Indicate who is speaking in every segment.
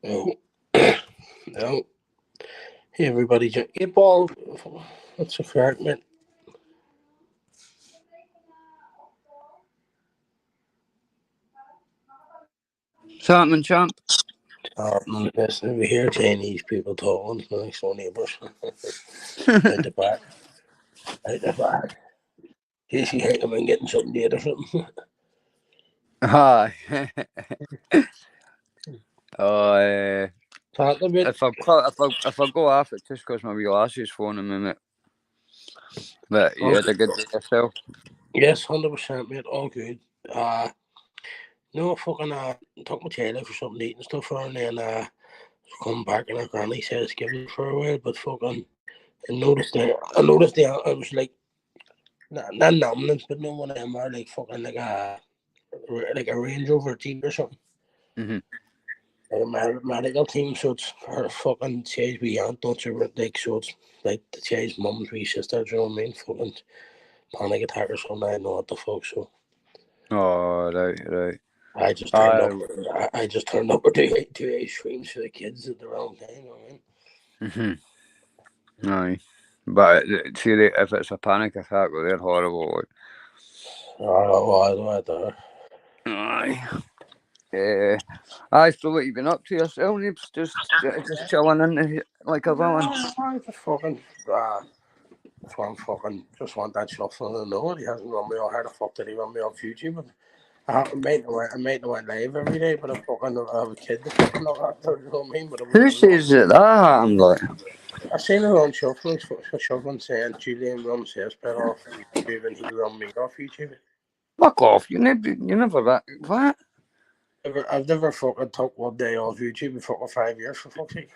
Speaker 1: Oh, no. Hey, everybody. Hey, Paul. What's a crack, man?
Speaker 2: Something, champ.
Speaker 1: Listen, we hear Chinese people talking, like so neighbours. Out the back. Out the back. Here she heard them and getting something to eat or something.
Speaker 2: Hi.
Speaker 1: Talk a bit.
Speaker 2: if I go off, it's just because my wee lassie's phoning me, mate. But you had a good day yourself.
Speaker 1: Yes, 100%, mate. All good. No, fucking, took my tail out for something to eat and stuff, and then, come back and her granny says, give it for a while, but fucking, I noticed that I was like, not numbness, but no one of them are like fucking like a Range Rover Jeep or something.
Speaker 2: Mm-hmm.
Speaker 1: Like a medical team, so it's her fucking Chay's wee aunt, don't you? Like, so it's like the Chay's mum's wee sister, do you know what I mean? Fucking panic attack or something, I don't know what the fuck, so.
Speaker 2: Oh, right.
Speaker 1: I just turned up. I just turned up with two ice creams for the kids at the wrong time. You know what I mean?
Speaker 2: Mm-hmm. Aye. But see, if it's a panic attack, well, they're horrible. Like.
Speaker 1: Oh, I do.
Speaker 2: Aye. Aye, so what you been up to yourself, Neebs? Just chilling in like a villain?
Speaker 1: I just fucking, just want that shuffle and know it. He hasn't run me off. How the fuck did he run me off YouTube? I might not went live every day, but I have a kid that fucking look after, you know what I mean? But
Speaker 2: Who says that happened, like?
Speaker 1: I seen her on shuffling saying Julian runs his bit off YouTube and he run me off YouTube.
Speaker 2: Fuck off! You never that. What?
Speaker 1: I've never fucking took one day off YouTube in fucking 5 years, for fuck's sake.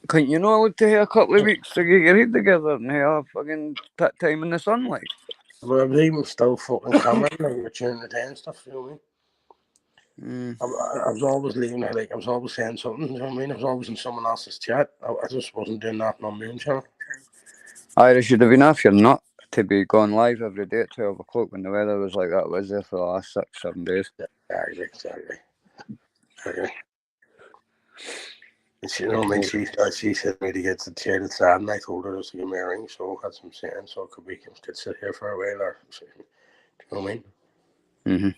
Speaker 2: Couldn't you not look to here a couple of weeks to get your head together and have fucking time in the sunlight?
Speaker 1: But I was even still fucking coming, like returning the day and stuff, you know what I mean? I was always leaving, like, I was always saying something, you know what I mean? I was always in someone else's chat. I just wasn't doing nothing on my own channel.
Speaker 2: Aye, there should have been enough. You're not to be going live every day at 12 o'clock when the weather was like that was there for the last 6-7 days.
Speaker 1: Exactly. And she, you know, I mean, she said me to get to the chair that's sad, and I told her just to give me a ring, so that's what I'm saying. So we could sit here for a while, or, do you know what I mean?
Speaker 2: Mm-hmm.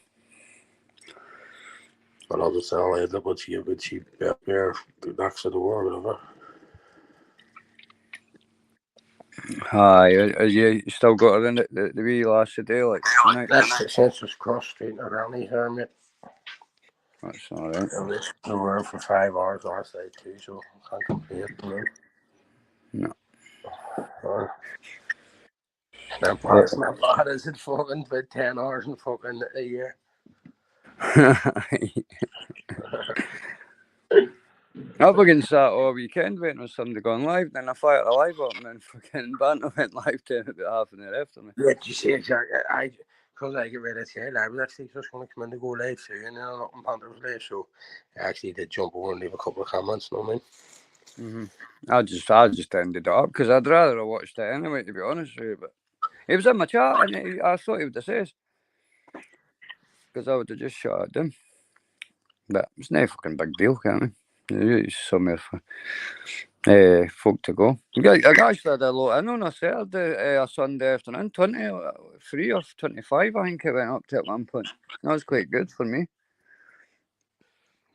Speaker 1: But I'll just tell her that would she be up here next to the door or whatever.
Speaker 2: Aye, you still got her in it the wee last day, like tonight?
Speaker 1: That's just cross street around here, mate.
Speaker 2: That's alright.
Speaker 1: We were for 5 hours last night too, so I can't complain.
Speaker 2: No.
Speaker 1: It's not bad, is it? Fucking about 10 hours in fucking a year.
Speaker 2: I fucking sat all weekend waiting for somebody going live, then I fired a live up and then fucking Banter went live 10 about half an hour after me.
Speaker 1: Yeah, you see, exactly. Because I get ready to say, I was actually just going to come in to go live too, and then I'm up in Panther's live, so I actually did jump over and leave a couple of comments, you know what I
Speaker 2: mean? Mm-hmm. I just ended it up because I'd rather have watched it anyway, to be honest with you. But he was in my chat and I thought he would have said, because I would have just shot at him. But it's no fucking big deal, can't we? It's somewhere for folk to go. I actually had a lot in on a Saturday, a Sunday afternoon, 23 or 25, I think it went up to at one point. That was quite good for me.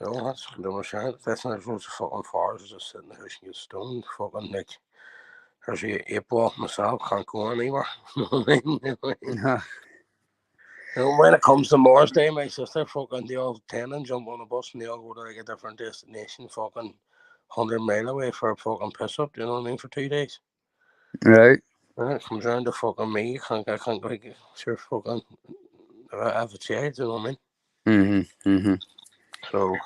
Speaker 1: No, that's 100%. That's not everyone's fucking fars, just sitting in the house and get stoned. Fucking like, there's a 8 ball myself, can't go anywhere. You know what I mean? You know, when it comes to Mars Day, my sister fucking they all 10 and jump on a bus and they all go to like a different destination, fucking 100 mile away for a fucking piss up. You know what I mean? For 2 days.
Speaker 2: Right.
Speaker 1: When it comes around to fucking me, I can't like sure fucking have a child. You know what I
Speaker 2: mean? Mm-hmm.
Speaker 1: So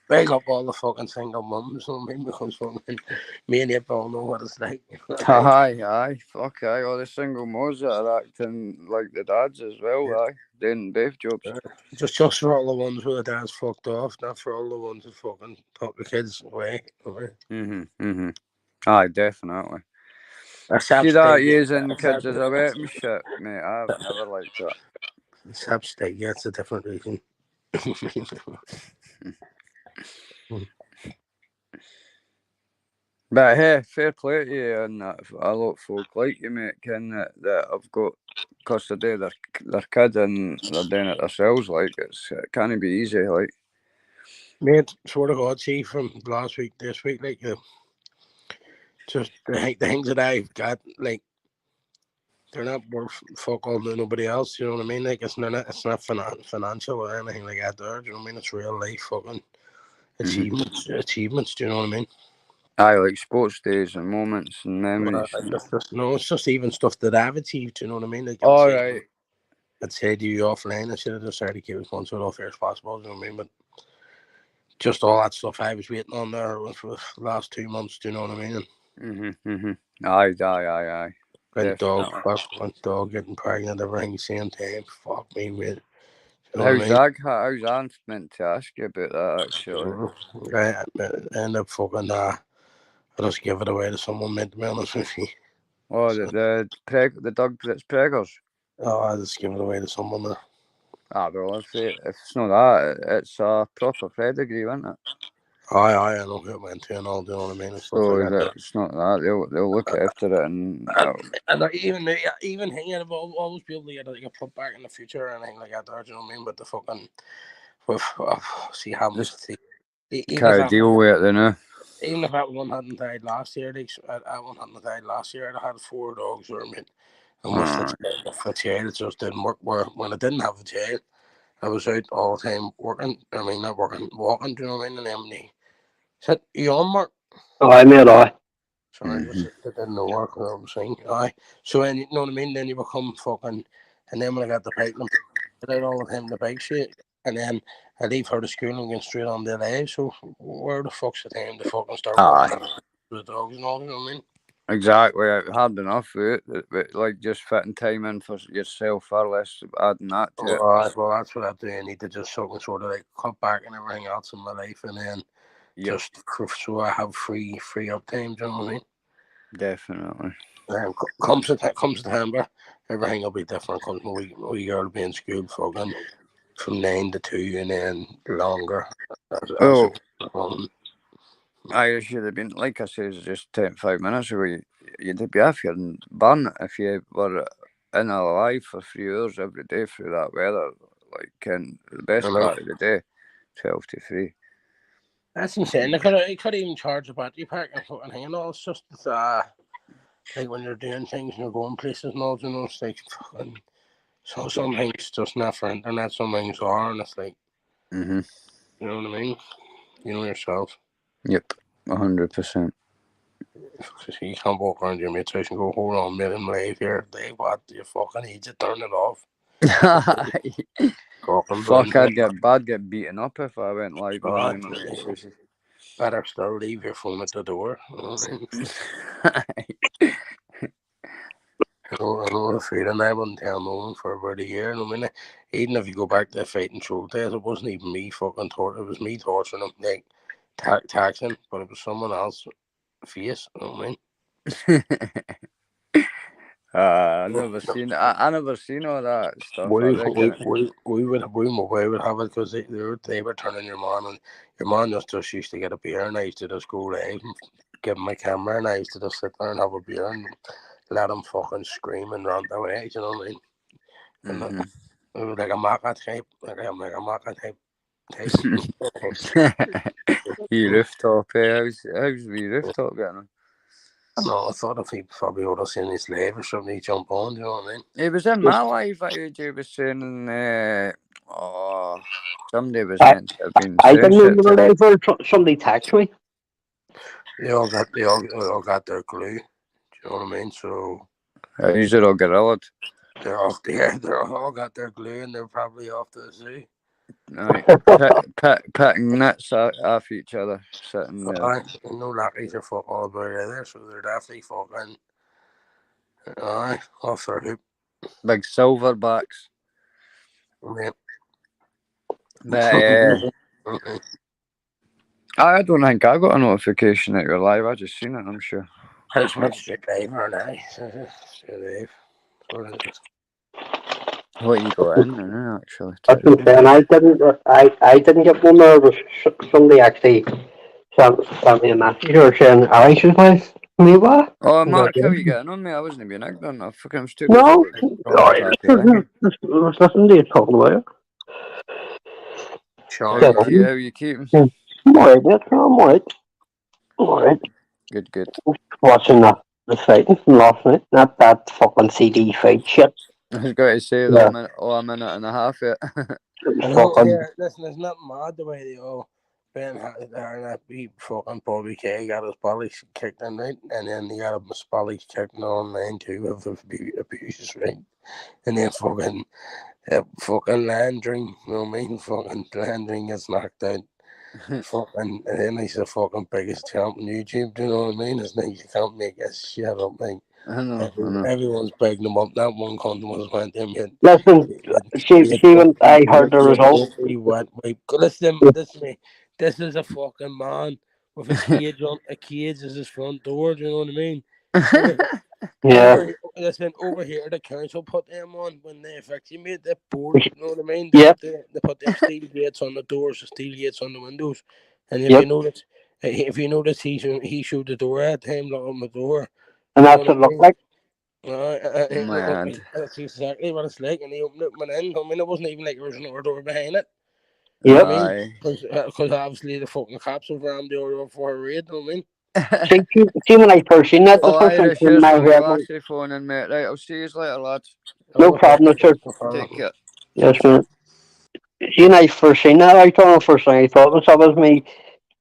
Speaker 1: big up all the fucking single mums. You know what I mean? Because fucking me and you all know what it's like.
Speaker 2: Aye. Fuck aye. All the single moms that are acting like the dads as well. Aye. Doing both jobs.
Speaker 1: Just for all the ones where the dad's fucked off, not for all the ones that fucking took the kids away.
Speaker 2: Aye, definitely. See that using kids as a weapon shit, mate. I've never liked that.
Speaker 1: Sapstake, yeah, it's a different reason.
Speaker 2: But hey, fair play to you, and a lot of folk like you, mate, that have got, because they do their kid and they're doing it themselves. Like it can't be easy. Like,
Speaker 1: mate, sort of God, see from last week, this week, like just the things that I've got, like they're not worth fuck all to nobody else. You know what I mean? Like it's not financial or anything like that. There, do you know what I mean? It's real life fucking achievements. Do you know what I mean?
Speaker 2: aye, like sports days and moments and memories.
Speaker 1: It's just even stuff that I've achieved. You know what I mean? Like
Speaker 2: All right.
Speaker 1: I'd say to you offline, I should have just tried to keep as much of it off air as possible. You know what I mean? But just all that stuff I was waiting on there for the last 2 months. Do you know what I mean?
Speaker 2: Aye.
Speaker 1: And dog getting pregnant, everything same time. Fuck me, mate. You know
Speaker 2: How's
Speaker 1: what
Speaker 2: How's Anne meant to ask you about that, actually?
Speaker 1: I end up fucking I just give it away to someone, mate, to be honest with you.
Speaker 2: Oh, the dog that's preggers.
Speaker 1: Oh, I just give it away to someone there.
Speaker 2: Ah, well, if it's not that, it's a proper pedigree, isn't it?
Speaker 1: Aye, I know who it went to and all, do you know what I mean?
Speaker 2: So it's not that. They'll look after it and
Speaker 1: even hanging out, I'll always be able to get like a put back in the future or anything like that there, do you know what I mean? But the fucking see how much
Speaker 2: can't deal with it, you know.
Speaker 1: Even if that one hadn't died last year, I'd had 4 dogs or me. And with the tail, it just didn't work. Where when I didn't have the tail, I was out all the time working. I mean, not working, walking. Do you know what I mean? And then they said, "You on, Mark?"
Speaker 3: Oh, I made I.
Speaker 1: Sorry, it didn't know work. I was saying, aye. So then you know what I mean. Then you become fucking. And then when I got the bike, I did all the time the bike shit. And then I leave her to school and get straight on the LA. So where the fuck's the time to fucking start walking with the dogs and all? You know what I mean?
Speaker 2: Exactly, hard enough with it, but like just fitting time in for yourself, far less adding that to it.
Speaker 1: Well, that's what I do. I need to just sort of like cut back and everything else in my life, and then just so I have free up time. Do you know what I mean?
Speaker 2: Definitely.
Speaker 1: Comes to September, everything will be different. Because we girl will be in school from 9 to 2, and then longer.
Speaker 2: I should have been, like I said, just 5 minutes away. You'd be off your bun if you were in alive for 3 hours every day through that weather. Like in the best part of the day, 12 to 3.
Speaker 1: That's insane. They could even charge a battery pack and fucking hang on. It's just like when you're doing things and you're going places and all, you know, it's like fucking. So some things just not for internet, some things are, and it's like, you know what I mean? You know yourself.
Speaker 2: Yep, 100%.
Speaker 1: You can't walk around your mates house and go, hold on, mate, I'm live here. They what? You fucking need to turn it off.
Speaker 2: Fuck, I'd get beaten up if I went live on my mate's house.
Speaker 1: Better still leave your phone at the door. I know the feeling. I wouldn't tell no one for about a year. I mean, even if you go back to the fighting show days, it wasn't even me fucking torturing. It was me torturing them, like taxing, but it was someone else's face. You know what I mean?
Speaker 2: I never seen all that stuff.
Speaker 1: We would have it because they were turning your man, and your man just used to get a beer, and I used to just go live and give him my camera, and I used to just sit there and have a beer and let him fucking scream and run away. You know what I mean? And it was like a Maca type,
Speaker 2: You rooftop, how's the rooftop getting on?
Speaker 1: No, I thought if he probably would have seen his live or something, he'd jump on, do you know what I mean?
Speaker 2: It was in my life, you was saying, somebody was meant to have been
Speaker 3: I didn't remember that. Somebody texted me.
Speaker 1: They all got their glue, do you know what I mean? So
Speaker 2: these are all gorilla'd.
Speaker 1: They're off there. They're all got their glue, and they're probably off to the zoo.
Speaker 2: Right, picking nuts off each other, sitting there.
Speaker 1: No lackeys are football about either, so they're definitely fucking off their hoop.
Speaker 2: Big silverbacks.
Speaker 1: Yeah.
Speaker 2: But I don't think I got a notification that you're live. I just seen it, I'm sure.
Speaker 1: That's my straight live, aren't I?
Speaker 2: What you got in there, actually?
Speaker 3: I didn't get one there. Somebody actually Sent me a message or saying Alex's place. Me what?
Speaker 2: Oh,
Speaker 3: Got
Speaker 2: Mark, how are you
Speaker 3: it.
Speaker 2: getting on, mate? I wasn't even out done. I fucking was too busy
Speaker 3: No,
Speaker 2: talking to Happy.
Speaker 3: there's nothing to talk about it.
Speaker 2: How
Speaker 1: Sean,
Speaker 2: you
Speaker 1: man.
Speaker 2: keep? How you keeping?
Speaker 3: I'm alright, mate. I'm alright. Alright.
Speaker 2: Good, good.
Speaker 3: Watching the fighting from last night. Not that fucking CD fight shit.
Speaker 2: I was going to say though,
Speaker 3: Yeah.
Speaker 2: a minute and a half yet.
Speaker 1: I know,
Speaker 3: Fucking.
Speaker 1: here, listen, it's not mad the way they all Ben had there and that beat fucking Bobby K got his body kicked in, right? And then he got his body kicked online too with abuse, right? And then fucking Landry, you know what I mean? Fucking Landry gets knocked out. Fucking, and then he's the fucking biggest champ on YouTube, do you know what I mean? It's like you can't make that shit up, like.
Speaker 2: I know.
Speaker 1: Everyone's begging him up. That one cunt was went him in.
Speaker 3: Listen, see when I heard the result.
Speaker 1: Listen, this is a fucking man with a cage on. A cage is his front door. Do you know what I mean?
Speaker 3: Yeah.
Speaker 1: Over here, the council put them on when they effectively made the board. You know what I mean?
Speaker 3: Yep.
Speaker 1: They put them steel gates on the doors, the steel gates on the windows. And if
Speaker 3: Yep.
Speaker 1: you notice, he showed the door at him, look on the door.
Speaker 3: And that's what it looked like.
Speaker 2: Mad.
Speaker 1: That's exactly what it's like, and he opened it and went in. I mean, it wasn't even like there was another door behind it.
Speaker 3: Yep.
Speaker 1: I mean, because obviously the fucking cops have rammed the door for a raid. I mean,
Speaker 3: See when I first seen that, the
Speaker 2: Oh,
Speaker 3: first thing
Speaker 2: Irish,
Speaker 3: came in
Speaker 2: here's
Speaker 3: my
Speaker 2: one.
Speaker 3: head
Speaker 2: I'll
Speaker 3: was,
Speaker 2: actually phone in, mate. Right, I'll see you later, lads.
Speaker 3: no problem, sir.
Speaker 2: Take care.
Speaker 3: Yes, man. See when I first seen that, I thought the first thing I thought myself was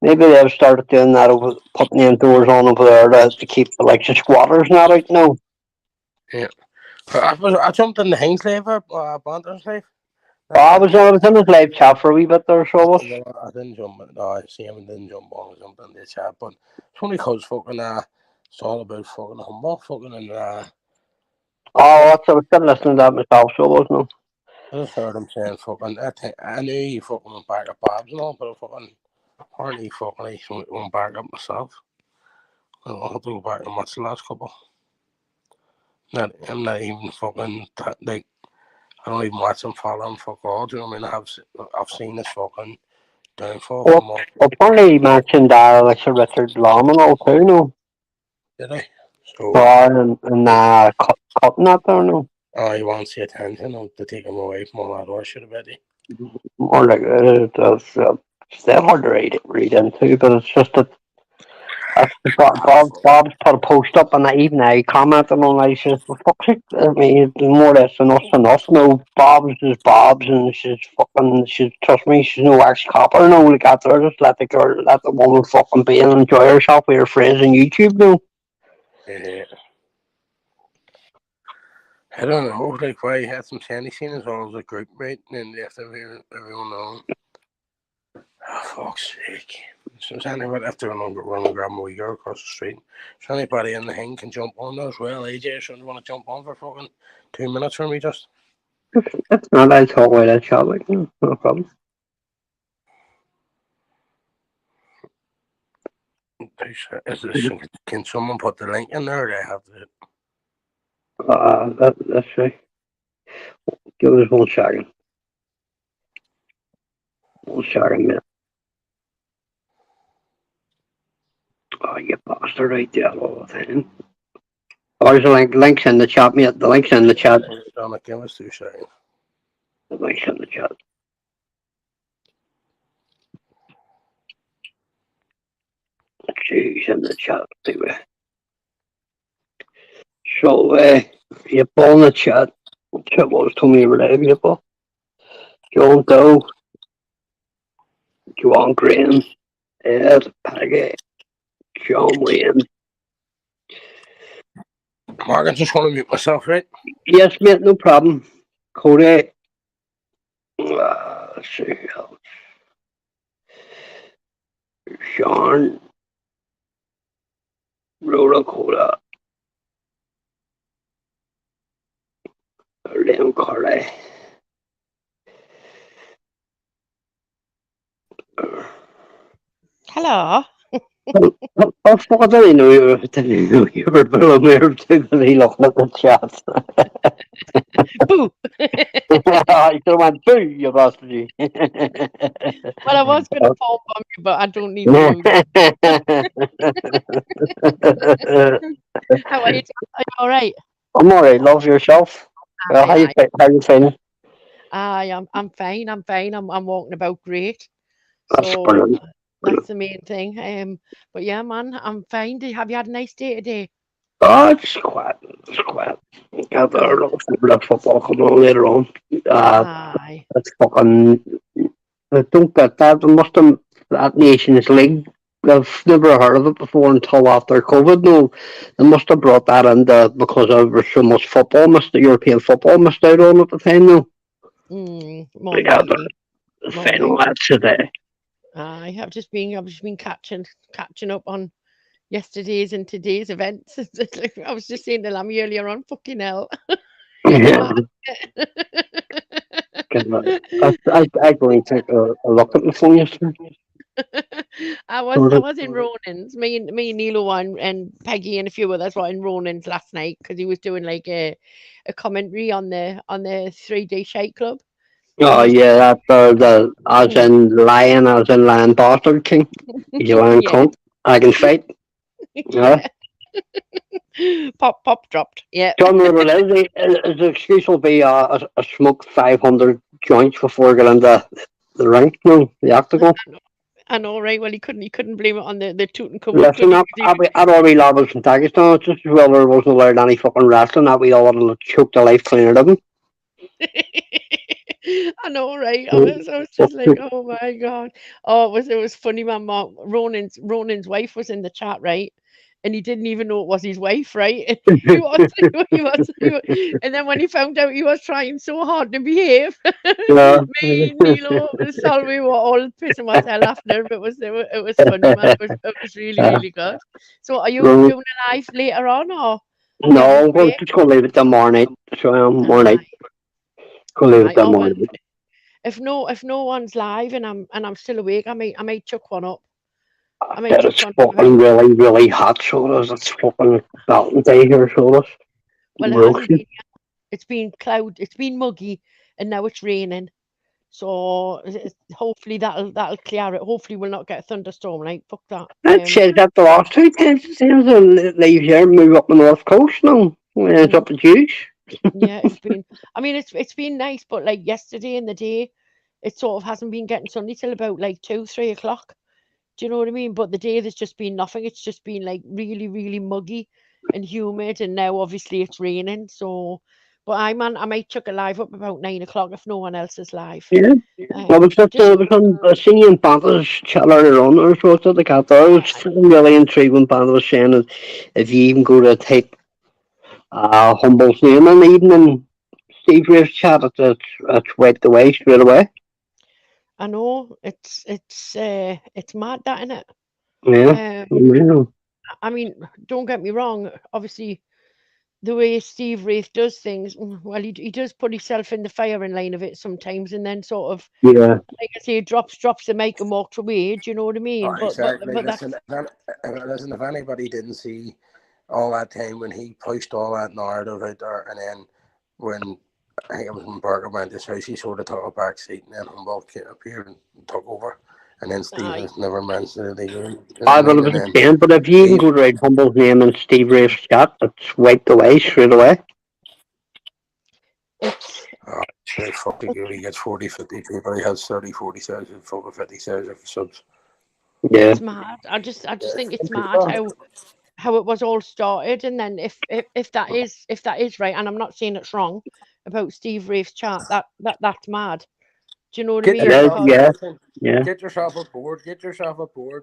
Speaker 3: maybe they've started doing that over putting the doors on over there to keep the like the squatters not out now.
Speaker 1: Yeah. I jumped in the Hingsleigh Banter's life.
Speaker 3: I was in his live chat for a wee bit there, so I was.
Speaker 1: I didn't jump. No, I see him and didn't jump on. I jumped in the chat, but it's only because fucking it's all about fucking humble, fucking and
Speaker 3: Oh, I was still listening to that myself, so I wasn't.
Speaker 1: I just heard him saying fucking. I knew he fucking went back up Babs and all, but I fucking hardly fucking he went back up myself. I'll have to go back and watch the last couple. I'm not even fucking like. I don't even watch him follow him fuck all. Do you know what I mean? I've seen this fucking downfall from all.
Speaker 3: Apparently he mentioned like Sir Richard Lamb and all too, no?
Speaker 1: Did I? So
Speaker 3: And cutting that there, no?
Speaker 1: he wants the attention to take him away from all that other shit about it.
Speaker 3: More like it's still hard to read into, but it's just that Bob's put a post up and even I commented on it. He says, for fuck's sake, I mean, it's more or less than us. No, Bob's is Bob's, and trust me, she's no ex copper. No, like that there, just let the woman fucking be and enjoy herself with her friends on YouTube. No.
Speaker 1: Yeah. I don't know, like why he had some sandy scene as well as a group rate and they have to everyone know. Oh, fuck's sake. So is anybody have to run and grab my wee girl across the street? So anybody in the hang can jump on as well. AJ, so you want to jump on for fucking 2 minutes for me just?
Speaker 3: That's not I talk about that shot, like, no problem.
Speaker 1: Can someone put the link in there or do I have to?
Speaker 3: That's right. Give us 1 second. 1 second, minute. Oh, you bastard, right there all the time. Oh, there's a links in the chat, mate. The link's in the chat.
Speaker 1: Give us 2 seconds.
Speaker 3: The link's in the chat. Jeez, in the chat, anyway. So, you in the chat. Chat was told me every day, people. John Doe, Joanne Graham, Ed, Peggy, John Wayne.
Speaker 1: Mark, I just want to mute myself, right?
Speaker 3: Yes, mate, no problem. Cody. Let's see. Sean. Rhoda Coda. Liam Carley.
Speaker 4: Hello.
Speaker 3: Oh, fuck, I didn't know you were below me or two, he looking at the chat.
Speaker 4: Boo!
Speaker 3: I should have went, boo, you bastard.
Speaker 4: Well, I was going to fall on you, but I don't need to do that. How are you? Are you all right?
Speaker 3: I'm alright, love yourself. How you feeling?
Speaker 4: I'm fine. I'm fine. I'm walking about great.
Speaker 3: That's
Speaker 4: So
Speaker 3: brilliant.
Speaker 4: that's the main thing. But yeah, man, I'm fine. Have you had a nice day today?
Speaker 3: Oh, it's quiet. It's quiet. Got a
Speaker 4: Good.
Speaker 3: little bit of football coming on later on.
Speaker 4: Aye.
Speaker 3: It's fucking. I don't get that. There must have that Nations League. I've never heard of it before until after COVID. No, they must have brought that in because there was so much football European football missed out on at the time. No,
Speaker 4: More
Speaker 3: yeah,
Speaker 4: likely.
Speaker 3: the
Speaker 4: More
Speaker 3: final
Speaker 4: likely.
Speaker 3: match today.
Speaker 4: I've just been catching up on yesterday's and today's events. It's like, I was just saying to Lammy earlier on, fucking hell.
Speaker 3: Yeah. I go and take a look at the phone yesterday.
Speaker 4: I was in Ronan's. Me and Nilo and Peggy and a few others were in Ronan's last night because he was doing like a commentary on the 3D Shite Club.
Speaker 3: Oh yeah, that's I was in Lion Bastard King. He's a lion cunt. I can fight. Yeah.
Speaker 4: Pop dropped. Yeah.
Speaker 3: John River his excuse will be I smoked 500 joints before I got into the ring. No, the octagon.
Speaker 4: I know, right? Well, he couldn't blame it on the Tutankhamun.
Speaker 3: Listen up, I'd already love from Pakistan. It's just as well there wasn't allowed any fucking wrestling. That we all would have choked the life clean out of him.
Speaker 4: I know, right? I was just like, oh my god! Oh, it was funny. My mom, Ronan's wife was in the chat, right? And he didn't even know it was his wife, right? he was, and then when he found out he was trying so hard to behave, me, Nilo, Solly were all pissing myself laughing. But it was funny, man. It was really good. So, are you doing a live later on, or?
Speaker 3: No, we're just gonna leave it till morning. So morning. Gonna leave it till morning.
Speaker 4: If no one's live and I'm still awake, I might chuck one up.
Speaker 3: It's fucking really hot, so it's fucking mountain day here, so
Speaker 4: well, it's been it's been muggy, and now it's raining. So hopefully that'll clear it. Hopefully we'll not get a thunderstorm. Like fuck that.
Speaker 3: That says that the last 2 times it seems to leave here and move up the north coast now. When it's up the juice.
Speaker 4: Yeah, it's been. I mean, it's been nice, but like yesterday in the day, it sort of hasn't been getting sunny till about like 2-3 o'clock. Do you know what I mean? But the day there's just been nothing. It's just been like really muggy and humid, and now obviously it's raining. So, but I might chuck a live up about 9 o'clock if no one else is live.
Speaker 3: Yeah. I was just seeing Panthers chat earlier on, or so to the cat there. I was really intrigued when Panther was saying that if you even go to type Humble's name in the evening, Steve Rave's chat, it's wiped away straight away.
Speaker 4: I know it's mad, that, isn't it?
Speaker 3: Yeah.
Speaker 4: I mean, don't get me wrong. Obviously, the way Steve Wraith does things, well, he does put himself in the firing line of it sometimes, and then sort of, like I say, drops the mic and walks away. Do you know what I mean?
Speaker 1: Oh, exactly. But listen, if anybody didn't see all that time when he pushed all that narrative out there, and then when I think it was when Burger went to his house, he sort of took a back seat, and then Humboldt came up here and took over. And then Stevens never mentioned it again.
Speaker 3: But if you even go to write Humble's name and Steve Rave's chat, it's wiped away straight away.
Speaker 4: It's
Speaker 1: very fucking good. He gets 40, 50 people. He has 30, 40,000, 50,000 subs.
Speaker 3: Yeah.
Speaker 4: It's mad. I just think it's mad how it was all started, and then if that is right, and I'm not saying it's wrong about Steve Rave's chat, that's mad. Do you know what I mean?
Speaker 3: Yeah.
Speaker 1: Get yourself a board.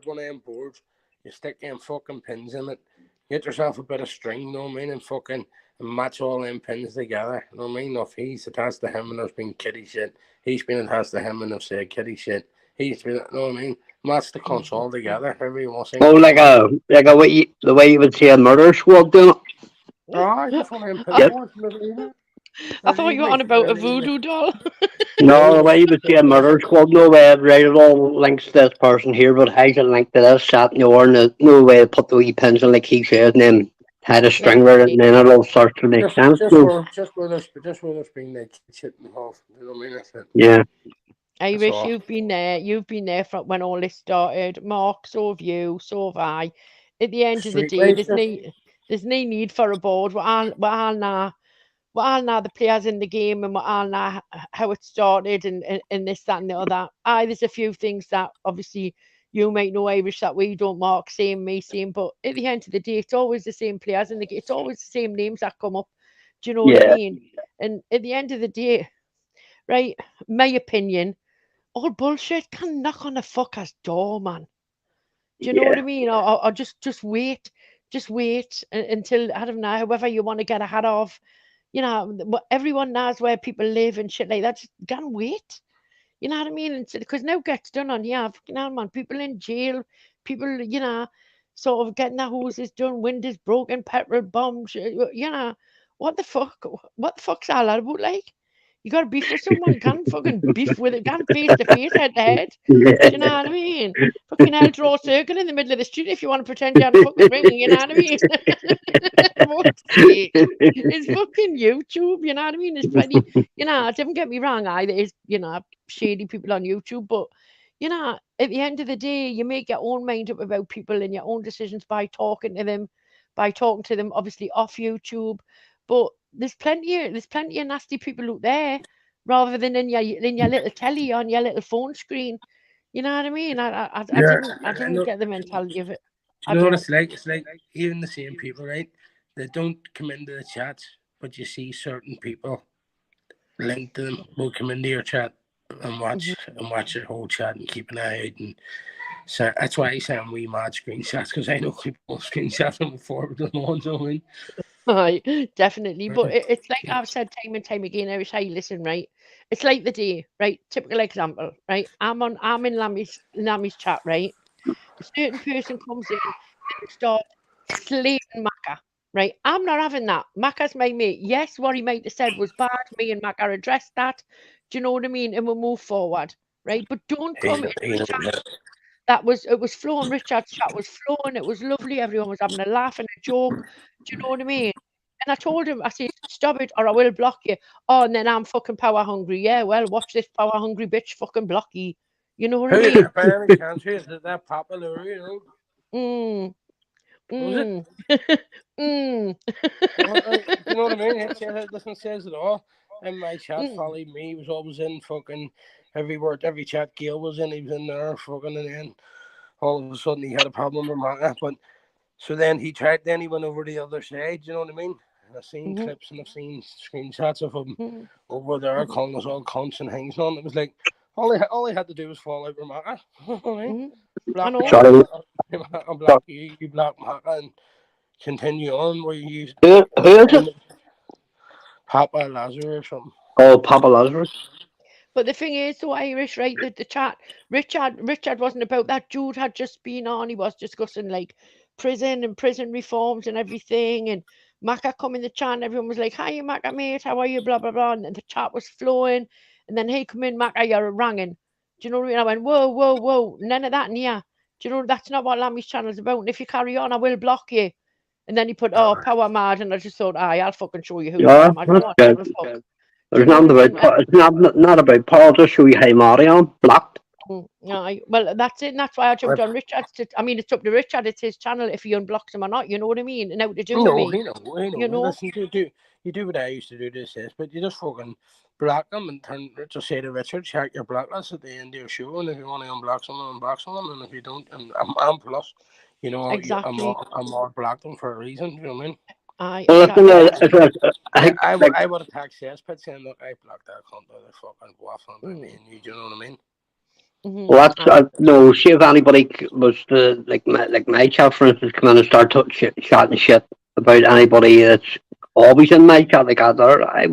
Speaker 1: One of them boards. You stick them fucking pins in it. Get yourself a bit of string, you know what I mean, and fucking match all them pins together. You know what I mean? If he's attached to him and there's been kitty shit, he's been attached to him and they've said kitty shit. He's been, you know what I mean? Match the console together. However you want to say.
Speaker 3: Oh, like the way you would see a murder squad doing it.
Speaker 1: Oh, I just want to pin boards.
Speaker 4: I thought you were on about a voodoo doll.
Speaker 3: No, the way you would see a murder squad, no way, right, it all links to this person here, but how's it linked to this, that, and the other, and there's no way to put the wee pins in, like he says, and then tie a string around it, and then it all starts to make sense.
Speaker 1: Just where there's been like shit involved. You know what I mean? That's it.
Speaker 3: Yeah.
Speaker 4: Irish,
Speaker 1: all.
Speaker 4: you've been there. You've been there from when all this started. Mark, so have you. So have I. At the end of the day, there's no need for a board. We're all now the players in the game, and we're all now how it started, and this, that, and the other. There's a few things that obviously you might know, Irish, that we don't. Mark, same, me, same. But at the end of the day, it's always the same players in the game. It's always the same names that come up. Do you know what I mean? And at the end of the day, right, my opinion, all bullshit can knock on the fucker's door, man. Do you know what I mean? Or just wait. Just wait until, I don't know, however you want to get ahead of. You know, everyone knows where people live and shit like that. Just go and wait. You know what I mean? Because now gets done on here. You know, man, people in jail, people, you know, sort of getting their hoses done, windows broken, petrol bombs. You know, what the fuck? What the fuck's all that about? Like, you got to beef with someone, can't fucking beef with it, can't face to face, head to head. Do you know what I mean? Fucking hell, draw a circle in the middle of the street if you want to pretend you're fucking ringing, you know what I mean? It's fucking YouTube, you know what I mean? It's plenty, you know, don't get me wrong, there is, you know, shady people on YouTube, but, you know, at the end of the day, you make your own mind up about people and your own decisions by talking to them, obviously off YouTube, but there's plenty of nasty people out there, rather than in your little telly on your little phone screen. You know what I mean? I didn't get the mentality of it.
Speaker 1: You know what it's like? It's like even the same people, right? They don't come into the chats, but you see certain people linked to them will come into your chat and watch your whole chat and keep an eye out. And so that's why I send wee mad screenshots, because I know people screenshot them before them on. You know what I mean?
Speaker 4: Aye, definitely. But it's like I've said time and time again, Irish, hey, listen, right? It's like the day, right? Typical example, right? I'm in Lammy's chat, right? A certain person comes in and starts slating Macca, right? I'm not having that. Macca's my mate. Yes, what he might have said was bad. Me and Macca addressed that. Do you know what I mean? And we'll move forward, right? But don't come into the chat. It was flowing. Richard's chat was flowing. It was lovely. Everyone was having a laugh and a joke. Do you know what I mean? And I told him, I said, stop it or I will block you. Oh, and then I'm fucking power hungry. Yeah, well, watch this power hungry bitch fucking block you. You know what I mean?
Speaker 1: By any chance, is that popular, you know?
Speaker 4: You
Speaker 1: know what I mean? It doesn't says it all. In my chat, followed me. He was always in fucking every word, every chat Gail was in. He was in there fucking, and then all of a sudden he had a problem with Macca. But so then he went over the other side. You know what I mean? And I've seen clips and I've seen screenshots of him over there calling us all cunts and things on. It was like all I had to do was fall out with Macca. Block you block Macca and continue on where you use
Speaker 3: who is it?
Speaker 1: Papa Lazarus or something.
Speaker 3: Oh, Papa Lazarus.
Speaker 4: But the thing is, so Irish, right? The chat, Richard wasn't about that. Jude had just been on. He was discussing like prison and prison reforms and everything. And Macca come in the chat, and everyone was like, "Hi, Macca, mate. How are you?" Blah blah blah. And the chat was flowing. And then he come in, Macca, you're a rangin'. Do you know what I mean? I went, whoa, none of that in here. Do you know that's not what Lammy's channel's about? And if you carry on, I will block you. And then he put, power mad, and I just thought, I'll fucking show you who I am. I don't want to fuck.
Speaker 3: There's not about Paul, just show you how Marion blocked.
Speaker 4: Well, that's it, and that's why I jumped on Richard. It's up to Richard. It's his channel if he unblocks him or not. You know what I mean? And how to do with me.
Speaker 1: You know. Listen, you do what I used to do. This, but you just fucking block them and just say to Richard, check your blacklist at the end of your show, and if you want to unblock someone, unblock someone, and if you don't, and I'm plus, you know,
Speaker 4: exactly.
Speaker 1: I'm more blocked them for a reason. You know what I mean?
Speaker 3: I
Speaker 1: would have tagged Cesspit saying, look, I blocked that cunt out of fucking waffling by me and you, do you know what I mean?
Speaker 3: Well, no, see if anybody was like my chat, for instance, come in and start chatting shit about anybody that's always in my chat like that, I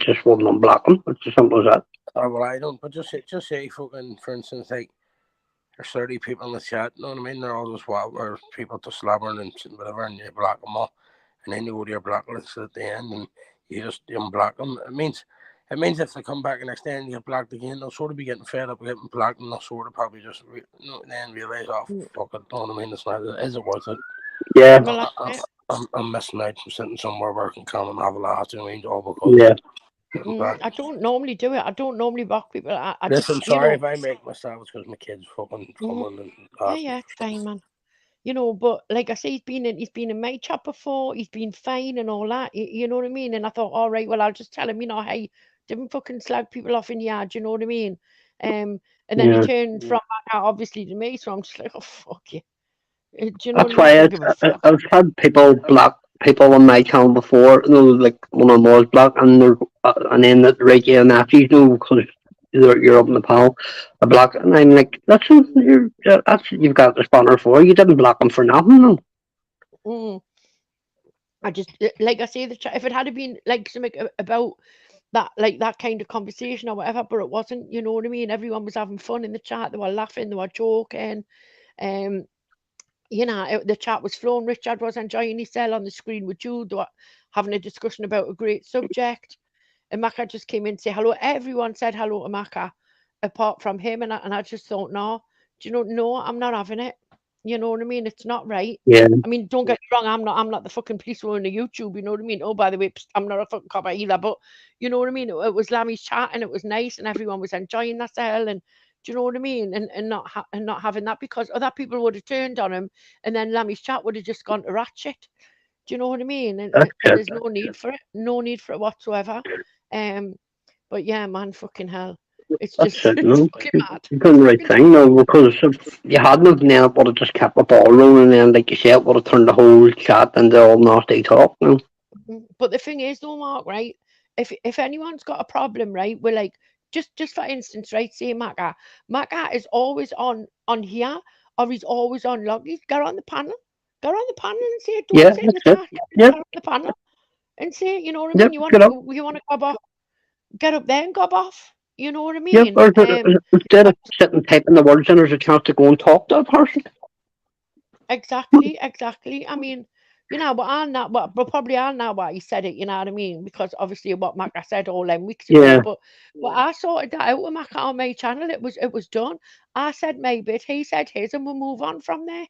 Speaker 3: just wouldn't unblock them. It's as simple as that.
Speaker 1: Oh, well, I don't, but just say fucking, for instance, like, there's 30 people in the chat, you know what I mean? They're all just or people just slobbering and whatever, and you block them all. And then you go to your blacklist at the end, and you just unblock them. It means if they come back the next day and you get blocked again, they'll sort of be getting fed up with getting blocked, and they'll sort of probably just then realise, oh fuck it, know what I mean? It's not. Is it worth it?
Speaker 3: Yeah.
Speaker 4: Well,
Speaker 1: I'm missing out from sitting somewhere where I can come and have a laugh. You know what I mean? All because
Speaker 3: yeah.
Speaker 4: I don't normally do it. I don't normally block people. I
Speaker 1: Listen,
Speaker 4: just,
Speaker 1: sorry if I make myself, it's because my kids fucking
Speaker 4: Mhm.
Speaker 1: coming and
Speaker 4: Yeah, it's fine, man. But like I say, he's been in my chat before. He's been fine and all that. You know what I mean? And I thought, all right, well, I'll just tell him, hey, don't fucking slag people off in the yard. You know what I mean? And then he turned from that obviously to me, so I'm just like, oh fuck you. Do you know
Speaker 3: That's
Speaker 4: what I mean? I
Speaker 3: why
Speaker 4: don't give a fuck.
Speaker 3: I've had people block people on my channel before. Like one of them was blocked, and then the Reggie and Natchies, because you're up in the panel, a block, and I'm like, that's what you've got the spawner for. You didn't block them for nothing, no.
Speaker 4: I just like I say, the chat. If it had been like something about that, like that kind of conversation or whatever, but it wasn't. You know what I mean? Everyone was having fun in the chat. They were laughing. They were joking. The chat was flowing. Richard was enjoying himself on the screen with Jude. They were having a discussion about a great subject. And Maka just came in to say hello. Everyone said hello to Maka, apart from him. And I just thought, no, no, I'm not having it. You know what I mean? It's not right.
Speaker 3: Yeah.
Speaker 4: I mean, don't get me wrong. I'm not the fucking police running the YouTube. You know what I mean? Oh, by the way, I'm not a fucking copper either. But you know what I mean? It was Lammy's chat, and it was nice, and everyone was enjoying that hell. And do you know what I mean? And not having that, because other people would have turned on him, and then Lammy's chat would have just gone to rat shit. Do you know what I mean? And there's no need for it. No need for it whatsoever. But yeah, man, fucking hell. It's just fucking mad.
Speaker 3: You've done the right thing, because if you hadn't, then it would have just kept the ball rolling, and like you said, it would have turned the whole chat into all nasty talk.
Speaker 4: But the thing is, though, Mark, right? If anyone's got a problem, right, we're like, just for instance, right, say Maka is always on here, or he's always on loggies. Go on the panel and say it. Don't sit in the chat. Get on the panel and say, you know what I mean? You want to go off, get up there and go off. You know what I mean?
Speaker 3: Yeah, or instead of sitting typing the words in, there's a chance to go and talk to a person.
Speaker 4: Exactly. I mean, but probably I'll know why he said it, you know what I mean? Because obviously what Maka said all them weeks ago. But I sorted that out with Maka on my channel. It was done. I said my bit, he said his, and we'll move on from there.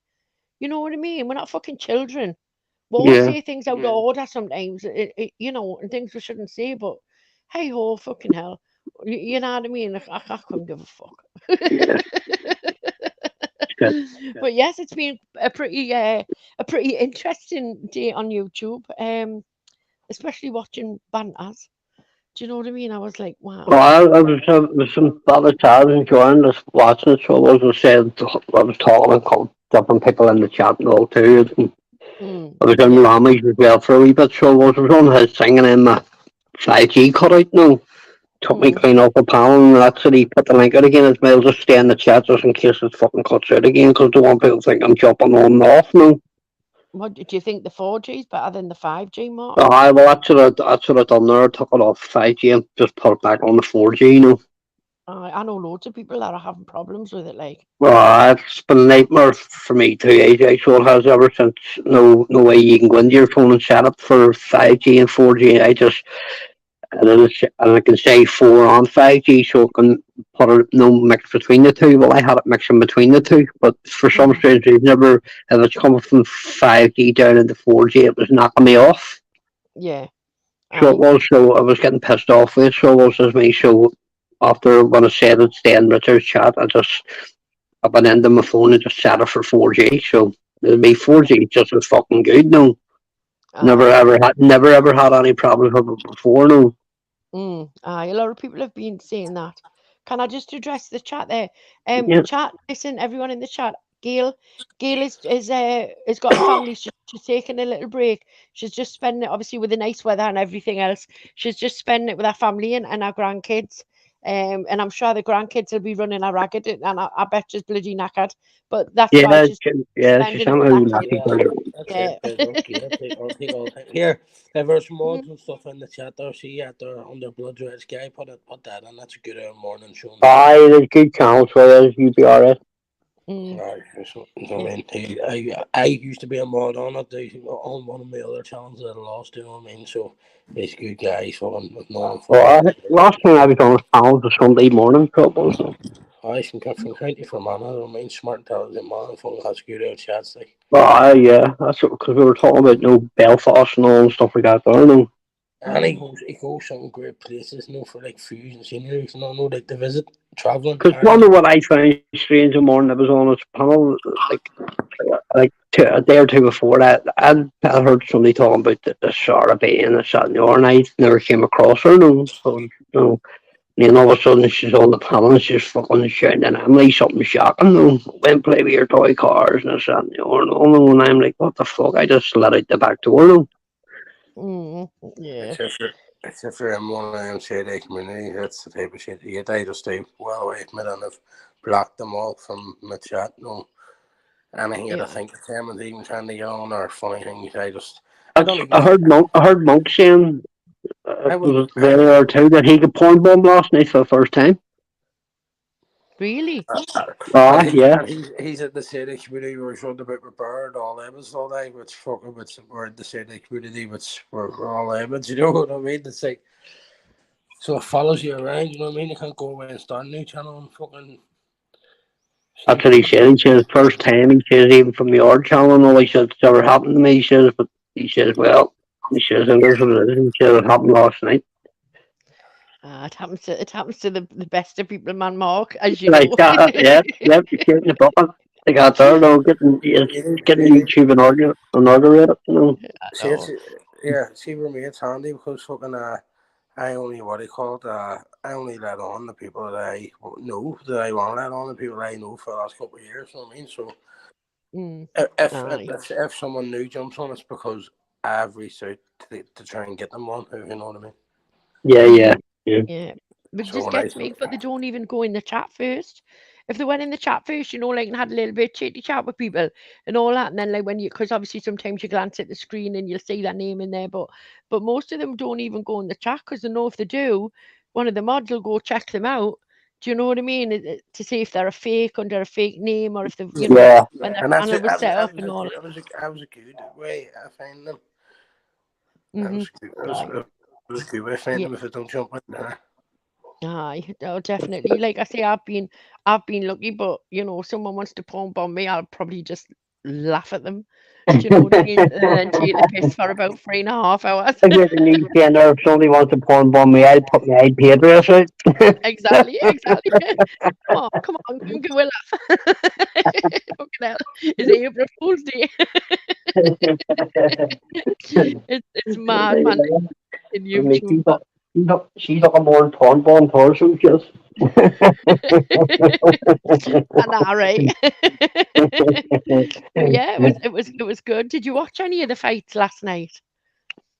Speaker 4: You know what I mean? We're not fucking children. We'll all say things out of order sometimes, and things we shouldn't say, but hey ho, fucking hell. You know what I mean? I couldn't give a fuck. But yes, it's been a pretty interesting day on YouTube, especially watching banters. Do you know what I mean? I was like, wow.
Speaker 3: Well, I was some other times enjoying this, watching it, so I was talking and different people in the chat and all too. And I was in Ramage as well for a wee bit, so I was on his singing in my 5G cutout now. Took me clean off the panel, and that's it. He put the link out again as well. Just stay in the chat just in case it fucking cuts out again, because I don't want people to think I'm jumping on and off now.
Speaker 4: What do you think, the 4G is better than the 5G, Mark?
Speaker 3: Well, that's what I done there. I took it off 5G and just put it back on the 4G,
Speaker 4: I know loads of people that are having problems with it, like.
Speaker 3: Well, it's been a nightmare for me too, AJ, so it has ever since. No way you can go into your phone and set up for 5G and 4G. And I can say 4 on 5G, so I can put a no mix between the two. Well, I had it mixing between the two, but for some strange reason, if it's coming from 5G down into 4G, it was knocking me off.
Speaker 4: Yeah.
Speaker 3: So it was, so I was getting pissed off with it, so it was just me. So after when I said it, stay in Richard's chat, I went into my phone and just set it for 4G. So me 4G just as fucking good, no. Never ever had any problems with it before, no.
Speaker 4: A lot of people have been saying that. Can I just address the chat there? Chat, listen, everyone in the chat. Gail has got a family. She's taking a little break. She's just spending it, obviously, with the nice weather and everything else. She's just spending it with her family and our grandkids. And I'm sure the grandkids will be running her ragged, and I bet she's bloody knackered. But that's why she's spending
Speaker 1: Here, there's mods and stuff in the chat there. See, under Blood Red Sky, put that in. That's a good morning show.
Speaker 3: There's good channels for us, UBRS.
Speaker 4: Mm.
Speaker 1: I mean, I used to be a mod on it. On one of my other channels that I lost, you know what I mean? So he's a good guy. So I'm not.
Speaker 3: Last time I was on his panel was Sunday morning trouble. So.
Speaker 1: I can come from county for man. I don't mean smart intelligent man. Phone has good out chats like.
Speaker 3: Yeah, that's because we were talking about Belfast and all and stuff like that. I don't know.
Speaker 1: And he goes some great places, for like views and scenery, like to visit, traveling.
Speaker 3: Because one of what I found strange the morning I was on his panel, a day or two before that, I heard somebody talking about the Sarah Bay and the Saturday and I never came across her. So, and all of a sudden she's on the panel and she's fucking shouting and I'm like something shocking. When play with your toy cars and this and and I'm like, what the fuck? I just let out the back door.
Speaker 4: Yeah.
Speaker 1: It's if you're in one of them shady community, that's the type of shit you get. I just stay well away from it and I've blocked them all from my chat. Anything that I think of them and even trying to get on or funny things. I
Speaker 3: heard Monk saying was there or two that he could porn bomb last night for the first time.
Speaker 4: Really?
Speaker 3: Yeah.
Speaker 1: He's at the shady community where we showed about Bird, all Evans all day, which fucking we're at the shady community, which we're all Evans, you know what I mean? It's like, so it follows you around, you know what I mean? You can't go away and start a new channel and fucking.
Speaker 3: That's what he said. He said first time. He said even from the odd channel and all. He said it's never happened to me. But he says, well, he says and there's what it is. He said it happened last night.
Speaker 4: It happens to the best of people, man, Mark, as you know.
Speaker 3: Yeah, you're getting the bucket. They got there, getting YouTube in order with it,
Speaker 1: See for me it's handy because fucking I only I only let on the people that I know that I want to let on the people that I know for the last couple of years. You know what I mean? So if someone new jumps on, it's because I've reached out to try and get them on. If you know what I mean?
Speaker 3: Yeah.
Speaker 4: But it just gets me, but they don't even go in the chat first. If they went in the chat first, and had a little bit of chitty chat with people and all that, and then like because obviously sometimes you glance at the screen and you'll see their name in there, but most of them don't even go in the chat because they know if they do, one of the mods will go check them out. Do you know what I mean? To see if they're a fake under a fake name or if they, when their panel was set up and all.
Speaker 1: I was a good way I find them. It was a good way I find them if they don't jump in there.
Speaker 4: Aye, definitely. Like I say, I've been lucky, but someone wants to porn bomb me, I'll probably just laugh at them. Do you know what I mean? And then take the piss for about 3.5 hours.
Speaker 3: If somebody wants to porn bomb me, I'll put my IP address out.
Speaker 4: Exactly. Come on, give a laugh. Fucking hell. It's April Fool's Day. It's mad, man. In YouTube.
Speaker 3: She's like a more porn bomb person, just.
Speaker 4: I know, right? Yeah, it was good. Did you watch any of the fights last night?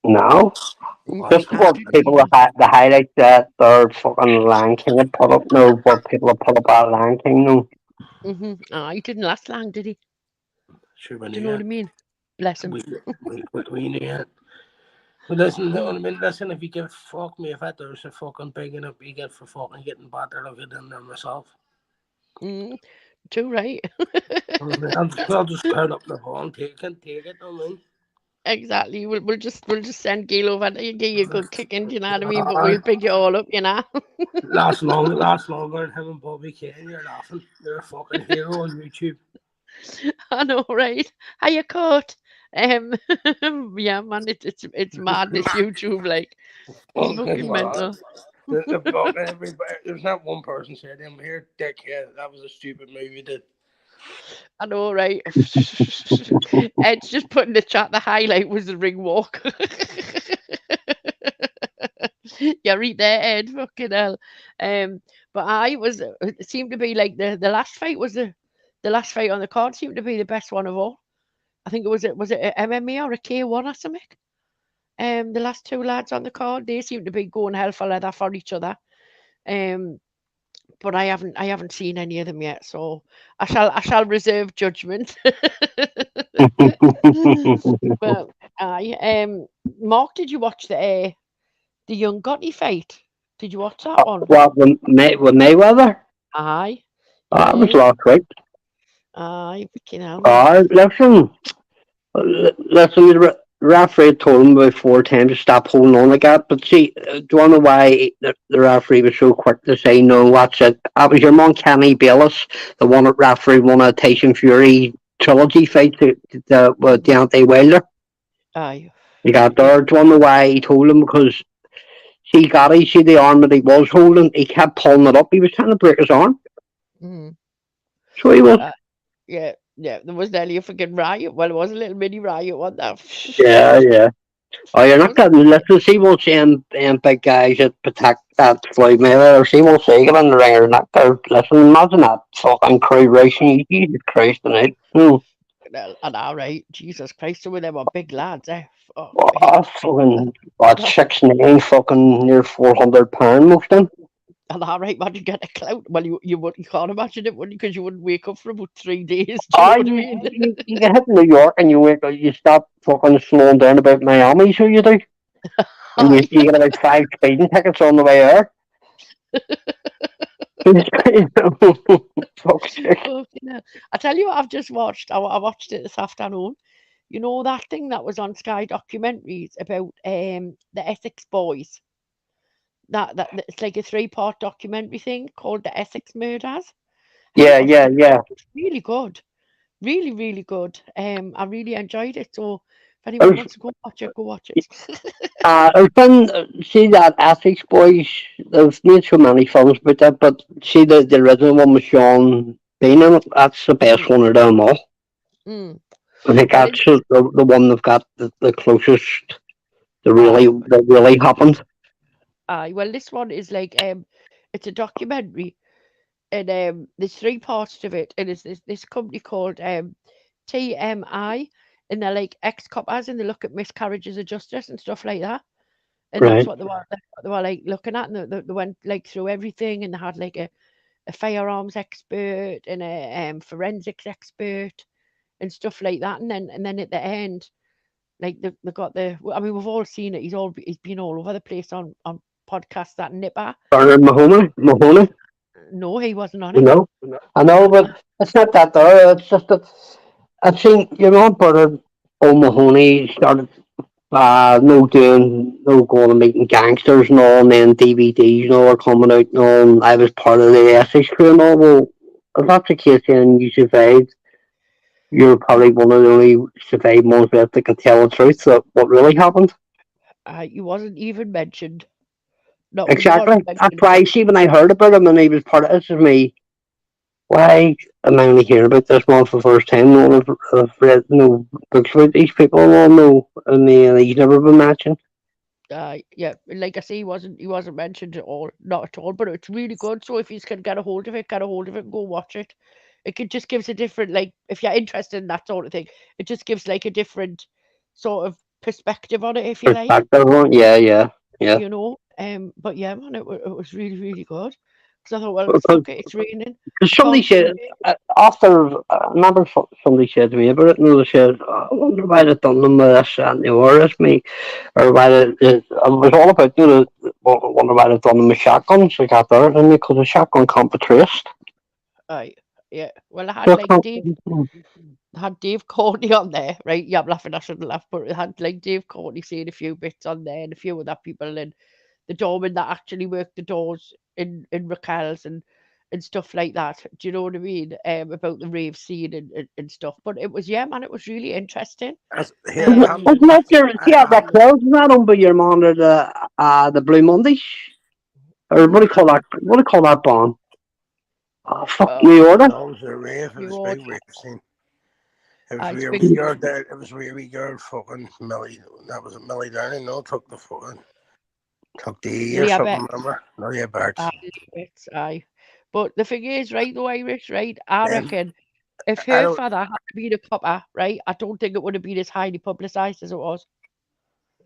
Speaker 3: No. Just what people the highlights that their fucking Lion King had put up. No, what people have put up at Lion King. No.
Speaker 4: He didn't last long, did he?
Speaker 1: Sure,
Speaker 4: do you know what I mean? Bless him.
Speaker 1: We knew it. But listen, listen, if you give fuck me, if I there's a fucking big enough you get for fucking getting battered, I'll get in there myself.
Speaker 4: Too right.
Speaker 1: I'll just turn up the ball and take it, I mean.
Speaker 4: Exactly. We'll just send Gail over to give you a good kicking, you know what I mean? But we'll pick you all up,
Speaker 1: Last longer than him and Bobby Kane, you're laughing. You're a fucking hero on YouTube.
Speaker 4: I know, right? How you caught? Yeah, man, it's madness. YouTube, like fucking mental.
Speaker 1: There's not one person said him here, dickhead. That was a stupid move you did.
Speaker 4: I know, right? Ed's just put in the chat. The highlight was the ring walk. Yeah, right there, Ed. Fucking hell. But it seemed to be like the last fight was the last fight on the card seemed to be the best one of all. I think was it an MMA or a K1 or something? The last two lads on the card, they seem to be going hell for leather for each other. But I haven't seen any of them yet, so I shall reserve judgment. But Mark, did you watch the Young Gotti fight? Did you watch that one?
Speaker 3: What with Mayweather?
Speaker 4: Aye.
Speaker 3: That was last week.
Speaker 4: Aye, fucking hell.
Speaker 3: Listen, the referee told him about 4 times to stop holding on like that. But see, do you know why the referee was so quick to say no? That's it. That was your man Kenny Bayless, the one that referee won a Tyson Fury trilogy fight with Deontay Wilder.
Speaker 4: Aye.
Speaker 3: You got there. Do you know why he told him? Because see, the arm that he was holding, he kept pulling it up. He was trying to break his arm.
Speaker 4: Mm.
Speaker 3: So he was.
Speaker 4: Yeah, there was nearly a fucking riot. Well, it was a little mini riot, wasn't that?
Speaker 3: Yeah. Oh, you're not getting listen. See, won't see big guys that protect that Floyd Mayweather. She won't see him in the ring or not. Listen, imagine that fucking crew racing. Jesus Christ, tonight.
Speaker 4: I know, right? Jesus Christ, some of them are big lads, eh? Oh,
Speaker 3: fucking what 6'9", fucking near 400 pounds, most of them.
Speaker 4: And all right, man, you get a clout. Well, you can't imagine it, would you? Because you wouldn't wake up for about 3 days. Do you know what I mean?
Speaker 3: You get hit in New York and you stop fucking slowing down about Miami, so you do. And you get about 5 speeding tickets on the way there.
Speaker 4: I tell you what, I've just watched. I watched it this afternoon. You know that thing that was on Sky Documentaries about the Essex boys. That it's like a 3-part documentary thing called the Essex Murders.
Speaker 3: Yeah.
Speaker 4: It's really good, really, really good. I really enjoyed it. So if anyone wants to go watch it.
Speaker 3: I've been see that Essex boys. They've made so many films about that, but see the original one with Sean Bean in it. That's the best one of them all. I think that's the one they've got the closest. That really happened.
Speaker 4: Well, this one is like it's a documentary, and there's 3 parts to it, and it's this company called TMI, and they're like ex-coppers, and they look at miscarriages of justice and stuff like that, and that's what they were like looking at, and they went like through everything, and they had like a firearms expert and a forensics expert and stuff like that, and then at the end, like they got I mean, we've all seen it. He's been all over the place on podcasts. That Nipper.
Speaker 3: Bernard Mahoney.
Speaker 4: No, he wasn't on it.
Speaker 3: No, I know, but it's not that there. It's just that I've seen your man Bernard O'Mahony started no going and meeting gangsters and all, and then DVDs and all are coming out and all, and I was part of the Essex crew and all. Well, if that's the case, then you survived. You're probably one of the only survived ones that can tell the truth of what really happened.
Speaker 4: He wasn't even mentioned. No,
Speaker 3: exactly. That's why, see, when I heard about him and he was part of this, is me. Why am I only hearing about this one for the first time? No one has read no books about these people. All know, I mean, he's never been mentioned.
Speaker 4: Yeah, like I say, he wasn't mentioned at all, not at all. But it's really good. So if you can get a hold of it, and go watch it. It just gives a different, like, if you're interested in that sort of thing, it just gives like a different sort of perspective on it, if you like.
Speaker 3: Yeah.
Speaker 4: You know, but yeah, man, it was really, really good. Because I thought, well, fuck it, it's raining.
Speaker 3: Somebody said after, I remember somebody said to me about it, and they said, I wonder why they've done them with this and the or me, or why it was all about I wonder why they've done them with shotguns. They got there, and because the shotgun can't be traced.
Speaker 4: Yeah. Well, I had Dave Courtney on there, right? Yeah, I'm laughing. I shouldn't laugh, but it had like Dave Courtney saying a few bits on there, and a few other people, and the doorman that actually worked the doors in Raquel's and stuff like that. Do you know what I mean? About the rave scene and stuff. But it was, yeah, man, it was really interesting.
Speaker 3: Wasn't that Raquel's not on, but your man or the Blue Mondays? Or what do you call that? What do you call that band? Oh, fuck New Order.
Speaker 1: No, it was a rave. It was a big rave scene. It was really good. Fucking Millie. That was Millie Downing. No, took the fucking. Took the E or something, remember? No, yeah, Bert.
Speaker 4: Aye. But the thing is, right, though, Irish, right, I reckon if her father had been a copper, right, I don't think it would have been as highly publicised as it was.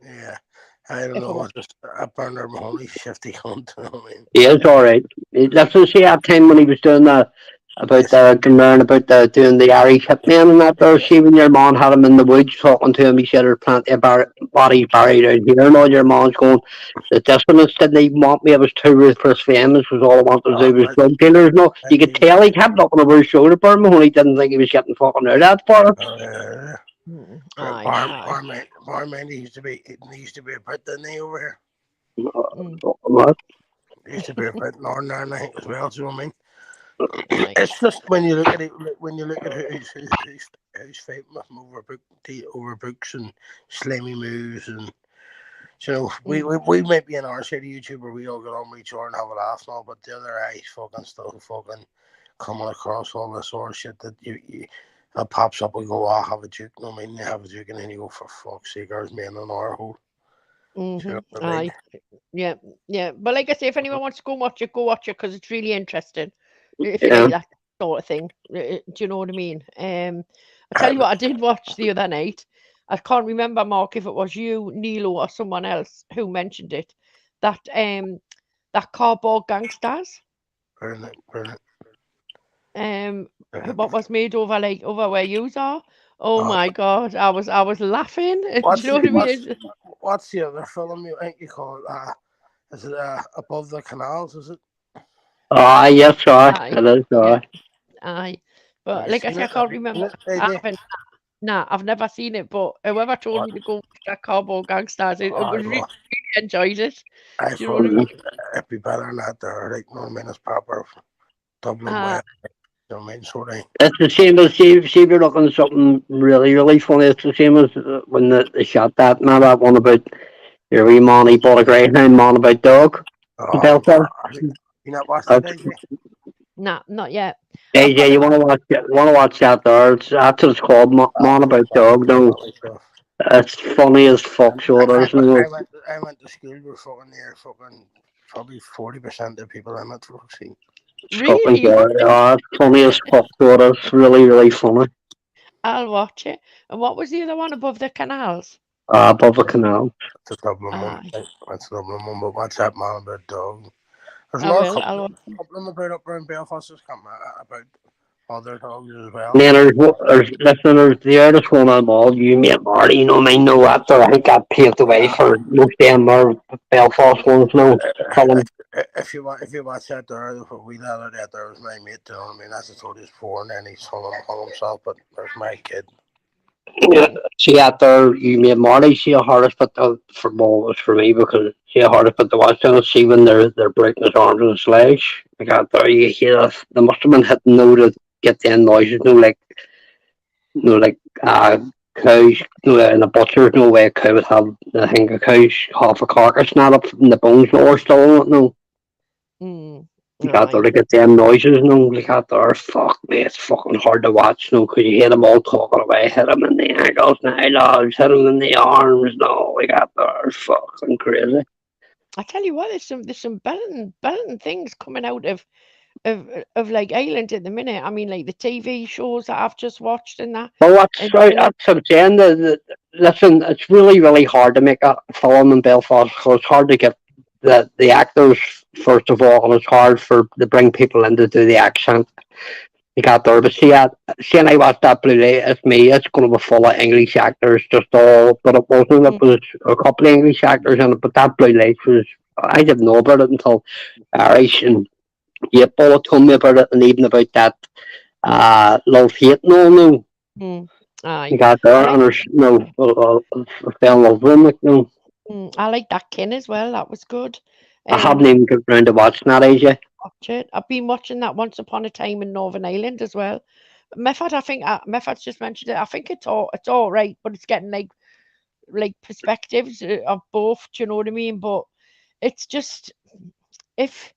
Speaker 1: Yeah. I don't know. Just Bernard Mahoney, shifty cunt. You know what I mean?
Speaker 3: Yeah, it's all right. That's what I say at the time when he was doing the about the doing the Irish hitman and that there. See when your man had him in the woods talking to him, he said there's plenty of bodies buried out here, and all your man's going. The dishonest didn't even want me. I was too ruthless for him. This was all I wanted to do was drug dealers. No, you could tell he kept looking over his shoulder for him when he didn't think he was getting fucking out of that for it.
Speaker 1: Barman needs to be a bit, didn't he, over here?
Speaker 3: What?
Speaker 1: He used to be a bit Northern Ireland, I think, as well. Do you know what I mean? It's just when you look at it, who's fighting with him over books and slimy moves, and you know, we might be in our city YouTuber, we all get on with each other and have a laugh and all, but the other guys fucking still fucking coming across all this sort of shit that you that pops up and go, oh, have a juke. No, I mean, you have a juke, and then you go, for fuck's sake, there's men in our hole. You know what I mean?
Speaker 4: Yeah. But like I say, if anyone wants to go watch it because it's really interesting. If you
Speaker 3: Yeah.
Speaker 4: like that sort of thing, do you know what I mean? I tell you what, I did watch the other night. I can't remember, Mark, if it was you, Nilo, or someone else who mentioned it. That Cardboard Gangsters.
Speaker 1: Brilliant.
Speaker 4: What was made over where you are. Oh my God, I was laughing. Do you know what I mean?
Speaker 1: What's the other film you think you call it? Is it Above the Canals? Is it?
Speaker 3: Yes, sorry. It is, sorry.
Speaker 4: Aye. But like I said, I can't remember. I've never seen it, but whoever told me to go watch that Cardboard Gangsters, I really enjoyed it.
Speaker 1: I
Speaker 4: Do you know what I mean?
Speaker 1: It'd be better than that there, like, no, I mean, it's proper Dublin way. You know what I mean, sort of.
Speaker 3: It's the same as see if you're looking at something really, really funny. It's the same as when they shot that. Now that one about your wee man, he bought a greyhound, man about dog.
Speaker 1: You not watched it, AJ?
Speaker 4: Nah, not yet.
Speaker 3: AJ, you want to watch that there? That's what it's called, Man About Dog. No, it's funny as fuck. So
Speaker 1: I went to school with fucking there, fucking probably 40% of the people I met to see.
Speaker 4: Really?
Speaker 3: It's funny as fuck. So it's really, really funny.
Speaker 4: I'll watch it. And what was the other one, Above the Canals?
Speaker 3: Above the Canal.
Speaker 1: It's a Dublin one. That's a Dublin one, but what's that, Man About Dog? There's
Speaker 4: I'll
Speaker 1: couple about up around Belfast that's come about other dogs as well.
Speaker 3: Man, there's the artist one on all. You meet Marty, you know what I mean? No, after I think that paved the way for most of them are Belfast ones now.
Speaker 1: If you watch that there, what we had out there was my mate, you know what I mean? That's what he's for, and then he's hung himself, but there's my kid.
Speaker 3: Yeah, see out there, you meet Marty, see how hard it's put for ball for me because see how hard it's put the watch down. See when they're breaking his arms and his legs. Like out there, you hear that. They must have been hitting to get the noises. Cows. In a butcher, no way a cow would have. I think a cow's half a carcass not up and the bones are still on it. No. You got there to get them noises, like out there, fuck me, it's fucking hard to watch, because you hear them all talking away, hit them in the ankles, hit them in the arms, we got there, it's fucking crazy.
Speaker 4: I tell you what, there's some belting things coming out of like Ireland at the minute. I mean, like the TV shows that I've just watched and that.
Speaker 3: Well, that's what I'm saying. Listen, it's really, really hard to make a film in Belfast because it's hard to get the actors first of all, and it's hard to bring people in to do the accent. You got there, but see, I watched that Blue Light. It's me. It's going to be full of English actors, just all. But it wasn't. It was a couple of English actors in it. But that Blue Light was. I didn't know about it until Irish and Paul told me about it, and even about that Love Hate. No. You got there, and there's I fell in love with him.
Speaker 4: I like that Kin as well. That was good.
Speaker 3: I haven't even got round to watching that, AJ.
Speaker 4: Watch it. I've been watching that Once Upon a Time in Northern Ireland as well. Method, I think Method's just mentioned it. I think it's all right, but it's getting like perspectives of both. Do you know what I mean? But it's just if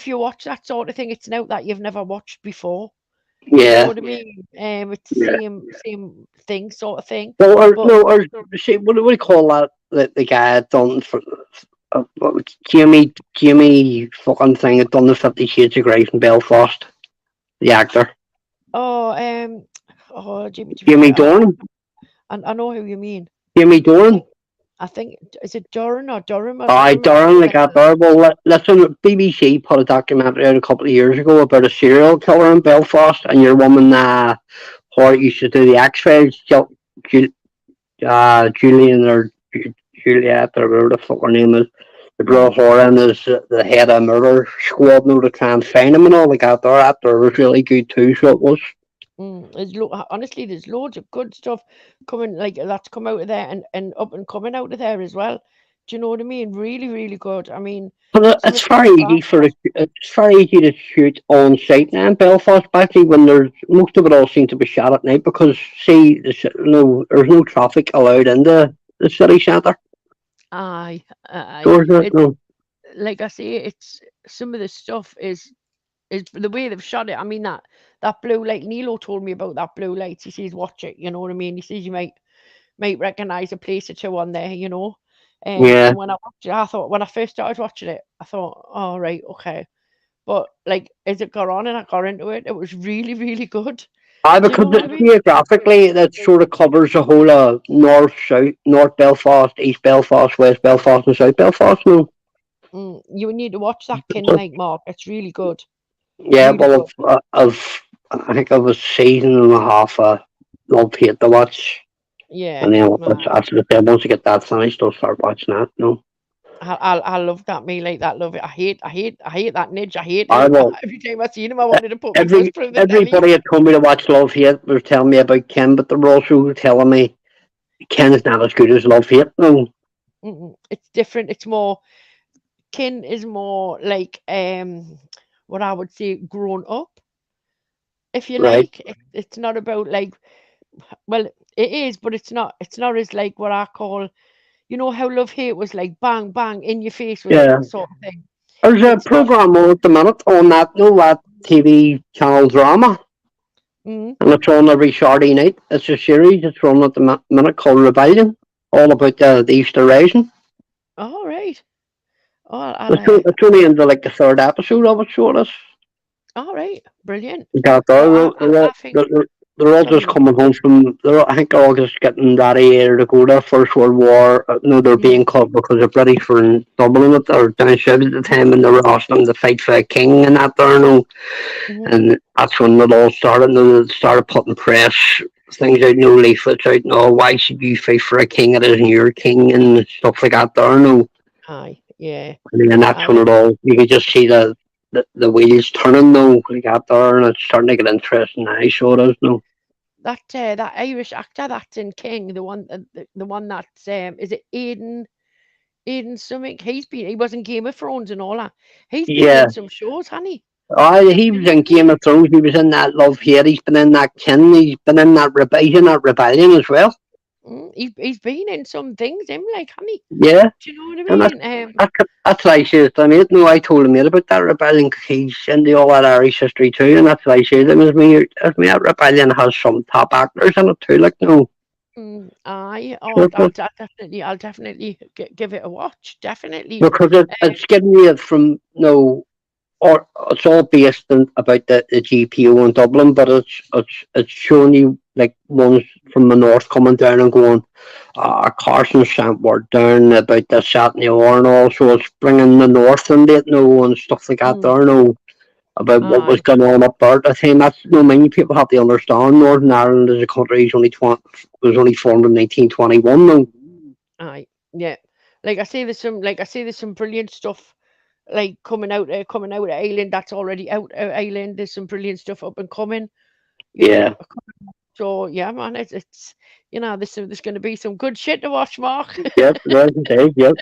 Speaker 4: you watch that sort of thing, it's out that you've never watched before.
Speaker 3: Yeah.
Speaker 4: You know what I mean? It's the same thing, sort of thing.
Speaker 3: Or see, what do we call that? The guy done for Jimmy fucking thing had done the 50 Shades of Grey from Belfast. The actor.
Speaker 4: Jimmy
Speaker 3: Dornan.
Speaker 4: I know who you mean.
Speaker 3: Jimmy Dornan.
Speaker 4: I think, is it Durham or Durham or
Speaker 3: I
Speaker 4: Durham?
Speaker 3: darn like that there. Well, listen, BBC put a documentary out a couple of years ago about a serial killer in Belfast, and your woman, who used to do the X Files, Julian or Juliet or whatever the fuck her name is. The girl Horan is the head of a murder squad now to try and find him and all like that. That there was really good too, so it was.
Speaker 4: Honestly, there's loads of good stuff coming, like that's come out of there and up and coming out of there as well. Do you know what I mean? Really, really good. I mean,
Speaker 3: But
Speaker 4: some of
Speaker 3: it's
Speaker 4: the
Speaker 3: very easy it's very easy to shoot on site now in Belfast, especially when there's most of it all seems to be shot at night because see, there's no traffic allowed in the city centre.
Speaker 4: aye,
Speaker 3: Doors not
Speaker 4: it's
Speaker 3: no.
Speaker 4: like I say, it's some of the stuff is the way they've shot it. I mean that blue light. Nilo told me about that blue light. He says, watch it. You know what I mean? He says you might recognize a place or two on there. You know.
Speaker 3: Yeah.
Speaker 4: And when I watched it, I thought when I first started watching it, I thought, oh right, okay. But like as it got on and I got into it, it was really, really good.
Speaker 3: Aye,
Speaker 4: Do you
Speaker 3: because
Speaker 4: know what I mean?
Speaker 3: geographically that sort of covers the whole of North Belfast, East Belfast, West Belfast, and South Belfast. No.
Speaker 4: You would need to watch that Kinlake, Mark. It's really good.
Speaker 3: Yeah,
Speaker 4: Really
Speaker 3: well,
Speaker 4: good.
Speaker 3: I think of a season and a half. Love hate to watch,
Speaker 4: Yeah.
Speaker 3: and then
Speaker 4: Aye.
Speaker 3: after the once I get that finished, I'll start watching that. No.
Speaker 4: I love that me like that. Love it. I hate that Nidge. I hate
Speaker 3: I
Speaker 4: him.
Speaker 3: will.
Speaker 4: Every time I seen him, I wanted to put my foot through the telly.
Speaker 3: Everybody had told me to watch Love Hate was telling me about Ken, but they were also telling me Ken is not as good as Love Hate. No.
Speaker 4: It's different. It's more. Kin is more like what I would say grown up, if you
Speaker 3: Right.
Speaker 4: like. It's not about like, well, it is, but it's not as like what I call, you know how Love Hate was like bang bang in your face with it
Speaker 3: Yeah.
Speaker 4: sort of thing.
Speaker 3: There's a
Speaker 4: It's not.
Speaker 3: program on at the minute on that TV channel Drama,
Speaker 4: Mm,
Speaker 3: and it's on every Saturday night. It's a series. It's on at the minute called Rebellion, all about the Easter Rising.
Speaker 4: all right. Oh,
Speaker 3: It's only into like the third episode of it, so it is.
Speaker 4: all right. Brilliant.
Speaker 3: Got
Speaker 4: No,
Speaker 3: there.
Speaker 4: I think.
Speaker 3: They're all
Speaker 4: Sorry,
Speaker 3: just
Speaker 4: go.
Speaker 3: coming home from. I think they're all just getting ready to go to First World War. No, they're
Speaker 4: Yeah.
Speaker 3: being called because the British were in Dublin or down south at the time, and they were asking them to fight for a king and that there. No, and that's when it all started. And they started putting press things out, no leaflets out, no. Why should you fight for a king that isn't your king and stuff like that? There, no.
Speaker 4: Aye. Yeah.
Speaker 3: And that's when it all. You could just see the wheels turning though, like that there, and it's starting to get interesting now. So it is no.
Speaker 4: That Irish actor that's in King, the one that's is it Aidan something? He was in Game of Thrones and all that. He's been
Speaker 3: Yeah.
Speaker 4: in some shows, hasn't he?
Speaker 3: He was in Game of Thrones. He was in that Love Hate. He's been in that Kin. He's been in that Rebellion as well.
Speaker 4: He's been in some things, him like, hasn't he?
Speaker 3: Yeah.
Speaker 4: Do you know what I mean?
Speaker 3: That's what I said to him. No, I told him about that Rebellion because he's into all that Irish history too, and that's what I said to him. That Rebellion has some top actors in it too, like no.
Speaker 4: Aye.
Speaker 3: Sure,
Speaker 4: I'll definitely give it a watch. Definitely.
Speaker 3: because it's getting you from or it's all based on about the GPO in Dublin, but it's showing you like ones from the north coming down and going, Carson sent word down about this, that, and the other, and all. So it's bringing the north into it, and stuff like that there, about what was going on up there. I think that's many people have to understand. Northern Ireland as a country was only formed in 1921. No.
Speaker 4: Aye, yeah. Like I say, there's some brilliant stuff like coming out of Island that's already out of Island. There's some brilliant stuff up and coming. You know. So yeah, man, it's there's going to be some good shit to watch, Mark.
Speaker 3: Yep, yep.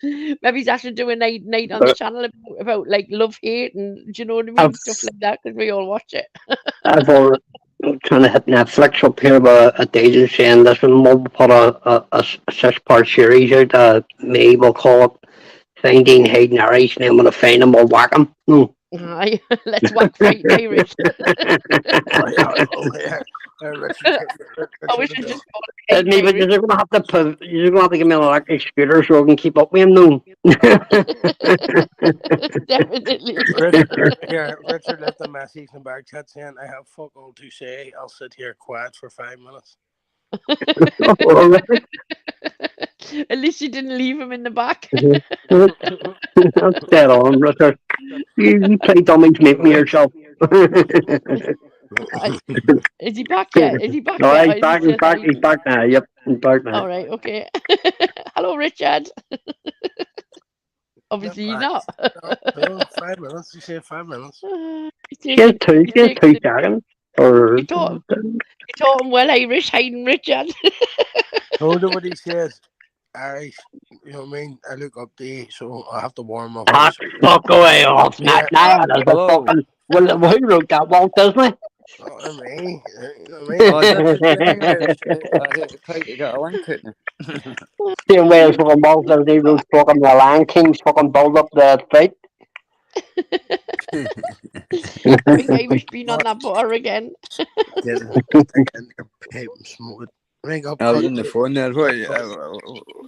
Speaker 4: Maybe he's actually doing a night on the channel about like Love Hate and do you know what I mean, stuff like that, because we all watch it.
Speaker 3: I've already trying to hit Netflix up here about a day saying this one will put a 6-part series out. Maybe we'll call it Finding Hayden Irish, and then when I find him, we'll whack him.
Speaker 4: Aye, let's whack Fighting Irish. I wish I just
Speaker 3: maybe you're gonna have to give me an electric scooter so I can keep up with him. No.
Speaker 4: Definitely.
Speaker 1: Richard left a message in the back chat saying, "I have fuck all to say. I'll sit here quiet for 5 minutes."
Speaker 4: At least you didn't leave him in the back.
Speaker 3: That's dead on, Richard. You play dummies, make me yourself.
Speaker 4: Is he back yet? Is he back
Speaker 3: No,
Speaker 4: yet?
Speaker 3: he's back, he's back now. Yep, he's back now.
Speaker 4: All right, okay. Hello, Richard. Obviously, you're not.
Speaker 1: No, 5 minutes. You say 5 minutes.
Speaker 3: He has two seconds. Or
Speaker 4: You're talking well Irish, hiding Richard.
Speaker 1: Told him what he says. Irish, you know what I mean? I look up to you, so I have to warm up.
Speaker 3: Fuck away off. Not now. Well, who wrote that? Walt Disney?
Speaker 1: Not me. You know what I mean?
Speaker 2: Oh, that's the thing. I had to try to get a link at me.
Speaker 3: Same way as fucking Walt Disney wrote fucking the Lion King's fucking build up the fight.
Speaker 4: I think Irish been on that butter again.
Speaker 1: Get it. Pipe and smoke it. Ring up.
Speaker 2: I was on the phone there.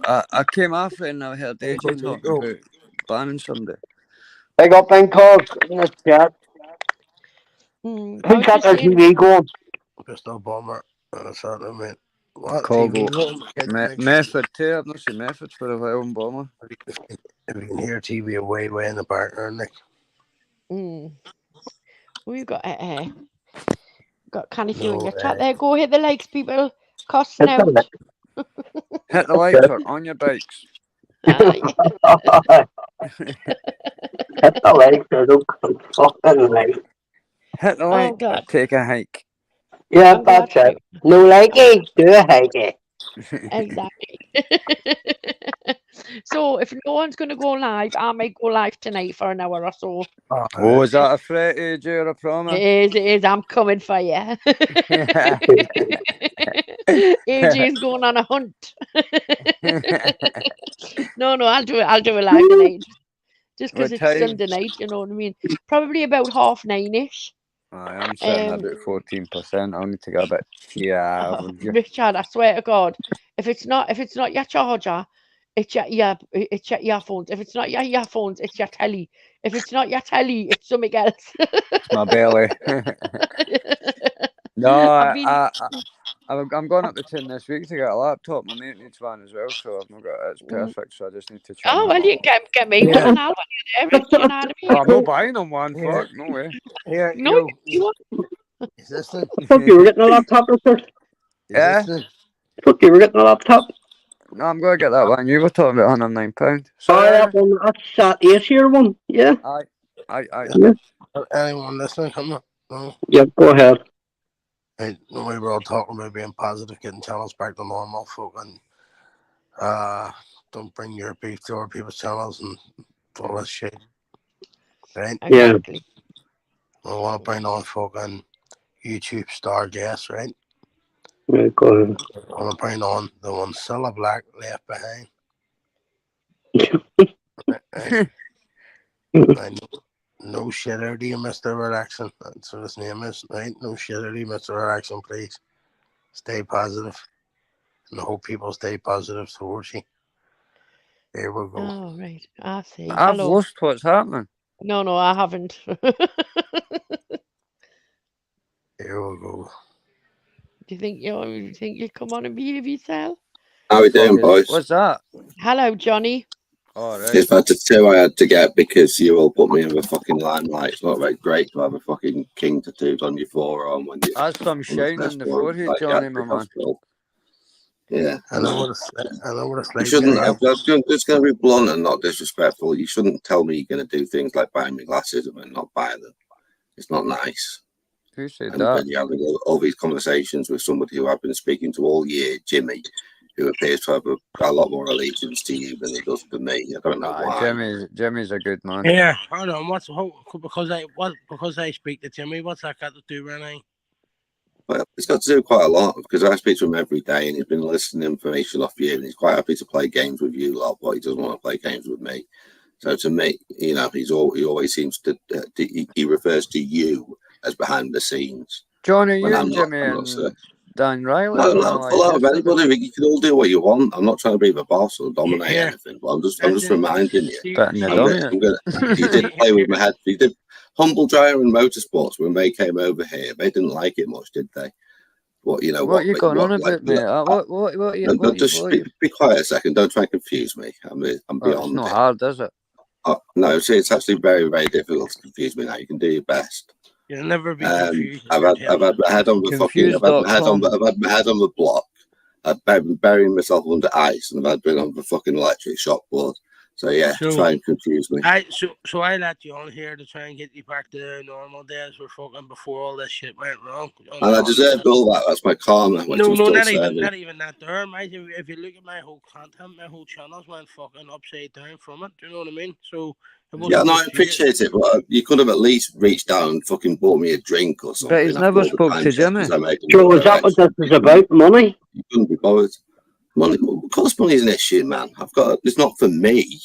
Speaker 2: I came off and I heard Adrian talking about banning somebody.
Speaker 3: Big up in calls in the chat. Who got their TV going?
Speaker 1: Just a bomber. That's what I mean. What
Speaker 2: Colgo.
Speaker 1: TV?
Speaker 2: Method too. I've not seen Method for a while in Bomber.
Speaker 1: If you can hear TV way in the background, Nick.
Speaker 4: We've got Canny Few in your chat there. Go hit the likes, people. Costing out.
Speaker 2: Hit the likes or on your bikes.
Speaker 3: Hit the likes or don't fucking like.
Speaker 2: Hit the like or take a hike.
Speaker 3: Yeah, that's it. No likey, do a hikey.
Speaker 4: Exactly. So if no one's going to go live, I might go live tonight for an hour or so.
Speaker 2: Oh, is that a threat, AJ, or a promise?
Speaker 4: It is. I'm coming for you. AJ's going on a hunt. No, I'll do it live tonight. Just because it's Sunday night, you know what I mean? Probably about 9:30ish.
Speaker 2: I'm sitting about 14%. I'll need to get a bit. Yeah,
Speaker 4: Richard, I swear to God, if it's not your charger, it's your earphones. If it's not your earphones, it's your telly. If it's not your telly, it's something else.
Speaker 2: It's my belly. No, I'm going up to 10 this week to get a laptop. My mate needs one as well, so I've not got it. It's perfect, so I just need to check.
Speaker 4: Oh, well, you can get me one. I'll you know what I mean?
Speaker 2: I'm not buying them one. Fuck, no way.
Speaker 1: Here,
Speaker 4: no, you want?
Speaker 1: Is this thing?
Speaker 3: Fuck, you were getting a laptop, Richard?
Speaker 2: Yeah?
Speaker 3: Fuck, you were getting a laptop?
Speaker 2: No, I'm going to get that one. You were talking about £109.
Speaker 3: So that one, that's that 8-year one, yeah?
Speaker 2: Aye.
Speaker 3: Yeah.
Speaker 1: Anyone listening? Come on. No.
Speaker 3: Yeah, go ahead.
Speaker 1: Hey, we were all talking about being positive, getting channels back to normal, folk, and don't bring your beef to other people's channels and all that shit. Right?
Speaker 4: Exactly.
Speaker 1: We want to bring on folk on YouTube star guests, right?
Speaker 3: Yeah, go ahead.
Speaker 1: I want to bring on the one Cilla Black left behind. Right? No shit out of you, Mr. Relaxing. That's what his name is, right? No shit out of you, Mr. Relaxing, please. Stay positive. And I hope people stay positive towards you. There we go.
Speaker 4: Oh, right. I see.
Speaker 2: I've lost what's happening.
Speaker 4: No, I haven't.
Speaker 1: There we go.
Speaker 4: Do you think you come on and behave yourself?
Speaker 5: How we doing, boys?
Speaker 2: What's that?
Speaker 4: Hello, Johnny.
Speaker 2: All right.
Speaker 5: It's about the two I had to get because you all put me in the fucking limelight. It's not very great to have a fucking king tattooed on your forearm when you.
Speaker 2: That's some shine in the forehead, Johnny, my man.
Speaker 5: Yeah,
Speaker 1: I know what it's like.
Speaker 5: You shouldn't. I'm just going to be blunt and not disrespectful. You shouldn't tell me you're going to do things like buy me glasses and not buy them. It's not nice.
Speaker 2: Who said
Speaker 5: and
Speaker 2: that?
Speaker 5: You're having all these conversations with somebody who I've been speaking to all year, Jimmy, who appears to have a lot more allegiance to you than he does to me. I don't know why.
Speaker 2: Jimmy's a good man.
Speaker 1: Yeah, hold on. Because I speak to Jimmy, what's that got to do with anything?
Speaker 5: Well, it's got to do quite a lot because I speak to him every day and he's been listening to information off you and he's quite happy to play games with you lot, but he doesn't want to play games with me. So to me, you know, he always seems to he refers to you as behind the scenes.
Speaker 2: Johnny, you and Jimmy and Dan Riley.
Speaker 5: No, a lot of anybody. You can all do what you want. I'm not trying to be the boss or dominate anything, but I'm just reminding you. You did play with my head. You did Humble Dryer and Motorsports when they came over here. They didn't like it much, did they? What you know?
Speaker 2: What you going on about, mate?
Speaker 5: Just be quiet a second. Don't try and confuse me. I'm beyond
Speaker 2: it's not
Speaker 5: it.
Speaker 2: hard, is it?
Speaker 5: No, see, it's actually very, very difficult to confuse me now. You can do your best.
Speaker 1: You'll never be confused.
Speaker 5: I've had my head on the fucking. I've had my head on the block. I've been burying myself under ice, and I've been on the fucking electric shock board. So yeah, try and confuse me.
Speaker 1: So I let you on here to try and get you back to the normal days we're fucking before all this shit went wrong.
Speaker 5: And I deserved all that. That's my karma.
Speaker 1: No, not even that there, mate. If you look at my whole content, my whole channels went fucking upside down from it. Do you know what I mean? So
Speaker 5: yeah, no, I appreciate it, but you could have at least reached down and fucking bought me a drink or something.
Speaker 2: But he's never spoke to Jimmy.
Speaker 3: So is that what this is about? Money?
Speaker 5: You couldn't be bothered. Money, of course, money is an issue, man. It's not for me.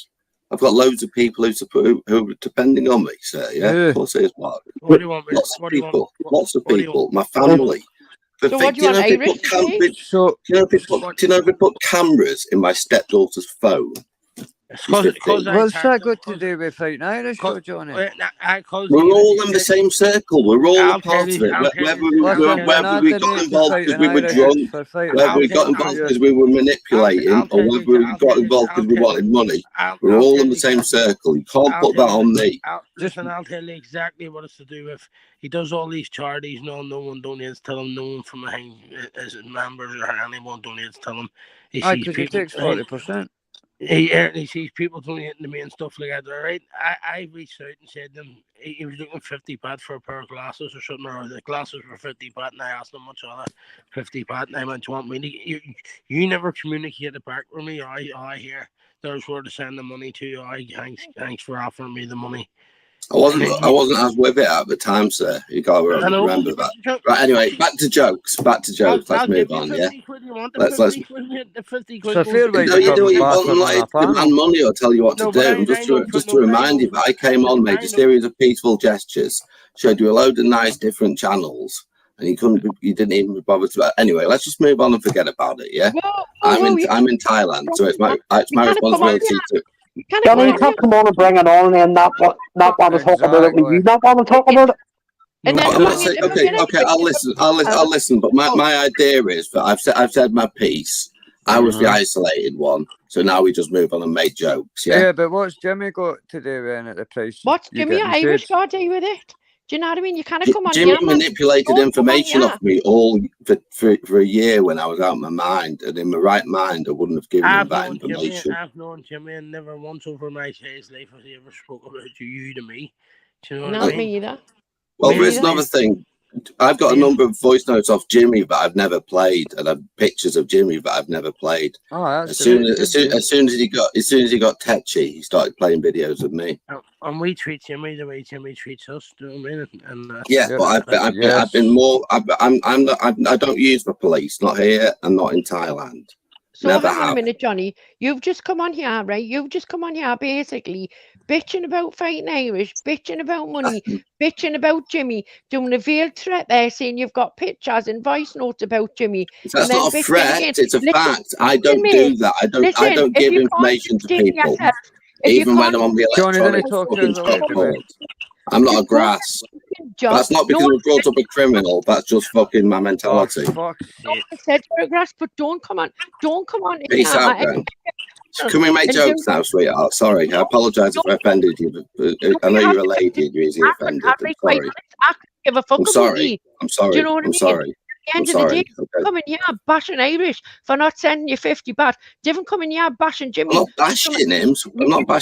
Speaker 5: I've got loads of people who are depending on me. So yeah, of course it is. What do you want? Lots of people. My family.
Speaker 4: So what do you want, Irish?
Speaker 5: Do you know if we put cameras in my stepdaughter's phone?
Speaker 2: What's that got to do with Fighting Irish, Johnny?
Speaker 5: We're all in the same circle. We're all a part of it. Whether we got involved because we were drunk, whether we got involved because we were manipulating, or whether we got involved because we wanted money, we're all in the same circle. You can't put that on me.
Speaker 1: Listen, I'll tell you exactly what it's to do with. He does all these charities. No one donates to him. No one from his members or anyone donates to him.
Speaker 2: He takes 40%.
Speaker 1: He sees people donating to me and stuff like that. All right, I reached out and said to him he was looking 50 baht for a pair of glasses or something, or the glasses were 50 baht, and I asked him much other 50 baht, and I went, "Do you want me to?" You never communicated back with me. I hear there's where to send the money to. Thanks for offering me the money.
Speaker 5: I wasn't as with it at the time, sir. You gotta remember that. Right, anyway, back to jokes. Let's move on, yeah? Let's
Speaker 1: So
Speaker 5: you do what you want, like demand money or tell you what to do. Just to remind you that I came on, made a series of peaceful gestures, showed you a load of nice different channels, and you didn't even bother to. Anyway, let's just move on and forget about it, yeah? I'm in Thailand, so it's my responsibility to.
Speaker 3: Johnny, you can't come on and bring it on and not want to talk about it when you not want to talk about it.
Speaker 5: Okay, I'll listen. But my idea is that I've said my piece. I was the isolated one, so now we just move on and make jokes. Yeah,
Speaker 2: but what's Jimmy got to do then at the place?
Speaker 4: What's Jimmy Irish got to do with it? Do you know what I mean? You kind of come on.
Speaker 5: Jimmy manipulated information off me all for a year when I was out of my mind, and in my right mind, I wouldn't have given him that information.
Speaker 1: I've known Jimmy, and never once over my life has he ever spoke about you to me. Do you know what
Speaker 4: I mean? Not me either.
Speaker 5: Well, there's another thing. I've got a number of voice notes off Jimmy that I've never played, and I've pictures of Jimmy that I've never played.
Speaker 2: Oh,
Speaker 5: as soon as he got tetchy, he started playing videos of me.
Speaker 1: And we treat Jimmy the way Jimmy treats us. Do you know what I mean? And
Speaker 5: yeah, but I've been more. I don't use the police. Not here and not in Thailand.
Speaker 4: So hang on a minute, Johnny. You've just come on here, right? You've just come on here basically bitching about Fighting Irish, bitching about money, bitching about Jimmy, doing a veiled threat there, saying you've got pictures and voice notes about Jimmy.
Speaker 5: That's not a threat. It's a fact. I don't do that. I don't give information to people. Even when I'm on the electronic I'm not a grass. That's not because I brought up a criminal. That's just fucking my mentality.
Speaker 4: I said you're a grass, but don't come on.
Speaker 5: Peace out, then. Can we make jokes now, sweetheart? Sorry, I apologise if I offended you. I know you're a lady and you're easily offended. I'm sorry. I'm sorry.
Speaker 4: Do you know what I mean?
Speaker 5: Sorry.
Speaker 4: At the end of the day, coming here bashing Irish for not sending you 50 baht. Different coming here bashing Jimmy.
Speaker 5: I'm not bashing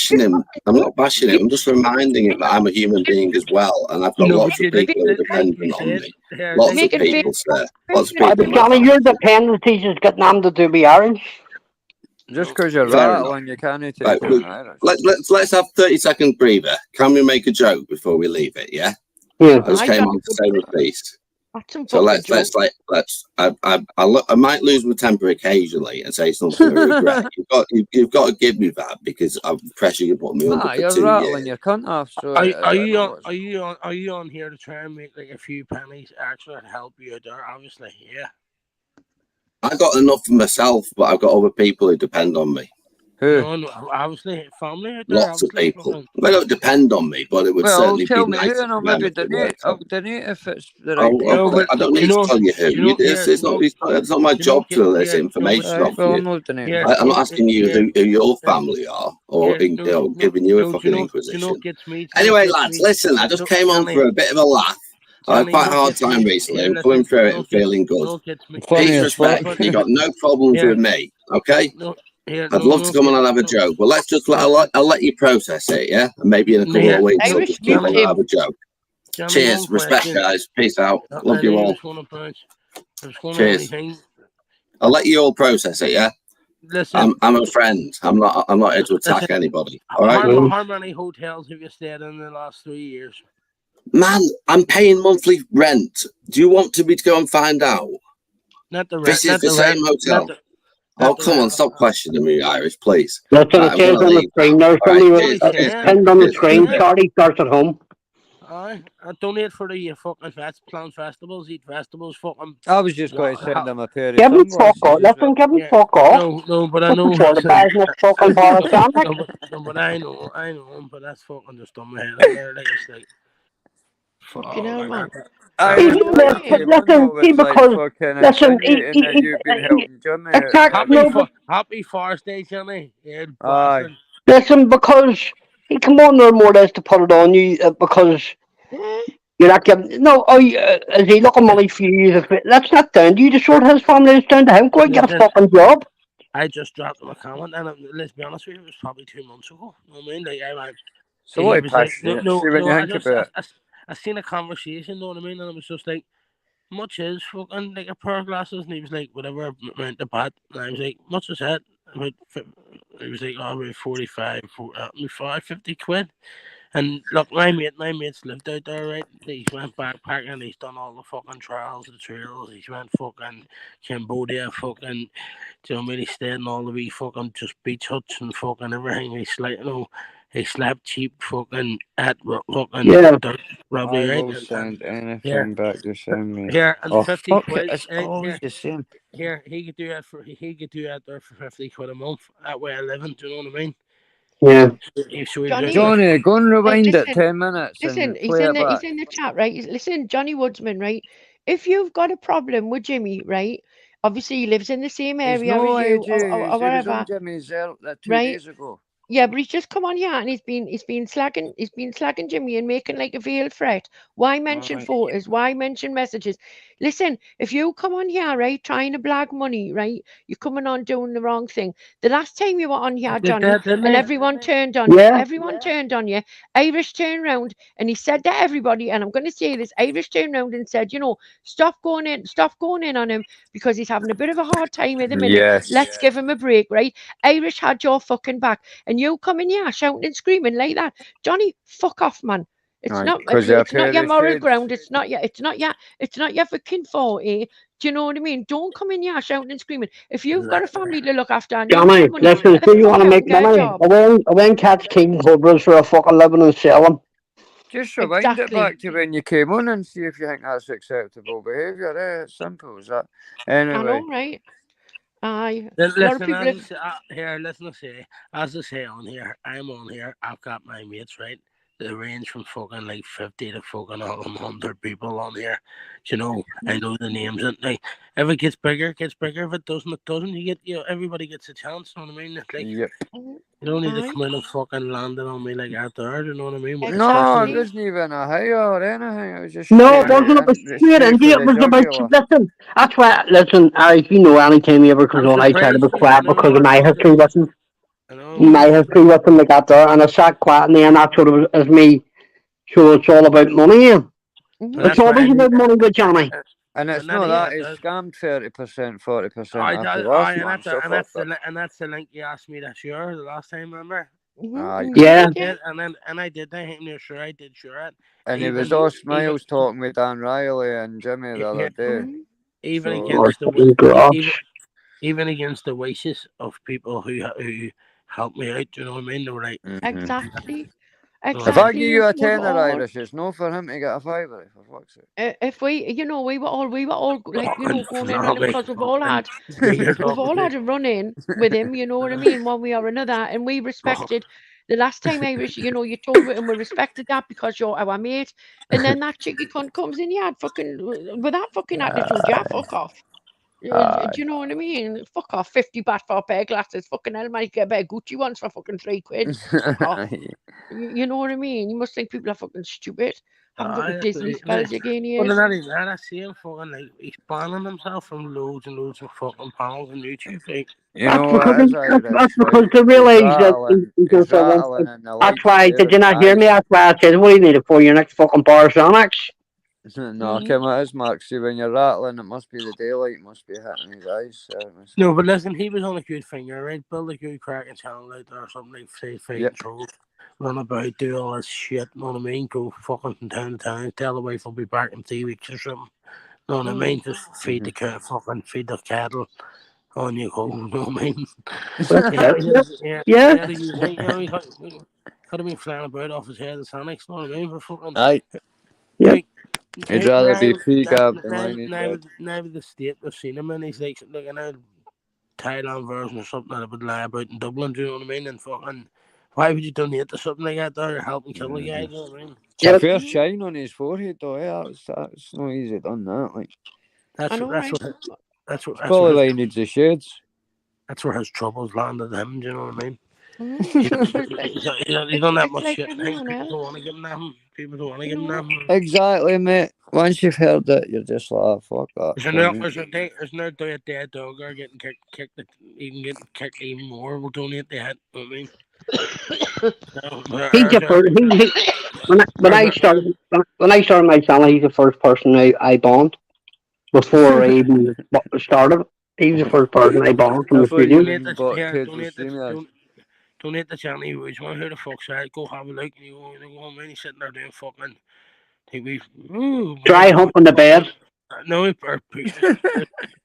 Speaker 5: him. I'm just reminding him that I'm a human being as well, and I've got lots of people who are dependent on me. Lots of people, sir. Lots of people.
Speaker 3: Johnny, your dependencies has got nothing to do with Irish.
Speaker 2: Just because you're rattling, you can't take it.
Speaker 5: Let's have 30-second breather. Can we make a joke before we leave it? Yeah.
Speaker 3: I
Speaker 5: just came on to say my piece. So I might lose my temper occasionally and say something I regret. You've got to give me that because of the pressure you put me under for 2 years.
Speaker 2: You're rattling your cunt off. So
Speaker 1: are you on here to try and make like a few pennies extra to help you out there? Obviously, yeah.
Speaker 5: I got enough for myself, but I've got other people who depend on me.
Speaker 2: Who?
Speaker 1: No, obviously, family out there.
Speaker 5: Lots of
Speaker 1: Obviously,
Speaker 5: people. They don't depend on me, but it would
Speaker 2: Well,
Speaker 5: certainly
Speaker 2: tell
Speaker 5: be
Speaker 2: me
Speaker 5: nice
Speaker 2: who, and I'll
Speaker 5: for them
Speaker 2: maybe
Speaker 5: if it
Speaker 2: donate.
Speaker 5: worked
Speaker 2: I'll
Speaker 5: out.
Speaker 2: donate if it's the right
Speaker 5: Oh,
Speaker 2: place.
Speaker 5: I don't need to tell you who. It's not my job to list information
Speaker 2: Right,
Speaker 5: off
Speaker 2: well, I'm
Speaker 5: you.
Speaker 2: not donating.
Speaker 1: Here,
Speaker 5: I'm not asking you who your
Speaker 1: yeah,
Speaker 5: family are, or
Speaker 1: no,
Speaker 5: giving you a
Speaker 1: no,
Speaker 5: fucking
Speaker 1: do you know
Speaker 5: inquisition.
Speaker 1: what gets me?
Speaker 5: Anyway, lads, listen. I just came on for a bit of a laugh. I had
Speaker 1: Johnny,
Speaker 5: quite a
Speaker 1: no
Speaker 5: hard
Speaker 1: gets
Speaker 5: time
Speaker 1: me.
Speaker 5: recently.
Speaker 1: Here,
Speaker 5: I'm coming
Speaker 1: listen,
Speaker 5: through it
Speaker 1: no
Speaker 5: and
Speaker 1: gets,
Speaker 5: feeling good.
Speaker 1: no gets me.
Speaker 2: Funny
Speaker 5: Peace,
Speaker 2: as
Speaker 5: respect.
Speaker 2: fuck.
Speaker 5: You got no problems
Speaker 1: Here.
Speaker 5: with me, okay?
Speaker 1: No, here,
Speaker 5: I'd
Speaker 1: no,
Speaker 5: love
Speaker 1: no
Speaker 5: to come on and have a
Speaker 1: gets-
Speaker 5: joke, but let's just
Speaker 1: no,
Speaker 5: I'll let you process it, yeah? And maybe in a couple
Speaker 1: Here,
Speaker 5: of weeks, I'll
Speaker 4: Irish,
Speaker 5: just come
Speaker 4: mute
Speaker 5: on and
Speaker 4: him.
Speaker 5: have a joke.
Speaker 1: Johnny, one
Speaker 5: Cheers, respect,
Speaker 1: question.
Speaker 5: guys. Peace out. Love
Speaker 1: And
Speaker 5: you
Speaker 1: I
Speaker 5: all.
Speaker 1: just want to punch. There's one
Speaker 5: Cheers.
Speaker 1: only thing.
Speaker 5: I'll let you all process it, yeah?
Speaker 1: Listen,
Speaker 5: I'm a friend. I'm not here to attack
Speaker 1: listen,
Speaker 5: anybody. All right,
Speaker 1: how many hotels have you stayed in the last 3 years?
Speaker 5: man. I'm paying monthly rent. Do you want me to go and find out?
Speaker 1: Not the rent.
Speaker 5: This is
Speaker 1: not
Speaker 5: the
Speaker 1: the
Speaker 5: same
Speaker 1: rent,
Speaker 5: hotel.
Speaker 1: not
Speaker 5: Oh,
Speaker 1: the
Speaker 5: come on,
Speaker 1: rent.
Speaker 5: stop questioning me, Irish, please.
Speaker 3: That's what
Speaker 5: Right,
Speaker 3: it
Speaker 5: I'm
Speaker 3: says
Speaker 5: gonna
Speaker 3: on the
Speaker 5: leave
Speaker 3: screen.
Speaker 5: now.
Speaker 3: There's
Speaker 5: All right,
Speaker 3: somebody
Speaker 5: cheers,
Speaker 3: with
Speaker 5: cheers,
Speaker 3: pinned on the
Speaker 5: cheers.
Speaker 3: screen. Charlie starts at home.
Speaker 1: I donate for the fucking plan festivals, eat festivals, fucking.
Speaker 2: I was just going to send them a pair of
Speaker 3: Give him fuck
Speaker 2: sunglasses
Speaker 3: off.
Speaker 2: as
Speaker 3: Listen,
Speaker 2: well.
Speaker 3: give him
Speaker 1: Yeah,
Speaker 3: fuck off.
Speaker 1: no, but I
Speaker 3: What's
Speaker 1: know.
Speaker 3: the sort of business fucking bar sound like?
Speaker 1: No, but I know, but that's fucking just on my head in there. Like it's like,
Speaker 4: Fucking hell, man.
Speaker 2: I
Speaker 3: He's
Speaker 4: You know
Speaker 2: when I
Speaker 4: what it is?
Speaker 2: came on,
Speaker 3: listen,
Speaker 2: I
Speaker 3: see,
Speaker 2: was like
Speaker 3: because,
Speaker 2: fucking
Speaker 3: listen,
Speaker 2: insinuating that you've been helping Jimmy.
Speaker 3: exactly, no, but
Speaker 1: Happy Father's Day, Johnny. Yeah,
Speaker 2: Aye.
Speaker 1: bastard.
Speaker 3: listen, because he come on there more or less to put it on you, because
Speaker 4: Yeah.
Speaker 3: you're not giving, no, is he looking money for you? That's not down to you to sort his family, it's down to him. Go and get a
Speaker 1: Listen,
Speaker 3: fucking job.
Speaker 1: I just dropped him a comment, and let's be honest with you, it was probably 2 months ago. You know what I mean? Like I went.
Speaker 2: So
Speaker 1: He
Speaker 2: what
Speaker 1: was like,
Speaker 2: see when you
Speaker 1: I
Speaker 2: think
Speaker 1: just,
Speaker 2: about it.
Speaker 1: I seen a conversation, you know what I mean? And it was just like, much is fucking like a pair of glasses, and he was like, whatever amount the bat, and I was like, much is that? About, he was like, oh, about 45, 50 quid. And look, my mate's lived out there, right? He's went backpacking, he's done all the fucking trials, the trails, he's went fucking Cambodia, fucking, do you know what I mean? He stayed in all the wee fucking just beach huts and fucking everything. He slept cheap fucking at fucking
Speaker 3: Yeah.
Speaker 1: Robbie,
Speaker 2: I
Speaker 1: right?
Speaker 2: will send anything
Speaker 1: here,
Speaker 2: back to send me.
Speaker 1: here, and
Speaker 2: Oh
Speaker 1: 50
Speaker 2: fuck
Speaker 1: quid.
Speaker 2: it, it's always the same.
Speaker 1: Here, he could do that there for 50 quid a month. That way I live in, do you know what I mean?
Speaker 3: Yeah.
Speaker 2: Johnny, go and rewind it
Speaker 4: listen,
Speaker 2: 10 minutes
Speaker 4: Listen,
Speaker 2: and play it back.
Speaker 4: he's in the chat, right? Listen, Johnny Woodsman, right? If you've got a problem with Jimmy, right? Obviously, he lives in the same
Speaker 2: He's
Speaker 4: area
Speaker 2: no
Speaker 4: as you,
Speaker 2: AJ,
Speaker 4: or
Speaker 2: he was
Speaker 4: whatever,
Speaker 2: on Jimmy's 2
Speaker 4: right?
Speaker 2: days ago.
Speaker 4: Yeah, but he's just come on here and he's been slagging Jimmy and making like a veiled threat. Why mention
Speaker 2: Right.
Speaker 4: photos? Why mention messages? Listen, if you come on here, right, trying to blag money, right, you're coming on doing the wrong thing. The last time you were on here, Johnny, and everyone turned on you, everyone turned on you. Irish turned round and he said to everybody, and I'm going to say this, Irish turned round and said, you know, stop going in on him because he's having a bit of a hard time at the minute.
Speaker 2: Yes.
Speaker 4: Let's give him a break, right? Irish had your fucking back, and you come in here shouting and screaming like that, Johnny. Fuck off, man. It's
Speaker 2: Right,
Speaker 4: not.
Speaker 2: 'cause
Speaker 4: It's
Speaker 2: you're
Speaker 4: not your
Speaker 2: very
Speaker 4: moral
Speaker 2: shades.
Speaker 4: ground. It's not your. It's not your fucking fault, eh? Do you know what I mean? Don't come in here shouting and screaming. If you've got a family to look after and you
Speaker 3: Johnny,
Speaker 4: need money,
Speaker 3: listen,
Speaker 4: get
Speaker 3: if
Speaker 4: the
Speaker 3: you
Speaker 4: fuck
Speaker 3: want to
Speaker 4: out
Speaker 3: make
Speaker 4: and get a
Speaker 3: money,
Speaker 4: job.
Speaker 3: I won't catch king cobras for a fucking living and sell them.
Speaker 2: Just rewind
Speaker 4: Exactly.
Speaker 2: it back to when you came on and see if you think that's acceptable behaviour. It's simple as that. Anyway.
Speaker 4: I know, right? Aye.
Speaker 1: Listen,
Speaker 4: A lot of people have...
Speaker 1: listen to say, as I say on here, I'm on here, I've got my mates, right? They range from fucking like 50 to fucking all 100 people on here. You know, I know the names, and like, if it gets bigger, it gets bigger. If it doesn't, it doesn't. Everybody gets a chance, you know what I mean? It's like,
Speaker 2: yep.
Speaker 1: you don't need to come in and fucking land it on me like that there, you know what I mean?
Speaker 2: No, it wasn't even a high or anything. It was just
Speaker 3: no, it wasn't. It was straight into it. It was about, listen, that's why, listen, if you know, anytime he ever comes on, I try to be quiet because of my history with him. My history with him, like that there, and I sat quiet in there, and that's what it was, as me. So it's all about money, yeah. It's always about money with Johnny.
Speaker 2: And it's not that, it's scammed 30%, 40%.
Speaker 1: And that's the link you asked me to share the last time, remember?
Speaker 3: Yeah.
Speaker 1: And I did. I ain't sure I did share it.
Speaker 2: And it was all smiles talking with Dan Riley and Jimmy the other day.
Speaker 1: Even against the wishes of people who helped me out, you know what I mean? They were like,
Speaker 4: exactly.
Speaker 2: If I give you a
Speaker 4: Exactly.
Speaker 2: tenner, Irish, it's no for him to get a fiver, for fuck's sake.
Speaker 4: If we, we were all like,
Speaker 1: Fucking
Speaker 4: going in on him
Speaker 1: phenomenal,
Speaker 4: because we've all had
Speaker 1: fingers
Speaker 4: we've
Speaker 1: off
Speaker 4: all
Speaker 1: the
Speaker 4: had a run in with him, you know what I mean, one way or another, and we respected the last time Irish, you told me, and we respected that because you're our mate, and then that cheeky cunt comes in, with that fucking attitude, fuck off. Do you know what I mean? Fuck off, 50 baht for a pair of glasses. Fucking hell, might get a pair of Gucci ones for fucking £3. Fuck off. You know what I mean? You must think people are fucking stupid. Having fucking Disney spells again here.
Speaker 1: But not even that, I see him fucking like he's banning himself from loads and loads of fucking panels on YouTube. Like,
Speaker 2: You know what it is, Irish?
Speaker 3: That's because they realise that
Speaker 2: He's rattling in the
Speaker 3: that's
Speaker 2: lights
Speaker 3: why,
Speaker 2: there
Speaker 3: did you
Speaker 2: with
Speaker 3: not hear me?
Speaker 2: eyes.
Speaker 3: That's why I said, what do you need it for? Your next fucking bar Xanax?
Speaker 2: No, Kim, it is, Mark. See, when you're rattling, it must be the daylight, must be hitting his eyes.
Speaker 1: no, but listen, he was on a good finger, right? Build a good cracking channel out there or something like, say, fighting trolls, run about, do all this shit, know what I mean? Go fucking from town to town, tell the wife I'll be back in 3 weeks or something. Know what I mean? Just feed the feed the cattle. On you go, you know what I mean?
Speaker 3: Yeah.
Speaker 1: He could have been flying about off his head of Sonics, know what I mean? But fucking,
Speaker 2: Aye.
Speaker 3: Yeah.
Speaker 2: He'd rather be pre-gabbed than when he's dead.
Speaker 1: Now with the state we've seen him in, he's like an old Thailand version or something that I would lie about in Dublin, do you know what I mean? And fucking, why would you donate to something like that there, helping kill a guy, do you know what I mean?
Speaker 2: It's a fair shine on his forehead, though, that's not easy done that, like.
Speaker 1: That's
Speaker 2: probably why he needs the shades.
Speaker 1: That's where his troubles landed him, do you know what I mean? He's done that much shit. People don't want to give him that. People don't want to give him that.
Speaker 2: Exactly, mate. Once you've heard it, you're just like, fuck that.
Speaker 1: There's no dead dog or getting kicked even more. We'll donate that. I mean,
Speaker 3: when I started my channel, he's the first person I banned before I even started. He was the first person I banned from the studio.
Speaker 1: Donate the channel. You want who the fuck's that? Go have a look. And you go home and he's sitting there doing fucking.
Speaker 3: Dry hump on the bed.
Speaker 1: No,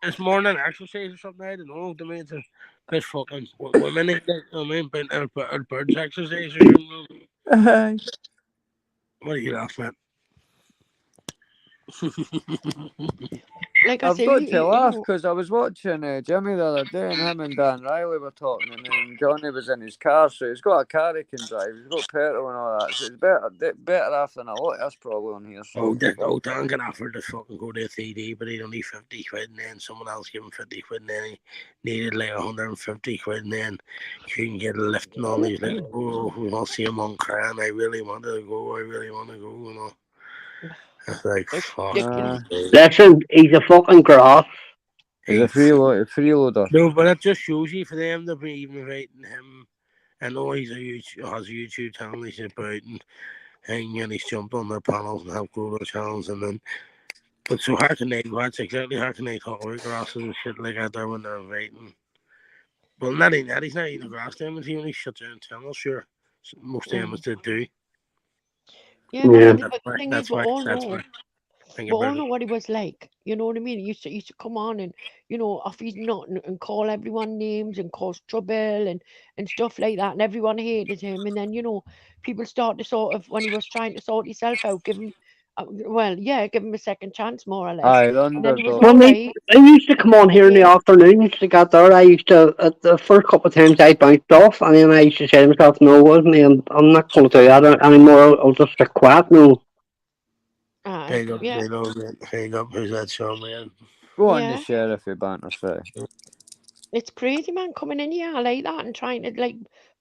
Speaker 1: this morning exercise or something. I don't know. To me, it's fucking women. I mean, but birds exercise or something. What are you laughing at?
Speaker 4: Like
Speaker 2: I've got to laugh because I was watching Jimmy the other day, and him and Dan Riley were talking, and then Johnny was in his car, so he's got a car he can drive, he's got petrol and all that, so it's better off than a lot of us probably on here. So.
Speaker 1: Dan can offer to fucking go to a 3D, but he'd only 50 quid, and then someone else give him 50 quid, and then he needed like 150 quid, and then he couldn't get a lift and all. He's like, oh, I'll see him on crying. I really want to go, you know. It's like, fuck.
Speaker 3: Listen, he's a fucking grass.
Speaker 2: He's a freeloader.
Speaker 1: No, but that just shows you for them to be even inviting him. I know has a YouTube channel he's about and he's jumped on their panels and helped grow their channels, and then. But so how can they talk about grasses and shit like that there when they're inviting? Well, not even that. He's not eating grass then, he only shuts down channels, sure. Most of them is to do.
Speaker 4: Yeah, but the thing is, we all know what he was like. You know what I mean? He used to come on and, off his nut and call everyone names and cause trouble and stuff like that. And everyone hated him. And then, people start to sort of, when he was trying to sort himself out, give him a second chance, more or less.
Speaker 3: I used to come on here in the afternoons to get there. I used to, at the first couple of times I bounced off, and then I used to say to myself, no, wasn't me, and I'm not going to do that anymore. I'll just stick quiet now.
Speaker 1: Hang up, who's that show, man?
Speaker 2: Go on, the sheriff, you banter say.
Speaker 4: It's crazy, man, coming in here like that and trying to,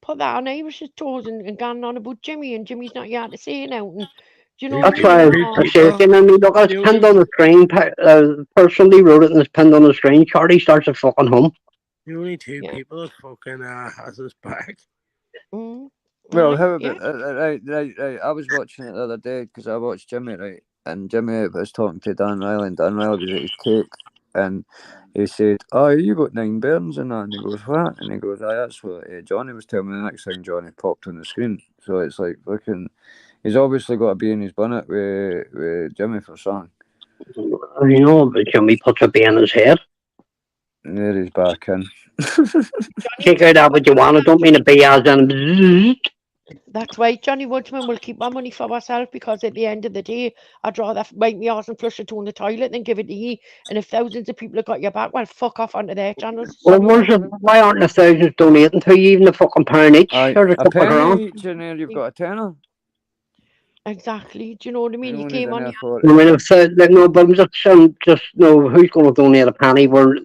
Speaker 4: put that on Irish's toes and going on about Jimmy, and Jimmy's not here to say anything. Do you know
Speaker 3: That's why I said, look, it's pinned on the screen. Personally wrote it and it's pinned on the screen. Charlie starts to fucking hum.
Speaker 1: The only two people that fucking has his back.
Speaker 2: Well, how about right? I was watching it the other day because I watched Jimmy, right? And Jimmy was talking to Dan Riley, and Dan Riley was at his cake, and he said, "Oh, you got 9 burns in that?" And he goes, "What?" And he goes, "Aye, that's what Johnny was telling me." The next thing Johnny popped on the screen, so it's like looking. He's obviously got to be in his bonnet with Jimmy for something.
Speaker 3: But Jimmy puts a bee in his head.
Speaker 2: There he's back in.
Speaker 3: Take out that what you want. I don't mean a bee as in.
Speaker 4: That's why Johnny Woodsman will keep my money for myself, because at the end of the day, I'd rather make me arse and flush it down the toilet than give it to you. And if thousands of people have got your back, well, fuck off onto their channels.
Speaker 3: Well,
Speaker 4: Sorry,
Speaker 3: why aren't the thousands donating to you, even a fucking pound each
Speaker 2: Aye,
Speaker 3: or a
Speaker 2: a
Speaker 3: couple of grand?
Speaker 2: penny each, and then you've got a tenner.
Speaker 4: exactly. Do you know what I mean?
Speaker 2: You
Speaker 4: You
Speaker 2: don't need
Speaker 4: came
Speaker 2: an
Speaker 4: on.
Speaker 2: effort.
Speaker 3: I mean, if like, no, but I'm just no, who's going to donate a penny? We're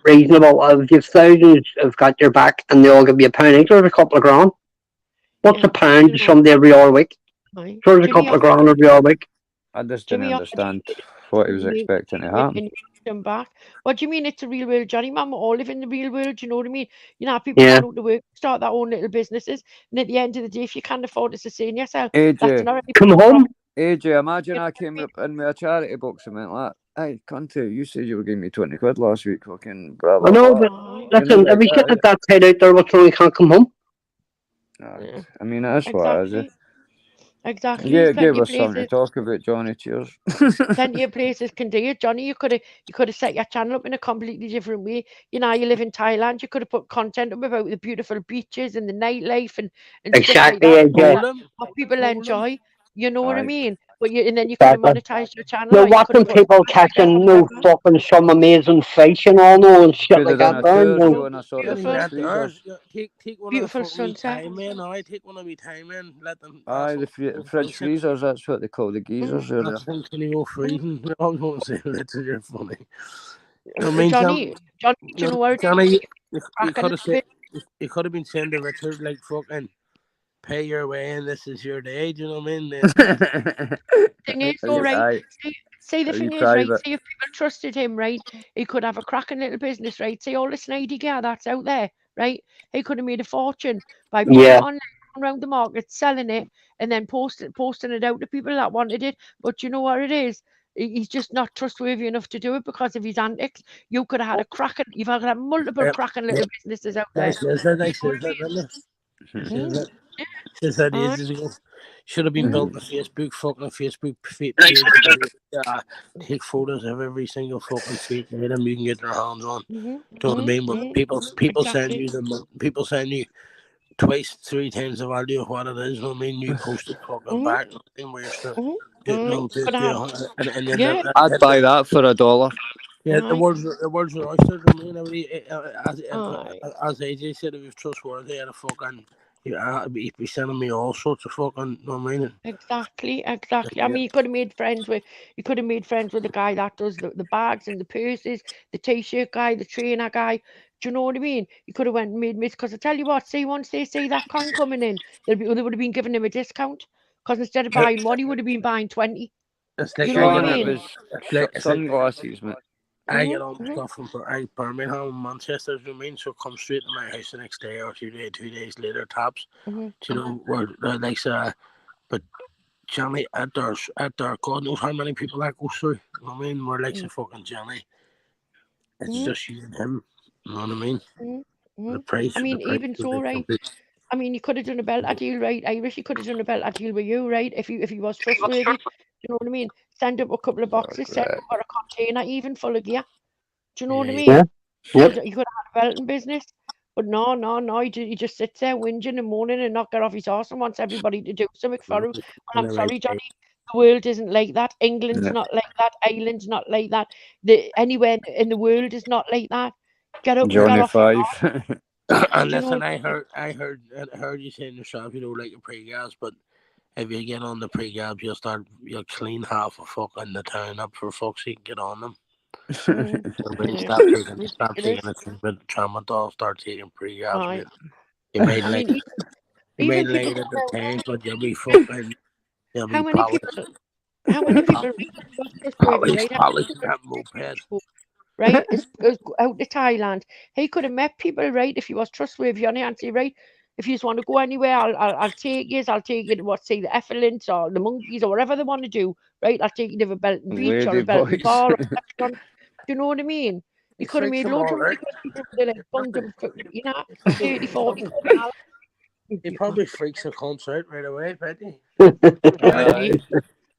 Speaker 3: reasonable. If thousands have got your back and they all give you a pound each or a couple of grand, what's
Speaker 4: Yeah,
Speaker 3: a pound
Speaker 4: you
Speaker 3: to
Speaker 4: know,
Speaker 3: somebody every other week?
Speaker 4: aye.
Speaker 3: So there's a
Speaker 4: Jimmy
Speaker 3: couple of
Speaker 4: offered,
Speaker 3: grand every other week.
Speaker 2: I just
Speaker 4: Jimmy
Speaker 2: didn't
Speaker 4: offered
Speaker 2: understand what he was
Speaker 4: me
Speaker 2: expecting to
Speaker 4: and
Speaker 2: happen.
Speaker 4: you come back. What do you mean it's a real world, Johnny? Man, we all live in the real world. Do you know what I mean? You know, people
Speaker 3: Yeah.
Speaker 4: going out to work, start their own little businesses, and at the end of the day, if you can't afford to sustain yourself, that's
Speaker 2: AJ,
Speaker 4: not any
Speaker 3: Come home.
Speaker 2: AJ, imagine I came up in my charity box and went like, "Hey, cunty, you said you were giving me 20 quid last week, fucking blah
Speaker 3: I
Speaker 2: blah
Speaker 3: know,
Speaker 2: blah."
Speaker 3: but
Speaker 4: Aye.
Speaker 3: listen, if we get at that side out there, what's wrong? We can't come home.
Speaker 4: Yeah,
Speaker 2: I mean, that's what it is.
Speaker 4: exactly. Exactly.
Speaker 2: Yeah,
Speaker 4: There's
Speaker 2: it gave
Speaker 4: plenty of
Speaker 2: us something to
Speaker 4: places.
Speaker 2: talk about, Johnny. Cheers.
Speaker 4: Plenty of places can do it, Johnny. You could have set your channel up in a completely different way. You know, you live in Thailand. You could have put content up about the beautiful beaches and the nightlife and stuff like
Speaker 3: Exactly,
Speaker 4: that.
Speaker 3: AJ.
Speaker 4: What people enjoy. You know what I
Speaker 2: Aye.
Speaker 4: mean? But and then you could have
Speaker 3: Exactly.
Speaker 4: monetized your channel,
Speaker 3: You're
Speaker 4: or you could
Speaker 3: watching
Speaker 4: have put
Speaker 3: people catching no fucking some amazing fish and all no and shit
Speaker 2: Could
Speaker 3: like
Speaker 2: have done
Speaker 3: that.
Speaker 2: a
Speaker 3: There,
Speaker 2: tour
Speaker 3: no.
Speaker 2: showing us all the
Speaker 4: beautiful,
Speaker 2: French freezers.
Speaker 1: Take one
Speaker 4: beautiful
Speaker 1: of the fucking
Speaker 4: sunset.
Speaker 1: time in. I take one of me time in. Let them.
Speaker 2: Aye, the French freezers. That's what they call the geezers. Really.
Speaker 1: That's things can go freezing. I was going to say that's you're funny. I mean,
Speaker 4: Johnny, do you know what?
Speaker 1: Johnny, you
Speaker 4: Cracking
Speaker 1: could have
Speaker 4: a
Speaker 1: said
Speaker 4: bit.
Speaker 1: you could have been saying to Richard like fucking pay your way and this is your day. Do you know what I mean?
Speaker 4: Thing is, all right.
Speaker 2: Aye.
Speaker 4: See, the
Speaker 2: Are
Speaker 4: thing
Speaker 2: you
Speaker 4: is, right,
Speaker 2: private?
Speaker 4: see if people trusted him, right, he could have a cracking little business, right? See all the snidey gear that's out there, right? He could have made a fortune by putting it
Speaker 3: Yeah.
Speaker 4: on around the market, selling it, and then posting it out to people that wanted it. But you know what it is? He's just not trustworthy enough to do it because of his antics. You could have had a cracking, you've had multiple
Speaker 1: Yep.
Speaker 4: cracking little businesses out there.
Speaker 1: Says that ages ago. Should have been built a Facebook page. Take photos of every single fucking fake item you can get their hands on. Do you know what I mean? But people send you people send you twice, 3 times the value of what it is. You know what I mean? You post it fucking back and where you're still. And then
Speaker 2: I'd buy that for $1.
Speaker 1: yeah, the words are oysters. I mean, as AJ said, if you're trustworthy, and a fucking, you'd be sending me all sorts of fucking. You know what I mean?
Speaker 4: Exactly. I mean, you could have made friends with the guy that does the bags and the purses, the t-shirt guy, the trainer guy. Do you know what I mean? You could have went and made mates. Because I tell you what, see, once they see that coin coming in, they would have been giving him a discount. Because instead of buying one, he would have been buying 20.
Speaker 1: It's like
Speaker 4: You know what I
Speaker 2: Sean,
Speaker 4: mean?
Speaker 2: it was sunglasses, mate.
Speaker 1: I get all my stuff from Birmingham, Manchester. You know what I mean? So come straight to my house the next day or 2 days later. Taps. Do you know where like but Johnny at their God knows how many people that goes through. You know what I mean? We're like a fucking Johnny. It's just you and him. You know what I mean? The price.
Speaker 4: I mean, even so, right? I mean, you could have done a better deal, right? Irish, he could have done a better deal with you, right? If he was trustworthy, you know what I mean? Send up a couple of boxes, send up a container, even full of gear. Do you know what I mean?
Speaker 3: Yeah. Yep.
Speaker 4: You could have had a belting business, but no. He just sits there whinging and moaning and not get off his arse and wants everybody to do something for him. And I'm sorry, Johnny. The world isn't like that. England's not like that. Ireland's not like that. Anywhere in the world is not like that. Get up and
Speaker 2: Johnny
Speaker 4: get off.
Speaker 2: 5.
Speaker 1: And listen, I heard you saying yourself, you know, like your pre-gas, but if you get on the pre-gas, you'll clean half of fucking the town up for fuck's sake, get on them. Stop taking a treatment, tramadol, start taking pre-gas. You made like you made late at the tank, but you'll be fucking.
Speaker 4: How many people?
Speaker 1: Polished that moped.
Speaker 4: Right, is out to Thailand. He could have met people, right, if he was trustworthy on it and say, right, if you just want to go anywhere, I'll take you to what, say, the Effluents or the Monkeys or whatever they want to do, right? I'll take you to a Belton Beach or a Belton Bar. Do you know what I mean? You could have made loads of money because people like bunged them, you know, 30, 40.
Speaker 1: He probably freaks a concert right away, Betty.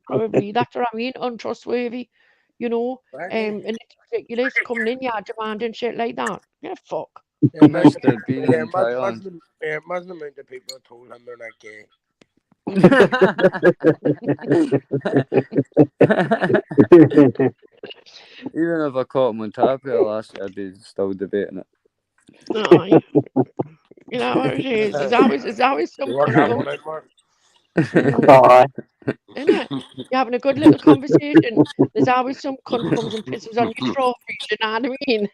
Speaker 4: Probably. That's what I mean. Untrustworthy, you know. And it's ridiculous coming in, demanding shit like that. Yeah, fuck.
Speaker 1: Yeah,
Speaker 2: Must have been in Thailand.
Speaker 1: imagine the amount of people that told him they're not gay.
Speaker 2: Even if I caught him on Tapia last year, I'd be still debating it.
Speaker 4: Aye. You know what it is? There's always some
Speaker 1: You work
Speaker 4: cunt
Speaker 1: that
Speaker 4: comes.
Speaker 1: one out, Mark.
Speaker 3: Aye.
Speaker 4: Innit? You're having a good little conversation. There's always some cunt comes and pisses on your strawberries, you know what I mean?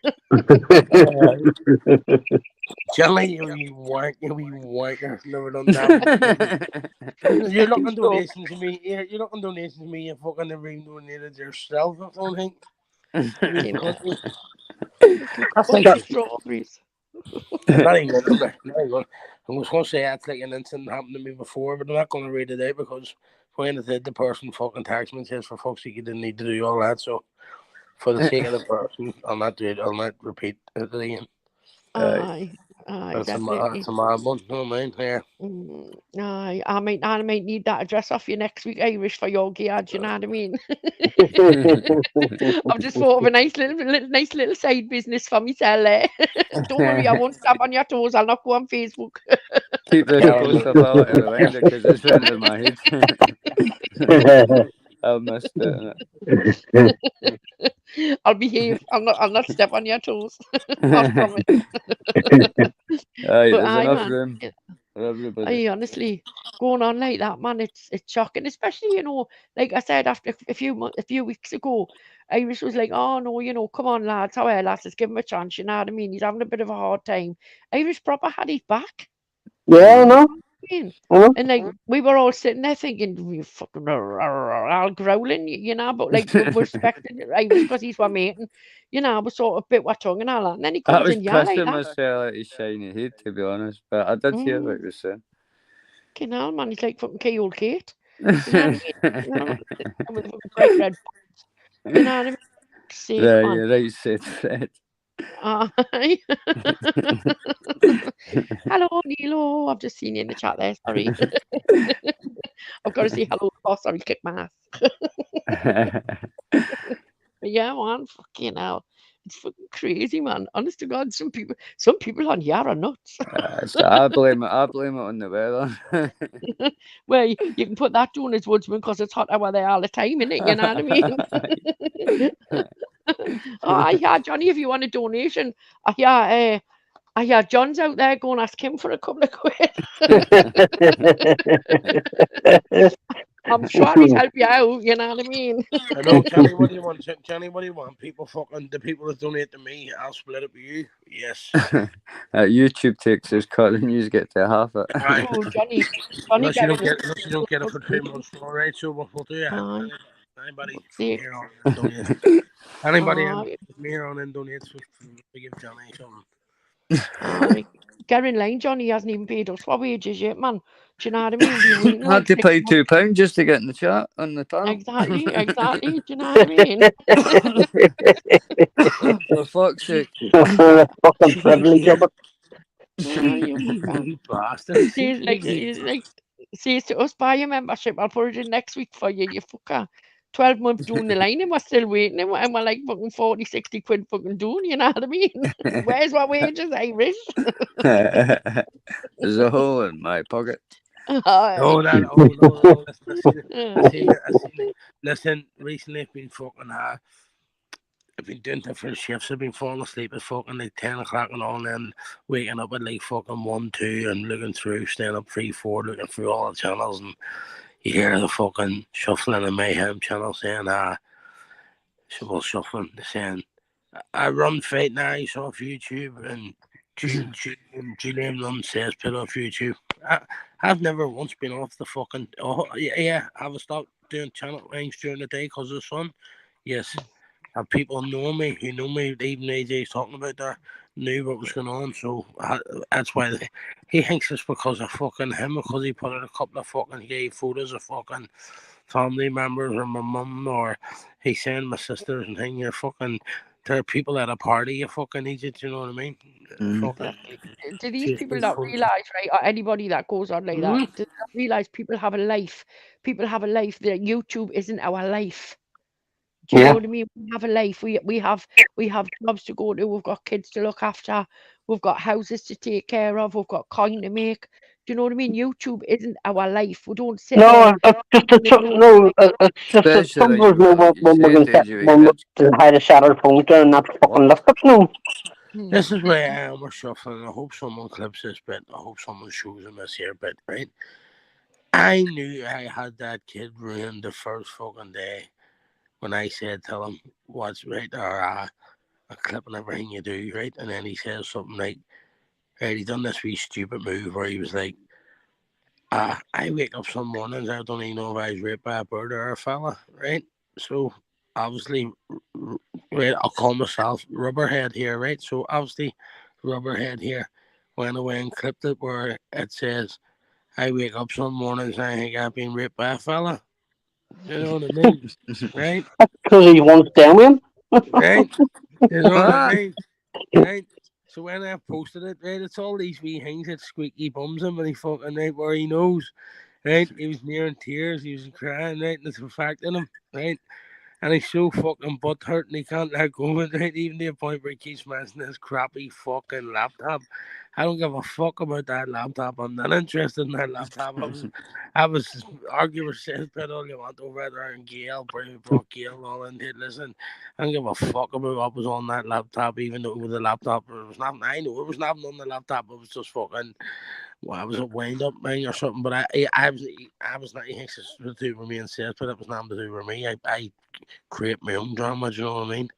Speaker 1: Jelly, you wanker. Never done that. You're not on donations to me. You're not on donations to me. You fucking never even donated yourself, I don't think.
Speaker 4: Strawberries.
Speaker 1: Not even good. I was going to say that's like an incident happened to me before, but I'm not going to read it out because when it did, the person fucking taxed me and says, for fuck's sake, you didn't need to do all that. So, for the sake of the person, I'll not do it. I'll not repeat it again.
Speaker 4: Aye,
Speaker 1: That's
Speaker 4: definitely.
Speaker 1: a mad one. No, mind. Yeah.
Speaker 4: Aye, I might need that address off you next week, Irish, for your gear. Do you know what I mean? I've just thought of a nice little side business for myself there. Don't worry, I won't step on your toes. I'll not go on Facebook.
Speaker 2: Keep this close up out of the reminder because it's went in my head. I missed it.
Speaker 4: I'll behave. I'll not step on your toes. I promise.
Speaker 2: Aye, there's enough room for everybody.
Speaker 4: Aye, honestly, going on like that, man, it's shocking. Especially, like I said, after a few weeks ago, Irish was like, "Oh no, come on, lads, how are lads? Let's give him a chance." You know what I mean? He's having a bit of a hard time. Irish proper had his back.
Speaker 3: Yeah, I know.
Speaker 4: And like we were all sitting there thinking, we fucking all growling, but like we respected Irish because he's our mate, and we sort of bit our tongue and all that. And then he comes in,
Speaker 2: I was
Speaker 4: like
Speaker 2: pissing
Speaker 4: that.
Speaker 2: myself at his shiny head, to be honest, but I did hear what he was saying.
Speaker 4: Okay, now man, he's like fucking old Kate. You know what I mean? With bright red box. You know what I mean? Safe, man.
Speaker 2: You're right, said Fred.
Speaker 4: Aye. Hello, Nilo. I've just seen you in the chat there. Sorry. I've got to say hello. Oh, sorry, kick my ass. Yeah, man. Fucking hell. It's fucking crazy, man. Honest to God, some people on here are nuts.
Speaker 2: So I blame it on the weather.
Speaker 4: Well, you can put that down as Woodsman because it's hot over there all the time, innit? You know what I mean? Oh, yeah, Johnny, if you want a donation, yeah, John's out there. Go and ask him for a couple of quid. I'm sure he'll help you out. You know what I mean?
Speaker 1: I know, Johnny. What do you want? Johnny, what do you want? The people that donate to me, I'll split it with you. Yes.
Speaker 2: YouTube takes his cut, and you get to half it.
Speaker 1: Right.
Speaker 4: Oh, Johnny,
Speaker 1: unless you don't get it for 3 months, all right. So we'll do it. Anybody here on and donates? Anybody here on and donates? We give Johnny something.
Speaker 4: Get in line, Johnny hasn't even paid us for wages yet, man. Do you know what I mean?
Speaker 2: I had to pay £2 just to get in the chat on the panel.
Speaker 4: Exactly. Do you know what I mean?
Speaker 2: For fuck's sake.
Speaker 3: Fucking privilege of
Speaker 1: You bastard.
Speaker 4: Says to us, buy a membership. I'll put it in next week for you, you fucker. 12 months doing the line and we're still waiting and we're like fucking 40, 60 quid fucking doing, you know what I mean? Where's my wages, Irish?
Speaker 2: There's a hole in my pocket.
Speaker 1: No. Listen, recently I've been fucking I've been doing different shifts. I've been falling asleep at fucking like 10 o'clock and all, and then waking up at like fucking 1, 2 and looking through, staying up 3, 4, looking through all the channels, and you hear the fucking shuffling and mayhem channel saying, shuffling, saying, I run Fight Nights off YouTube, and Julian Lund says put off YouTube. I've never once been off the fucking, I've stopped doing channel range during the day because of the sun. Yes. And people know me, who know me, even AJ's talking about that, knew what was going on, so that's why he thinks it's because of fucking him, because he put out a couple of fucking gay photos of fucking family members or my mum, or he's saying my sisters and thing, you're fucking, there are people at a party, you fucking idiot, you know what I mean?
Speaker 4: Do these people not realise, right, or anybody that goes on like that, does not realise people have a life, that YouTube isn't our life. Do you
Speaker 3: Yeah.
Speaker 4: know what I mean? We have a life. We have jobs to go to. We've got kids to look after. We've got houses to take care of. We've got coin to make. Do you know what I mean? YouTube isn't our life. We don't sit there.
Speaker 3: No, it's just it's just that
Speaker 2: Especially
Speaker 3: some
Speaker 2: when
Speaker 3: of us
Speaker 2: you've
Speaker 3: know
Speaker 2: got, like you
Speaker 3: when we
Speaker 2: said,
Speaker 3: can set
Speaker 2: Daisy, with
Speaker 3: when we
Speaker 2: kids.
Speaker 3: can hide a shattered phone there and not fucking lift it. No.
Speaker 4: Hmm.
Speaker 1: This is where I am with shuffling. I hope someone clips this bit. I hope someone shows him this here bit, right? I knew I had that kid ruined the first fucking day when I said, tell him what's right, or a clip and everything you do, right? And then he says something like, right, he done this wee stupid move where he was like, I wake up some mornings, I don't even know if I was raped by a bird or a fella, right? So obviously, right, I'll call myself Rubberhead here, right? So obviously, Rubberhead here went away and clipped it where it says, I wake up some mornings and I think I've been raped by a fella. You know what I mean? Right?
Speaker 3: Because he wants down with him.
Speaker 1: Right? You know what I mean? Right? So when I posted it, right, it's all these wee things that squeaky bums him and he fucking right where he knows. Right? He was near in tears, he was crying, right? And it's affecting him, right? And he's so fucking butthurt and he can't let go of it, right? Even to the point where he keeps mentioning his crappy fucking laptop. I don't give a fuck about that laptop. I'm not interested in that laptop. I was arguing with Seth, but all you want over there and Gail, brought Gail all in here. Listen, I don't give a fuck about what was on that laptop, even though it was the laptop. It was nothing. I know it was nothing on the laptop. It was just fucking. Well, I was a wind up thing or something, but I was not anything to do with me and Seth, but it was nothing to do with me. I create my own drama. Do you know what I mean?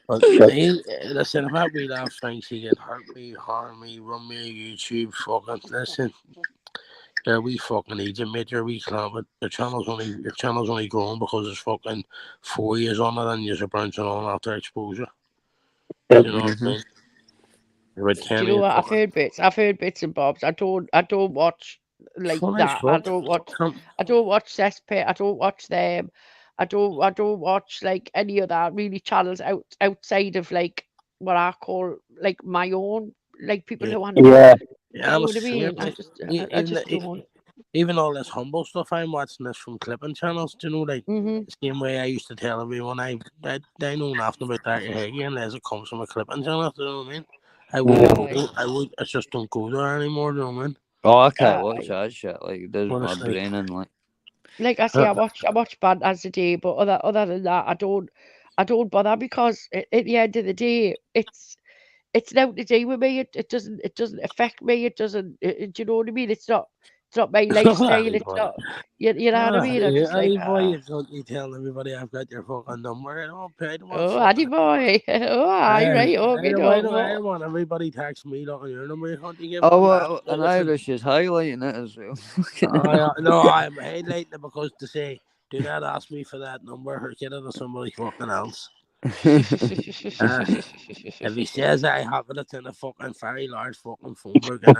Speaker 1: But listen, if I read off things, he can hurt me, harm me, run me on YouTube. Fucking listen, you're we fucking agent, mate. You're we clown, but your channel's only growing because it's fucking 4 years on it, and you're branching on after exposure. Do you know what I mean? About
Speaker 4: Do
Speaker 1: 10
Speaker 4: you know
Speaker 1: years
Speaker 4: what? I've
Speaker 1: fucking
Speaker 4: heard bits and bobs. I don't watch like
Speaker 1: funny as
Speaker 4: that. I
Speaker 1: fuck.
Speaker 4: don't watch Cesspit. I don't watch them. I don't watch like any of that really channels outside of like what I call like my own, like people
Speaker 1: Yeah,
Speaker 4: who want to.
Speaker 3: Yeah.
Speaker 1: yeah,
Speaker 4: You
Speaker 1: I'm
Speaker 4: know
Speaker 1: the
Speaker 4: what I
Speaker 1: same.
Speaker 4: mean?
Speaker 1: Like,
Speaker 4: I just don't.
Speaker 1: even all this humble stuff, I'm watching this from clipping channels. Do you know, like
Speaker 4: Mhm.
Speaker 1: the same way I used to tell everyone I know nothing about that Haggy unless it comes from a clipping channel. Do you know what I mean? I wouldn't
Speaker 3: Mm.
Speaker 1: go. I just don't go there anymore. Do you know what I mean?
Speaker 2: Oh, I can't
Speaker 4: Uh,
Speaker 2: watch that shit. Like, it does my
Speaker 1: Honestly,
Speaker 2: brain in. Like,
Speaker 4: like I say, I watch Band as a day, but other than that, I don't bother because at the end of the day, it's now to do with me. It doesn't affect me. It doesn't. Do you know what I mean? It's not my lifestyle. It's not. You know what I mean? I'm just like,
Speaker 1: boy, you telling everybody I've got your fucking number. I don't pay them
Speaker 4: oh,
Speaker 1: fucking.
Speaker 4: Andy boy, oh, aye, right, okay,
Speaker 1: Why
Speaker 4: no,
Speaker 1: do I
Speaker 4: but
Speaker 1: want everybody text me looking your number? Can't you give
Speaker 2: oh,
Speaker 1: them that?
Speaker 2: well, and
Speaker 1: Listen,
Speaker 2: Irish is highlighting it as well.
Speaker 1: no, I'm highlighting it because to say, do not ask me for that number or get it to somebody fucking else. If he says I have it, it's in a fucking very large fucking phone book, and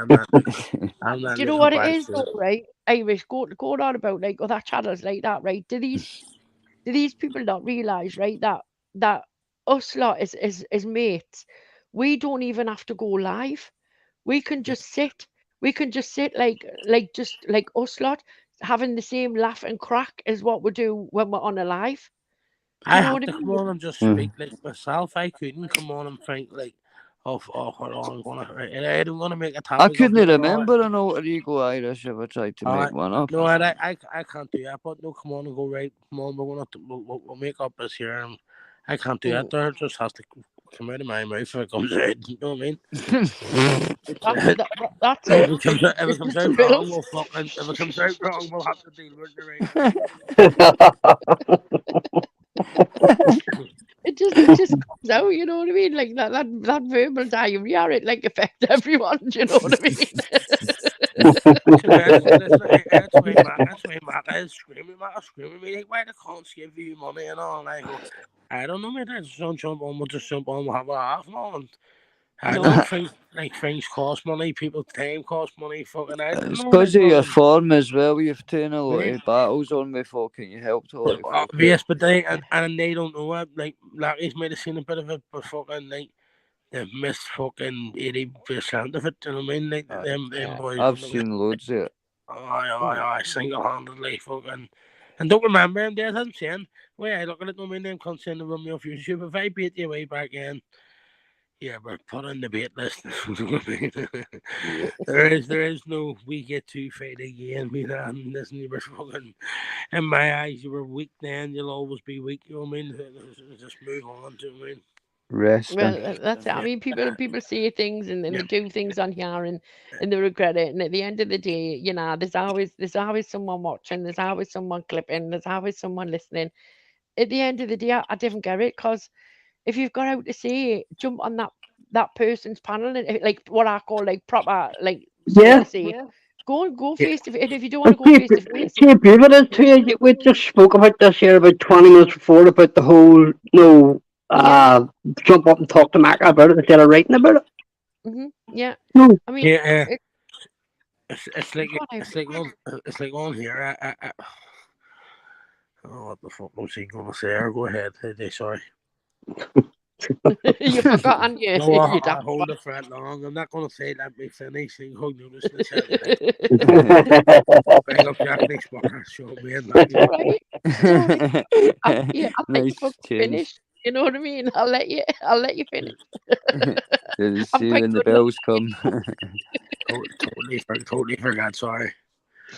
Speaker 1: I'm not
Speaker 4: do you know
Speaker 1: looking
Speaker 4: what it
Speaker 1: back
Speaker 4: is
Speaker 1: to
Speaker 4: though,
Speaker 1: it.
Speaker 4: right? Irish going on about like other channels like that, right? Do these people not realise, right, that us lot is mates. We don't even have to go live. We can just sit. We can just sit just like us lot, having the same laugh and crack as what we do when we're on a live. Do
Speaker 1: I
Speaker 4: you know
Speaker 1: have
Speaker 4: what I
Speaker 1: to come
Speaker 4: mean?
Speaker 1: on and just speak like myself. I couldn't come on and think like, hold on, I don't want to make a
Speaker 2: I
Speaker 1: topic of
Speaker 2: couldn't
Speaker 1: it.
Speaker 2: remember an alter ego Irish if I tried to make one up.
Speaker 1: No, I can't do that. But no, come on and go right. Come on, we'll make up this here. And I can't do that. There it just has to come out of my mouth if it comes out. You know what I mean?
Speaker 4: That's
Speaker 1: If
Speaker 4: it.
Speaker 1: it comes out,
Speaker 4: It's just the
Speaker 1: wrong,
Speaker 4: rules.
Speaker 1: we'll fucking. If it comes out wrong, we'll have to deal with
Speaker 4: It just comes out. You know what I mean? Like that verbal diarrhea. It like affects everyone. Do you know what I mean?
Speaker 1: That's why Matt is screaming at me like, why the cunts give you money and all. And I go, I don't know, mate. I just don't jump on. We'll just jump on. We'll have a laugh now. And I
Speaker 4: No.
Speaker 1: don't think like things cost money. People's time costs money. Fucking I don't
Speaker 2: It's
Speaker 1: know.
Speaker 2: because
Speaker 1: Like,
Speaker 2: of your form as well. You've taken a lot
Speaker 1: right?
Speaker 2: of battles on before. Can you help to a lot of folk?
Speaker 1: Yes, but they and they don't know it. Like Larry's might have seen a bit of it, but fucking like they've missed fucking 80% of it. Do you know what I mean? Like them boys.
Speaker 2: I've seen loads of it.
Speaker 1: I single-handedly fucking And don't remember him there, I'm saying, way I look at it, no mean them can't send the run me off YouTube. If I beat you way back in, yeah, we're put on the bait list. there is no we get to fight again. Me that listen, you were fucking in my eyes, you were weak then, you'll always be weak, you know what I mean? Just move on to I mean.
Speaker 2: Resting.
Speaker 4: Well, that's it. I mean, people say things and they do things on here and they regret it. And at the end of the day, you know, there's always someone watching, there's always someone clipping, there's always someone listening. At the end of the day, I didn't get it because if you've got out to say, jump on that person's panel and like what I call like proper like
Speaker 3: Yeah.
Speaker 4: go face to face. And if you don't want to go face to face,
Speaker 3: See, it to you. We just spoke about this here about 20 minutes before about the whole jump up and talk to Mac about it instead of writing about it.
Speaker 4: Yeah.
Speaker 3: No.
Speaker 4: I mean,
Speaker 1: yeah, it's like on here. Oh, what the fuck was he going to say? Go ahead. Sorry.
Speaker 4: You forgot, and you.
Speaker 1: No, I hold it for that long. I'm not going to say let me finish. You hold notice this. Bring up Jack next bar. Show me and
Speaker 4: That's all right. I'll let
Speaker 2: Nice
Speaker 4: you
Speaker 2: change.
Speaker 4: finish. You know what I mean? I'll let you finish.
Speaker 2: You'll
Speaker 4: I'm
Speaker 2: see
Speaker 4: quite
Speaker 2: when the
Speaker 4: good
Speaker 2: bells come.
Speaker 1: Totally forgot. Sorry.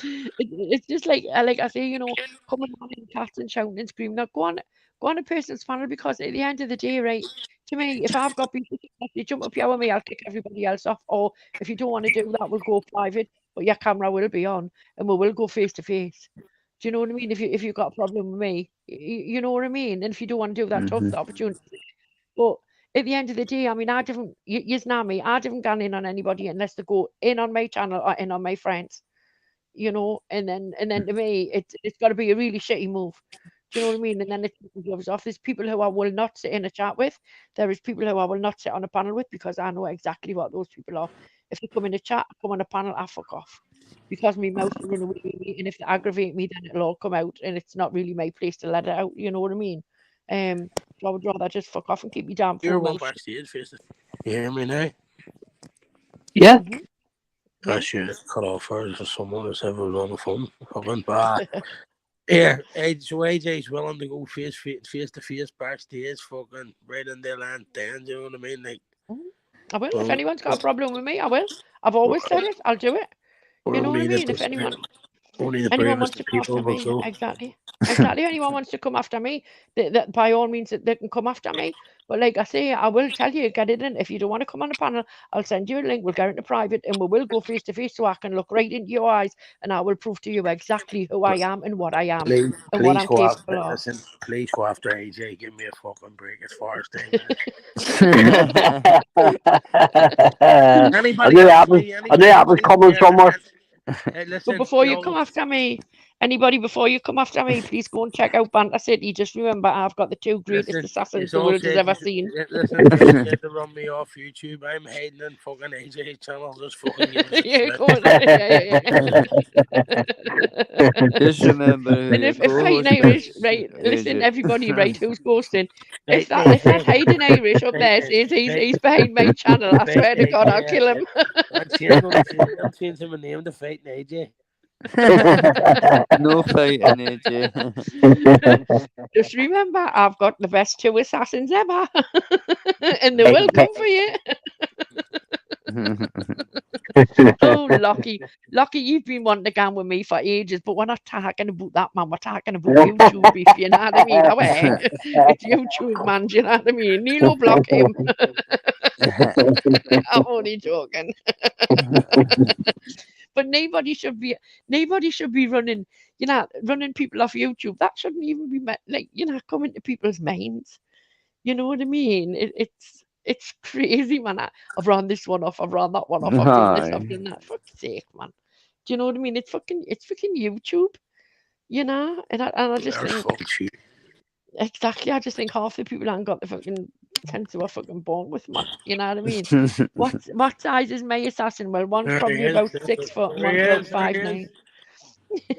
Speaker 4: It's just like I say, you know, coming on in cats and shouting and screaming. Now go on a person's panel because at the end of the day, right? To me, if I've got people, if you jump up here with me, I'll kick everybody else off. Or if you don't want to do that, we'll go private. But your camera will be on, and we will go face to face. Do you know what I mean? If you've got a problem with me, you know what I mean. And if you don't want to do that, tough the opportunity. But at the end of the day, I mean, I haven't gone in on anybody unless they go in on my channel or in on my friends. You know, and then to me, it's got to be a really shitty move. Do you know what I mean? And then it goes off. There's people who I will not sit in a chat with. There is people who I will not sit on a panel with because I know exactly what those people are. If they come in a chat, come on a panel, I fuck off. Because my mouth will run away with me, and if they aggravate me, then it'll all come out, and it's not really my place to let it out. You know what I mean? So I would rather just fuck off and keep me damn
Speaker 1: You're
Speaker 4: full
Speaker 1: one
Speaker 4: mouth.
Speaker 1: backstage, face it. You hear me now?
Speaker 3: Yeah.
Speaker 1: I should cut off first for someone that's ever on the phone. Yeah, so AJ's willing to go face to face backstage, fucking right in their land. Then, you know what I mean? Like,
Speaker 4: I will. If anyone's got a problem with me, I will. I've always said it. I'll do it. You know what I mean? If anyone wants to come after me, exactly. Anyone wants to come after me, that by all means they can come after me. But like I say, I will tell you, get it in. If you don't want to come on the panel, I'll send you a link. We'll get into private, and we will go face to face, so I can look right into your eyes, and I will prove to you exactly who I am and what I am and what I'm capable of.
Speaker 1: Listen, please go after AJ. Give me a fucking break as far as they.
Speaker 3: I knew that was coming somewhere.
Speaker 1: Hey, listen,
Speaker 4: but before you come after me, please go and check out Banter City. Just remember, I've got the two greatest assassins the world has ever seen.
Speaker 1: Listen, don't get to run me off YouTube. I'm hiding in fucking AJ channel. Just fucking
Speaker 2: Just remember.
Speaker 4: And if fighting Irish, right? Listen, everybody, right? Who's ghosting? If that hiding Irish up there says he's behind my channel, I swear to God, I'll kill him.
Speaker 1: I'm changing my name to Fighting AJ.
Speaker 2: No fighting, AJ.
Speaker 4: Just remember, I've got the best two assassins ever, and they will come for you. Oh, Lockie, you've been wanting to go with me for ages, but we're not talking about that, man. We're talking about YouTube, if you know what I mean. It's YouTube, man. Do you know what I mean? Nilo, block him. I'm only joking. But nobody should be running, running people off YouTube. That shouldn't even be come into people's minds. You know what I mean? It's crazy, man. I've run this one off. I've run that one off. I've done this. I've done that. Fuck's sake, man. Do you know what I mean? It's fucking YouTube. And I just think exactly. I just think half the people haven't got the fucking sense of a fucking born with, man. You know what I mean? What size is my assassin? Well, one's probably about 6 foot, and one's about 5'9".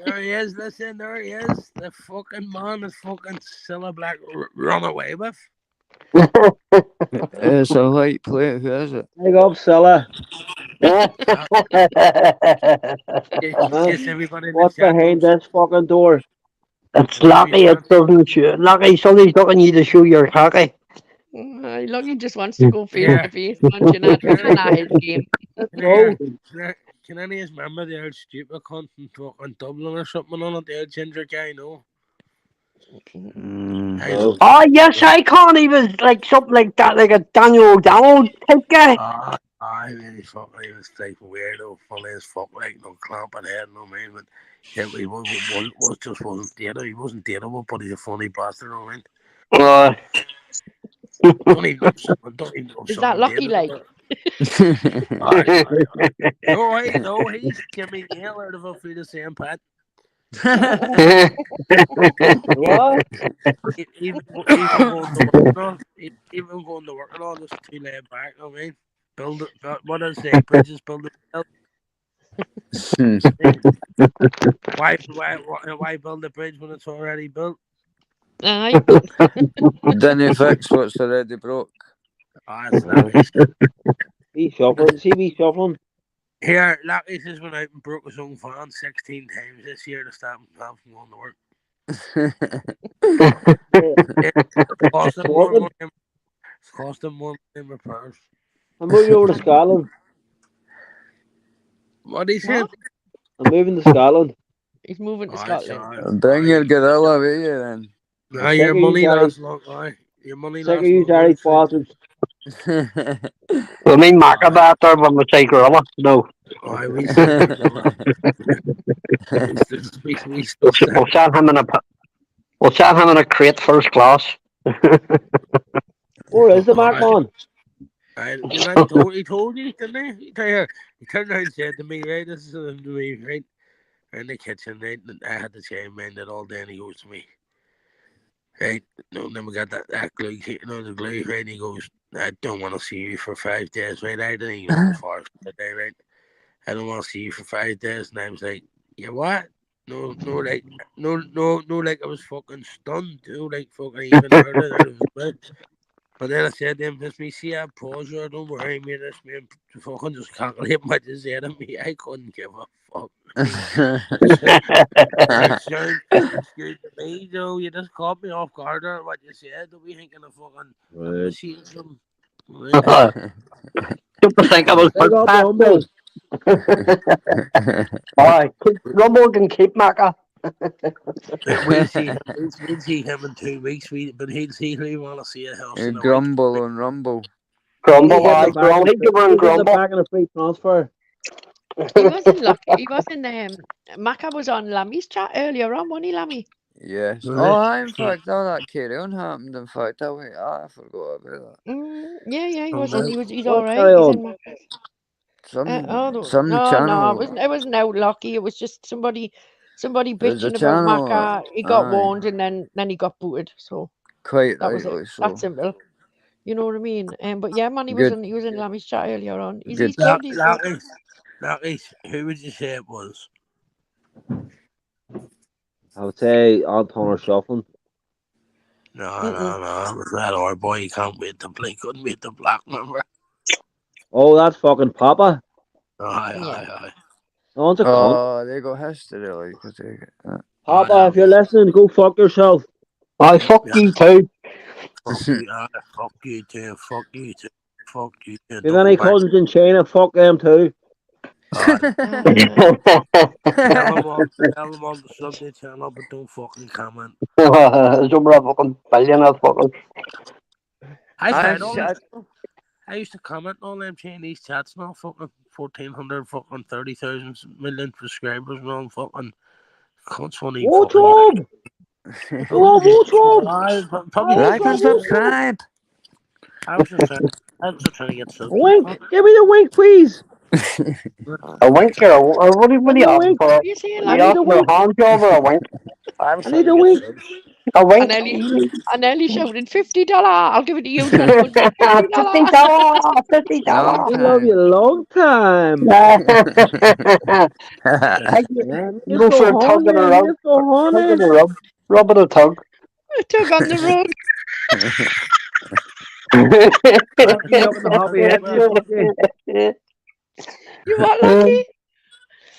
Speaker 1: There he is. Listen, there he is. The fucking man is fucking Cilla Black run away with.
Speaker 2: It's a white plate. Who is it?
Speaker 3: Big up, Cilla.
Speaker 1: Yes, everybody.
Speaker 3: What's behind this fucking door? It's lucky it doesn't show. Lucky somebody's looking you to show your cocky.
Speaker 4: Lucky just wants to go face
Speaker 1: Yeah.
Speaker 4: to face punching at his game.
Speaker 1: Can any of us remember the old stupid cunt in fucking Dublin or something on it? The old ginger guy, no?
Speaker 2: Mm.
Speaker 3: Oh yes, I can't. He was like something like that, like a Daniel O'Donnell type guy.
Speaker 1: I really fucking, he was like weirdo, funny as fuck, like no clamping head, no man, but yeah, he just wasn't dateable. He wasn't dateable, but he's a funny bastard, I mean. Don't even know
Speaker 4: Is that Lucky like?
Speaker 1: No, he's Jimmy Gale out of a few the same pat.
Speaker 6: What?
Speaker 1: Even going to work and all, just too laid back, I mean. Build it, what I say, bridges build it. Why build a bridge when it's already built?
Speaker 4: Aye.
Speaker 2: Then you fix what's already broke.
Speaker 1: It's Lacky's.
Speaker 6: Be shuffling. See me shuffling.
Speaker 1: Here, Lacky's has went out and broke his own fan 16 times this year to stop himself from going to work. It's cost him more than repairs.
Speaker 6: I'm moving over to Scotland.
Speaker 1: What he said?
Speaker 6: I'm moving to Scotland.
Speaker 4: He's moving to Scotland.
Speaker 2: Bring your gorilla with you then.
Speaker 1: Nah, your money lasts long, aye. Your money
Speaker 6: Sick
Speaker 1: lasts
Speaker 6: of you, Harry Potters.
Speaker 3: I mean, Macabator when we say gorilla. No.
Speaker 1: Aye, we still
Speaker 3: We'll send him in a. We'll send him in a crate first class.
Speaker 6: Where is the Mac on?
Speaker 1: He told you, didn't he? He turned around and said to me, right, this is to me, right? In the kitchen, right? I had the chain mended all day, and he goes to me, right? No, then we got that glue, the glue, right? And he goes, I don't want to see you for 5 days, right? I didn't even go as far as the day, right? I don't want to see you for 5 days. And I was like, yeah, what? No, like I was fucking stunned, like fucking even heard it. But then I said to him, "This me see I pause here, don't worry, me this man fucking just calculate what you said to me. I couldn't give a fuck." Excuse me, Joe, you just caught me off guard there. What you said, to be thinking of fucking machines from.
Speaker 3: Don't think I was past. Alright, Rumble can keep Maca.
Speaker 1: We'll see him in 2 weeks. But he'll see who we want to see a house.
Speaker 2: Grumble on Rumble.
Speaker 3: Grumble, I think you were in Grumble.
Speaker 6: Back in a free transfer.
Speaker 4: He wasn't lucky. He wasn't. Maca was on Lammy's chat earlier on, wasn't he, Lammy?
Speaker 2: Yes. Oh, in fact, all that carry on happened. In fact, I forgot about that.
Speaker 4: Yeah, he wasn't. He's all right. He's in Maca's.
Speaker 2: Some
Speaker 4: no,
Speaker 2: channel.
Speaker 4: it wasn't out lucky. It was just somebody bitching about Maca. He got warned and then he got booted. So
Speaker 2: quite
Speaker 4: that was it.
Speaker 2: So.
Speaker 4: That's simple. You know what I mean? But yeah, man, he was in Lammy's chat earlier on. He's good.
Speaker 1: Larry, who would you say it was?
Speaker 6: I would say Anton or Shuffling.
Speaker 1: No. It was that our boy. He can't wait to play. Couldn't wait to black member.
Speaker 6: Oh, that's fucking Papa.
Speaker 1: Aye.
Speaker 6: Oh,
Speaker 2: they go history, like.
Speaker 6: Papa, if you're listening, go fuck yourself.
Speaker 3: I fuck you too.
Speaker 1: Fuck you too. Fuck you too. Fuck you too.
Speaker 6: If any cousins in China, fuck them too.
Speaker 1: Tell them on the Sunday channel, but don't fucking comment.
Speaker 3: Some fucking billionaire fucking.
Speaker 1: I used to comment on them Chinese chats now, fucking 1,400, fucking 30,000 million subscribers and all fucking cunts funny.
Speaker 6: What's up?
Speaker 2: Like and subscribe.
Speaker 1: I was just trying to get some.
Speaker 6: Wink! Give me the wink, please!
Speaker 3: A wink or what are you asking for?
Speaker 4: I
Speaker 3: need a wink. Hand job or a wink?
Speaker 6: I need a wink.
Speaker 3: A wink.
Speaker 4: And Ellie shouted $50. I'll give it to you. $50.
Speaker 3: $50.
Speaker 6: I love you a long time.
Speaker 3: You go for a tug and a rub. Rub and a tug.
Speaker 4: A tug on the rug. You what, Lucky?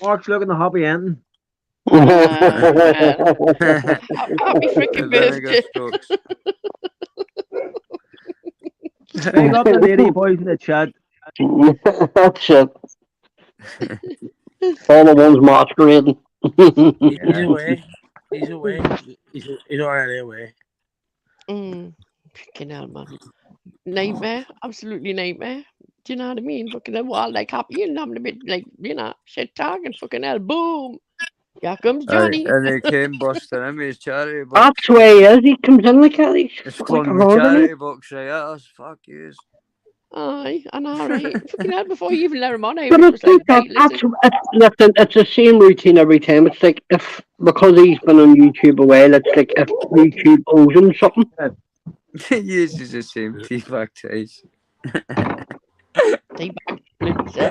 Speaker 6: Mark's looking the happy ending.
Speaker 4: Happy freaking birthday.
Speaker 2: Strokes.
Speaker 6: Big up the lady boys in the chat.
Speaker 3: That's it. All the ones masquerading.
Speaker 1: He's away. He's away. He's already away.
Speaker 4: Fucking hell, man. Nightmare. Absolutely nightmare. Do you know what I mean? Fucking hell, wild like happy and having a bit like, you know, shit talking. Fucking hell, boom. Here comes Johnny.
Speaker 2: And he came busting in with his charity box.
Speaker 3: That's where he is. He comes in like that. He's
Speaker 2: It's
Speaker 3: like
Speaker 2: flung
Speaker 3: a
Speaker 2: the
Speaker 3: horde, isn't
Speaker 2: charity box right at us. Fuck yous.
Speaker 4: Aye, I know, right? Fucking hell, before you even let him on, I
Speaker 3: But
Speaker 4: was
Speaker 3: it's
Speaker 4: like,
Speaker 3: like
Speaker 4: hey,
Speaker 3: that.
Speaker 4: listen.
Speaker 3: Listen, it's the same routine every time. It's like because he's been on YouTube a while, it's like if YouTube owes him something.
Speaker 2: He uses the same teabag taste.
Speaker 4: Teabag, Lindsay.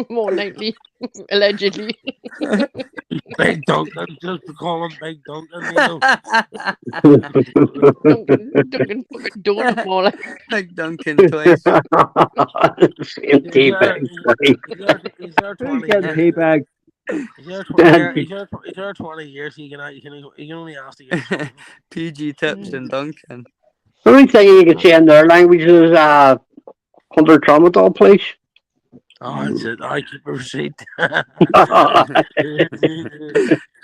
Speaker 4: More likely, allegedly.
Speaker 1: Big Duncan, just to call him Big Duncan.
Speaker 4: Duncan fucking donut more like.
Speaker 2: Big Duncan twice.
Speaker 3: Same teabag.
Speaker 1: He's there
Speaker 6: Who's
Speaker 1: 20
Speaker 6: getting
Speaker 1: years.
Speaker 6: teabag?
Speaker 1: He's there 20 years. He can only ask to get something.
Speaker 2: PG Tips and Duncan.
Speaker 3: The only thing you can say in their language is Hunter Tramadol, please.
Speaker 1: Oh, that's it. I keep a receipt.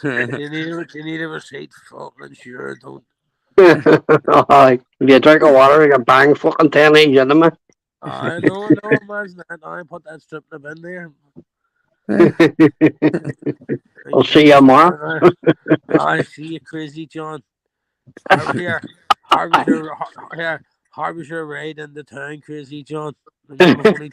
Speaker 1: you need a receipt. Fucking sure, don't.
Speaker 3: If you drink of water, you can bang fucking 10 each in them.
Speaker 1: I know, imagine that. I put that strip in the bin there.
Speaker 3: I'll see you tomorrow.
Speaker 1: I see you, crazy John. Harbinger raid in the town, crazy John. Only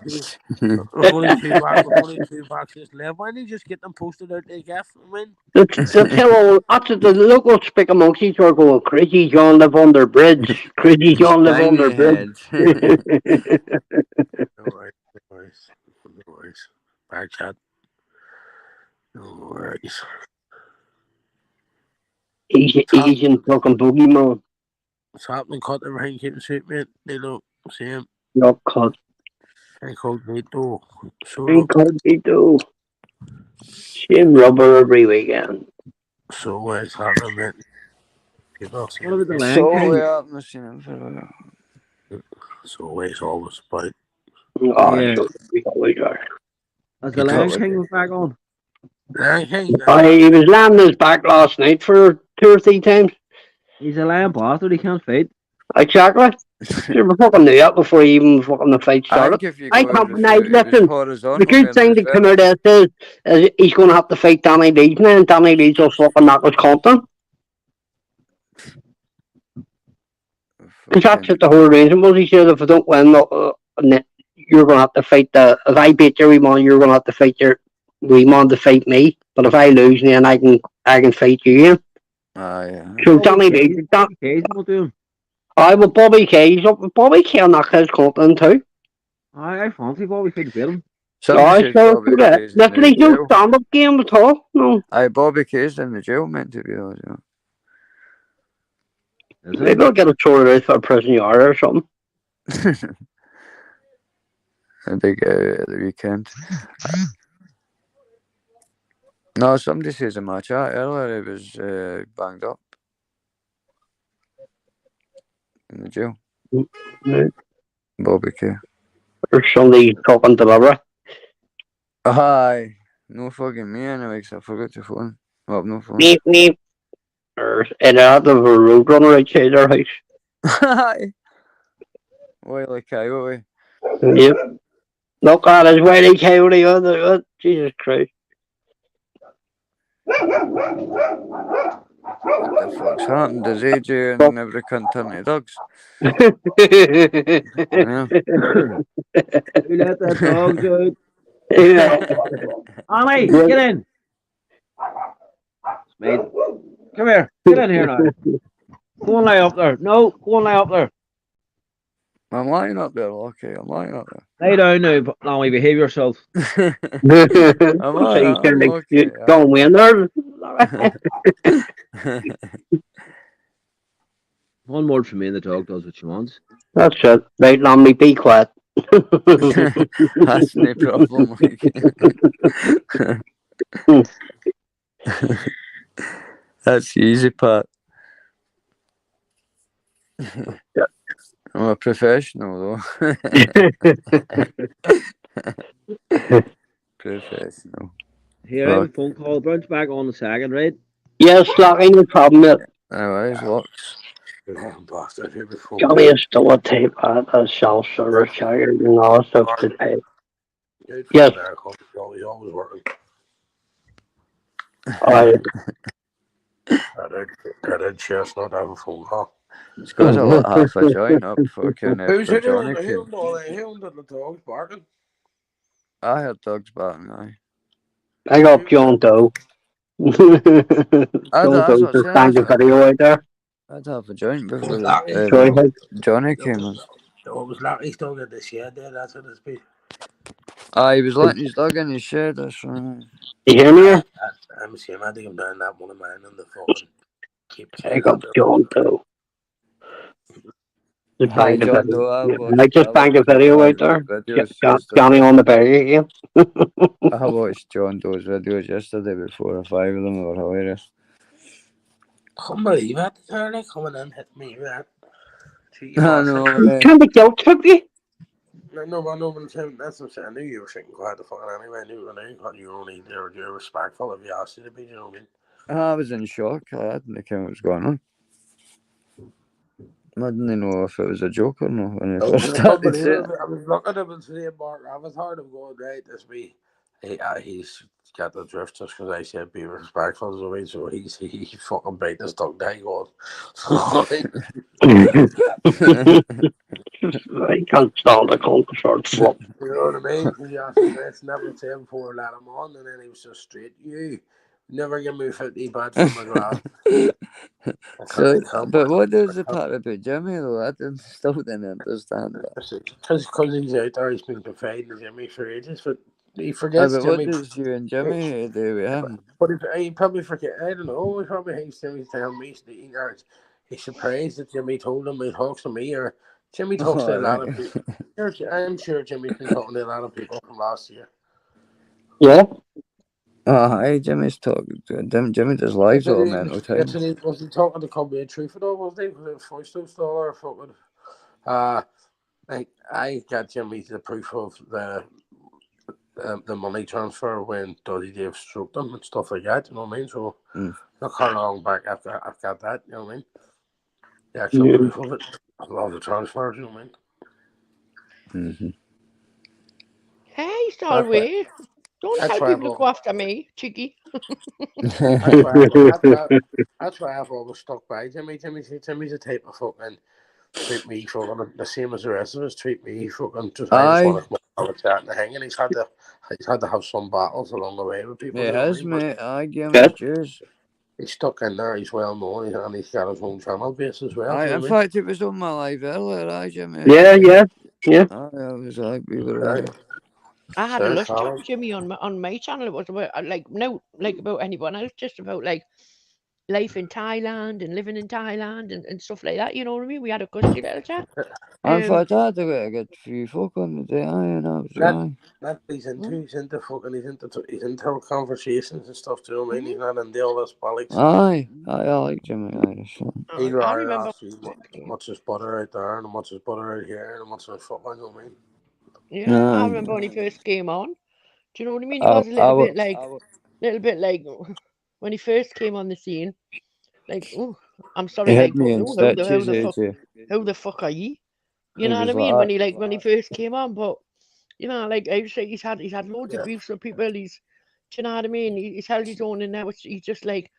Speaker 1: two boxes left. Why don't you just get them posted out there, Gaff? I mean,
Speaker 3: the local speaker monkeys are going, Crazy John live on their bridge. Crazy John live on their bridge.
Speaker 1: No worries. Back chat. No worries.
Speaker 3: Asian fucking boogeyman.
Speaker 1: What's happening? Cut everything, keep it straight, mate. They look same.
Speaker 3: Not cut.
Speaker 1: Incognito.
Speaker 3: Incognito. Same rubber every weekend.
Speaker 1: So it's happening, mate. Keep us.
Speaker 6: What about the Lion
Speaker 2: So
Speaker 6: King?
Speaker 2: we haven't seen him for a while.
Speaker 1: So it's always about.
Speaker 3: Oh,
Speaker 6: Yeah.
Speaker 3: sure, we always are.
Speaker 6: Has the Lion King was back on?
Speaker 3: He was landing his back last night for 2 or 3 times.
Speaker 6: He's a lion bastard, he can't fight.
Speaker 3: Exactly. You were fucking knew that before even fucking the fight
Speaker 2: I
Speaker 3: started.
Speaker 2: think if you
Speaker 3: I
Speaker 2: go
Speaker 3: can't
Speaker 2: with
Speaker 3: deny,
Speaker 2: it was
Speaker 3: listen,
Speaker 2: horizontal,
Speaker 3: the good
Speaker 2: then
Speaker 3: thing
Speaker 2: there's
Speaker 3: to come out of this is he's going to have to fight Danny Leeds now, and Danny Leeds will fucking knock his content. Because that's what the whole reason was. He said, if I don't win, you're going to have to fight if I beat your wee man, you're going to have to fight your wee man to fight me. But if I lose, then I can fight you.
Speaker 2: yeah.
Speaker 3: So Danny Leeds,
Speaker 6: will do him.
Speaker 3: Well, Bobby K's up. Bobby K will knock his content too.
Speaker 6: I fancy Bobby K to beat him.
Speaker 2: Somebody says Bobby K's in
Speaker 3: Listen,
Speaker 2: the
Speaker 3: he's no
Speaker 2: jail.
Speaker 3: stand-up game at all. No.
Speaker 2: Aye, Bobby K's in the jail, meant to be though. So.
Speaker 3: Maybe I'll get a sorted out for a prison yard or something.
Speaker 2: A big at the weekend. No, somebody says in my chat earlier he was banged up in the jail.
Speaker 3: Right.
Speaker 2: Bobby K.
Speaker 3: Or somebody talking delivery.
Speaker 2: Aye, no fucking me anyway, because I forgot the phone. Well, no phone.
Speaker 3: Neep. Or in out of a roadrunner outside their house.
Speaker 2: Aye. Wiley Coyote.
Speaker 3: Yep. Look at his Wiley Coyote on the Jesus Christ.
Speaker 2: What the fuck's happened? Does AJ and every cunt turn to dogs? Yeah.
Speaker 6: Who let that dog out?
Speaker 3: Yeah.
Speaker 6: Annie, get in. Mate, come here. Get in here now. Go and lie up there. No, go and lie up there.
Speaker 2: I'm lying up there, okay, I'm lying up
Speaker 6: Lay down now, Nami, behave yourself.
Speaker 2: there.
Speaker 3: I'm
Speaker 2: okay.
Speaker 3: Don't win there.
Speaker 6: One word from me and the dog does what she wants.
Speaker 3: That's it. Right, Lammy, be quiet.
Speaker 2: That's no problem. That's the easy part.
Speaker 3: Yeah.
Speaker 2: I'm a professional, though. Professional.
Speaker 6: Here, I have a phone call. Brunch back on the second, right?
Speaker 3: Yes, Lockie, no problem. Mate.
Speaker 2: Anyways, looks.
Speaker 1: Bastard here before.
Speaker 3: Johnny is still a tape at a self-service checker and all that stuff today. Yes.
Speaker 1: He's always working.
Speaker 3: I
Speaker 1: That chestnut have a phone call.
Speaker 2: It's because I lit half a joint up fucking
Speaker 1: Who's
Speaker 2: after Johnny came.
Speaker 1: him did the dogs barking?
Speaker 2: I heard dogs barking, aye.
Speaker 3: I got John Doe. John
Speaker 2: that's
Speaker 3: Doe
Speaker 2: what
Speaker 3: just
Speaker 2: I'm
Speaker 3: banged the
Speaker 2: saying.
Speaker 3: video right there.
Speaker 2: I'd have a joint before
Speaker 3: Sorry,
Speaker 2: Johnny came in.
Speaker 1: So it was lucky he's still got the shed there, that's what it's been.
Speaker 2: He was letting his dog in his shed, that's right.
Speaker 3: you hear me here?
Speaker 1: I'm seeing I think I'm down that one of mine in the fucking keep
Speaker 3: I got John Doe. Just banged the
Speaker 2: John
Speaker 3: video.
Speaker 2: Doe,
Speaker 3: I just banged the video right there. Johnny on the berry again.
Speaker 2: I watched John Doe's videos yesterday before, 5 of them were hilarious.
Speaker 1: Can't believe it. They're coming in hitting me with that.
Speaker 2: I know.
Speaker 3: Can't be guilt trippy.
Speaker 1: No, but that's what I'm saying. I knew you were thinking quite the fucking anyway. I knew you only you're respectful if you asked you to be, you know what I mean?
Speaker 2: I was in shock. I didn't know what was going on. I didn't know if it was a joke or not when I first started saying it.
Speaker 1: I was looking at him today, Mark Avatar, I'm going, right, this be he's got the drift just because I said be respectful, so he fucking bait this dog down going.
Speaker 3: I can't stand the cold short flop.
Speaker 1: You know what I mean? Because you asked him this, never say him before let him on, and then he was just straight, you never give me 50 bad from my grass.
Speaker 2: But what is the part about Jimmy though? I still didn't understand that.
Speaker 1: Because he's out there, he's been confiding Jimmy for ages, but he forgets
Speaker 2: but
Speaker 1: Jimmy.
Speaker 2: What does you and Jimmy do with him?
Speaker 1: But he probably forget. I don't know. He probably thinks Jimmy's telling me he's surprised that Jimmy told him he talks to me, or Jimmy talks to a lot of people. I'm sure Jimmy's been talking to a lot of people from last year.
Speaker 3: Yeah.
Speaker 2: Hey, Jimmy's talking to him. Jimmy does lives all mental time.
Speaker 1: Was he talking to Cumby and Truth at all? Was he? Was it Foysto still or fucking? I got Jimmy the proof of the money transfer when Doddy Dave stroked him and stuff like that. You know what I mean? So look how long back I've got that. You know what I mean? The actual proof of it. I love the transfers. You know what I mean?
Speaker 2: Mm-hmm.
Speaker 4: Hey, Solway. Don't tell people to go after me, cheeky.
Speaker 1: That's why I've always stuck by Jimmy. Jimmy's the type of fucking treat me fucking the same as the rest of us. Treat me fucking just want to have a chat and hang. And he's had to have some battles along the way with people.
Speaker 2: He has, mate. I give him his dues.
Speaker 1: He's stuck in there. He's well known, and he's got his own channel base as well.
Speaker 2: In fact, he was on my live earlier, Jimmy.
Speaker 3: Yeah.
Speaker 2: I was like, we were.
Speaker 4: I had a lust chat with Jimmy on my channel. It was about about anyone else, just about like life in Thailand and living in Thailand and stuff like that. You know what I mean? We had a good little chat.
Speaker 2: In fact, I had a good few folk on the day, and I was right.
Speaker 1: That he's into conversations and stuff too. I mean, he's not in all this politics.
Speaker 2: I like Jimmy.
Speaker 1: I remember what's his butter out there and what's his butter out here and what's his football. You know what I mean?
Speaker 4: Yeah, I remember when he first came on. Do you know what I mean? He was a little bit like when he first came on the scene. Like, oh, I'm sorry, like, who the fuck are you? You know what I mean? When he first came on, but you know, like I say, he's had loads of beefs with people. Do you know what I mean? He's held his own in there. He's just like,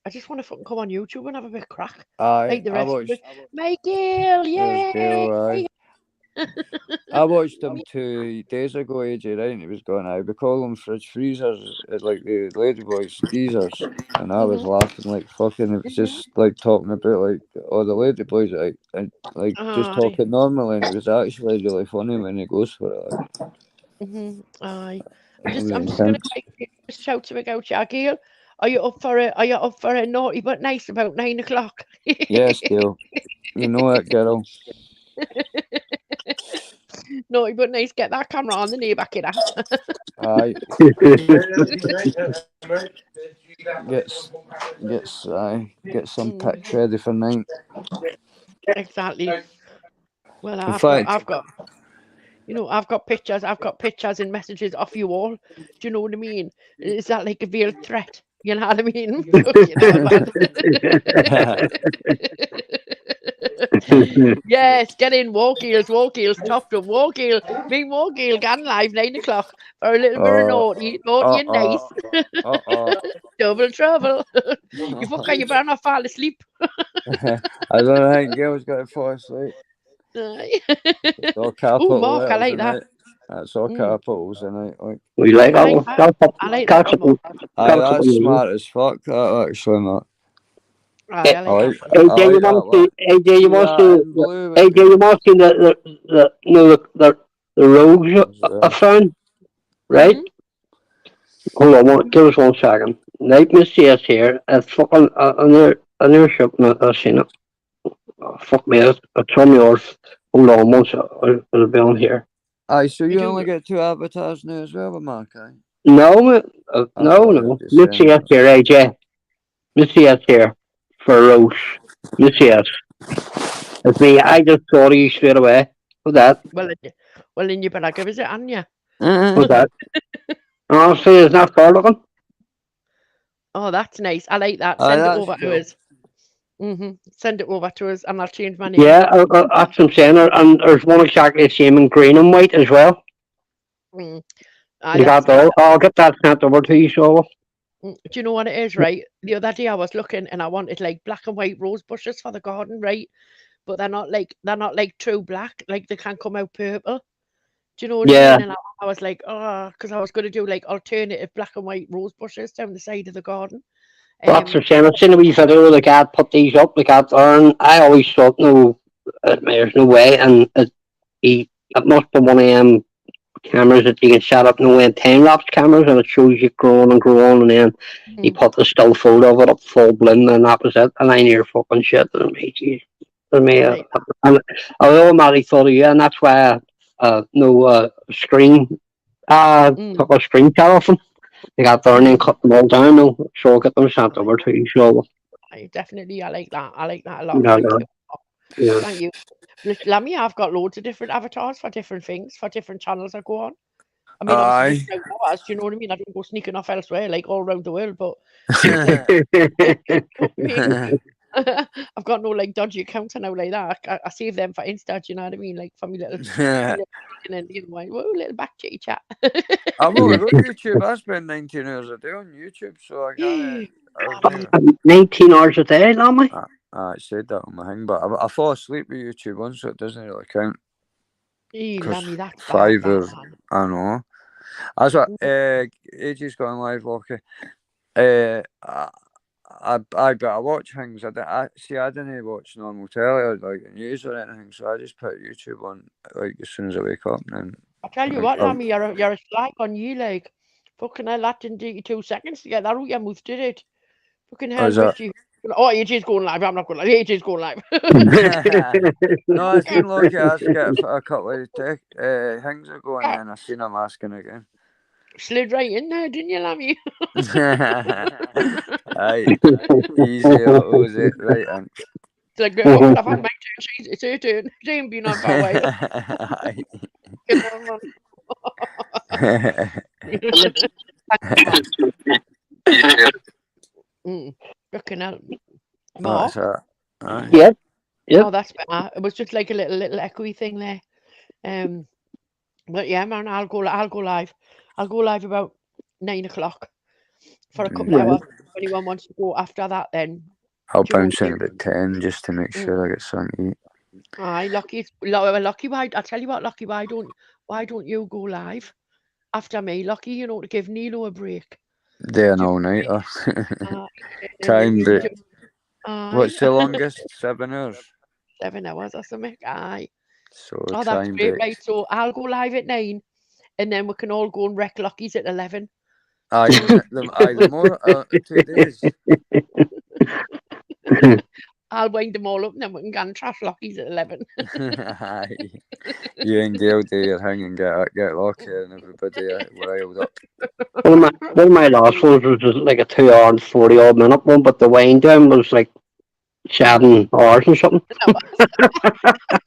Speaker 4: I just want to fucking come on YouTube and have a bit of crack. Like the rest of us. Michael, yeah.
Speaker 2: I watched him 2 days ago, AJ, right? And he was going, we call them fridge freezers, like the ladyboys geezers. And I was laughing like fucking, it was just like talking about like, the ladyboys, just talking normally. And it was actually really funny when he goes for it.
Speaker 4: Aye. I'm just going to shout to out, Gail. Are you up for a naughty but nice about 9 o'clock?
Speaker 2: Yes, Gail. You know it, girl.
Speaker 4: Naughty but nice, get that camera on the knee back it up.
Speaker 2: Aye. Get some
Speaker 4: Mm.
Speaker 2: picks ready for night.
Speaker 4: Exactly. Well,
Speaker 2: In fact,
Speaker 4: I've got pictures and messages off you all. Do you know what I mean? Is that like a veiled threat? You know what I mean? Fucking hell, man. Yes, get in, Walkeels, topped up, Walkeel, big Walkeel, gone live 9 o'clock for a little bit of naughty and nice. Double trouble. You fucker, you better not fall asleep.
Speaker 2: I don't think girls got to fall asleep.
Speaker 4: Aye.
Speaker 2: It's all capital
Speaker 4: Oh, Mark, I
Speaker 2: letters
Speaker 4: like
Speaker 2: in
Speaker 4: that.
Speaker 2: it. That's all capitals in it. Like,
Speaker 3: We like
Speaker 4: I
Speaker 3: that
Speaker 4: like
Speaker 3: one.
Speaker 4: that. I like that one, Mark.
Speaker 2: aye, that's smart as fuck. That actually, not.
Speaker 4: Aye, I like
Speaker 2: I
Speaker 4: that
Speaker 2: like,
Speaker 4: one.
Speaker 2: I
Speaker 3: AJ,
Speaker 2: like
Speaker 3: you
Speaker 2: that
Speaker 3: want to
Speaker 2: one.
Speaker 3: see? AJ, you want
Speaker 2: that
Speaker 3: to
Speaker 2: in
Speaker 3: see?
Speaker 2: blue.
Speaker 3: AJ, you want to see the rogues I found? Right? Hold on, give us 1 second. Night Missy is here. It's fucking on their ship. I've seen it. Oh, fuck me, it's from yours. Hold on, it'll be on here.
Speaker 2: Aye, so you
Speaker 4: do
Speaker 2: only
Speaker 4: it.
Speaker 2: get 2 avatars now as well, Mark. Aye.
Speaker 3: No,
Speaker 2: I
Speaker 3: no.
Speaker 2: thought you were just
Speaker 3: Missy
Speaker 2: saying
Speaker 3: is here, AJ. Missy is here for Roche. Missy is. It's me. I just thought of you straight away. What's that?
Speaker 4: Well, then you better give us it, Anya.
Speaker 3: What's that? Honestly, it's not fair looking.
Speaker 4: Oh, that's nice. I like that.
Speaker 2: Aye,
Speaker 4: Send it
Speaker 2: that's
Speaker 4: over
Speaker 2: cool.
Speaker 4: to us. Send it over to us, and I'll change my name.
Speaker 3: Yeah, that's what I'm saying. And there's one exactly the same in green and white as well.
Speaker 4: Aye,
Speaker 3: You got those? I'll get that sent over to you, so.
Speaker 4: Do you know what it is, right? The other day I was looking and I wanted like black and white rose bushes for the garden, right? But they're not like true black, like they can come out purple. Do you know what I
Speaker 3: Yeah.
Speaker 4: mean? And I was like, oh, because I was going to do like alternative black and white rose bushes down the side of the garden.
Speaker 3: That's the same. I've seen a wee video the guy put these up, the cat and I always thought, no, there's no way. And it must be one of them cameras that you can set up, no way, time-lapse cameras, and it shows you growing and growing, and then he put the still photo of it up full bloom, and that was it. And I near fucking shit. And me, geez. And me, and I automatically thought of you, and that's why screen, took a screenshot of them. They got there and then cut them all down. No, so I'll get them sent over to you. So
Speaker 4: definitely, I like that. I like that a lot. Thank you. Thank you. Lammy, I've got loads of different avatars for different things, for different channels I go on. I mean, obviously, do you know what I mean? I don't go sneaking off elsewhere, like all around the world, but I've got no like dodgy accounts now like that. I save them for Insta, do you know what I mean? Like for me little little back chitty chat.
Speaker 2: I've only got YouTube. I spend 19 hours a day on YouTube, so I can't.
Speaker 3: 19 hours a day, Lammy?
Speaker 2: I said that on my thing, but I fall asleep with YouTube once, so it doesn't really count.
Speaker 4: Lammy, that's
Speaker 2: 5 hours, I know. That's what AJ's gone live, okay. I gotta watch things. I didn't watch normal telly like news or anything, so I just put YouTube on like as soon as I wake up. And
Speaker 4: I tell you what, Lammy, you're a slag on you, like fucking hell. That didn't take you 2 seconds to get that out your mouth, did it? Fucking hell, AJ's going live. I'm not going live. AJ's going live.
Speaker 2: No, I seen Loki ask it a couple of things ago, and then I seen him asking again.
Speaker 4: Slid right in there, didn't you, Lammy?
Speaker 2: Aye, easy. What was it? Right, and
Speaker 4: it's like, oh, I've had my turn. It's her turn. She ain't been on for a while. Fucking hell. Mark?
Speaker 3: Yep.
Speaker 4: Oh, that's better. It was just like a little echoey thing there. But yeah, man, I'll go live. I'll go live about 9 o'clock for a couple of hours. If anyone wants to go after that, then
Speaker 2: I'll bounce in about 10 just to make sure I get something to eat.
Speaker 4: Aye, Lucky. Why? I tell you what, Lucky. Why don't you go live after me, Lucky? You know, to give Nilo a break.
Speaker 2: Day and all night. Time break. What's the longest? 7 hours.
Speaker 4: 7 hours or something. Aye.
Speaker 2: So
Speaker 4: that's great, right? So I'll go live at 9, and then we can all go and wreck Lucky's at 11.
Speaker 2: The more 2 days.
Speaker 4: I'll wind them all up and then we can go and trash Lockies at 11.
Speaker 2: Aye. You and Gail do your thing and get Lockie and everybody riled up.
Speaker 3: One of my last ones was just like a 2 hour and 40 odd minute one, but the wind down was like 7 hours or something.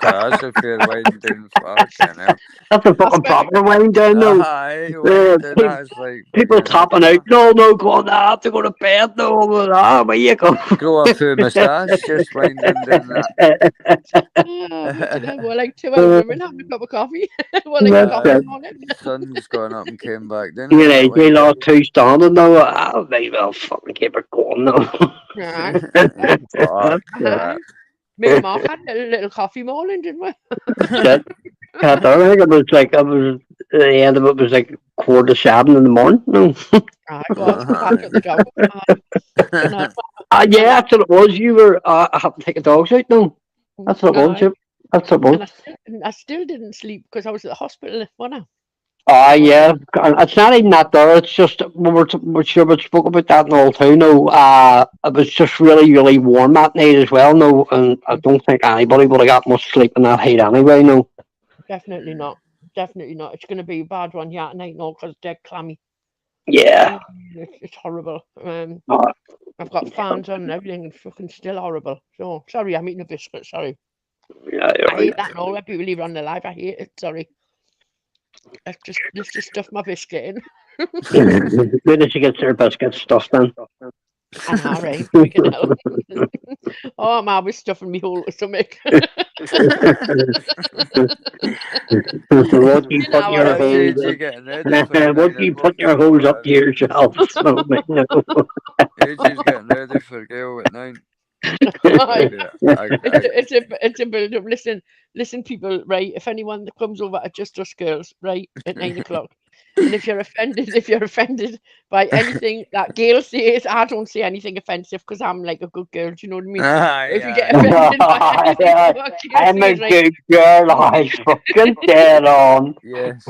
Speaker 2: That's a fair wind down. Fucking hell.
Speaker 3: That's a fucking proper wind down though.
Speaker 2: Aye, wind down, that's like
Speaker 3: People tapping out, no, going, I have to go to bed, no, where you go?
Speaker 2: grow up through moustache, just winding down that.
Speaker 4: We're like 2 old women having a cup of coffee. We're like a coffee in the morning.
Speaker 2: Sun's gone up and came back down.
Speaker 3: You know, they lost 2 standing now. I may well fucking keep it going now.
Speaker 4: Me and Mark had a little coffee morning, didn't we?
Speaker 3: I think it was like, at the end of it was like 7:15 in the morning. No. Yeah, that's what it was. You were, I have to take the dogs out now. That's what it was. That's what it was.
Speaker 4: I still didn't sleep because I was at the hospital, wasn't
Speaker 3: Yeah. It's not even that there. It's just, we're sure we spoke about that and all too. No, it was just really, really warm that night as well. No, and I don't think anybody would have got much sleep in that heat anyway. No.
Speaker 4: Definitely not. Definitely not. It's going to be a bad one here tonight now because it's dead clammy.
Speaker 3: Yeah.
Speaker 4: It's horrible. I've got fans on and everything and fucking still horrible. So, sorry, I'm eating a biscuit. Sorry.
Speaker 3: Yeah,
Speaker 4: I hate that now. When people leave it on the live, I hate it. Sorry. Let's just stuff my biscuit in.
Speaker 3: Good as she gets her biscuit stuffed in.
Speaker 4: And alright, we can help. Oh, I'm always stuffing me whole stomach.
Speaker 3: Won't you put your holes? Won't you put your holes up to yourself?
Speaker 2: AJ's getting ready for Gail at 9.
Speaker 4: It's a build up. Listen, people, right? If anyone that comes over at Just Us Girls, right, at 9 o'clock, and if you're offended by anything that Gail says, I don't say anything offensive because I'm like a good girl. Do you know what I mean? If you get offended by anything
Speaker 3: I'm a good girl. I fucking dead on.
Speaker 2: Yes.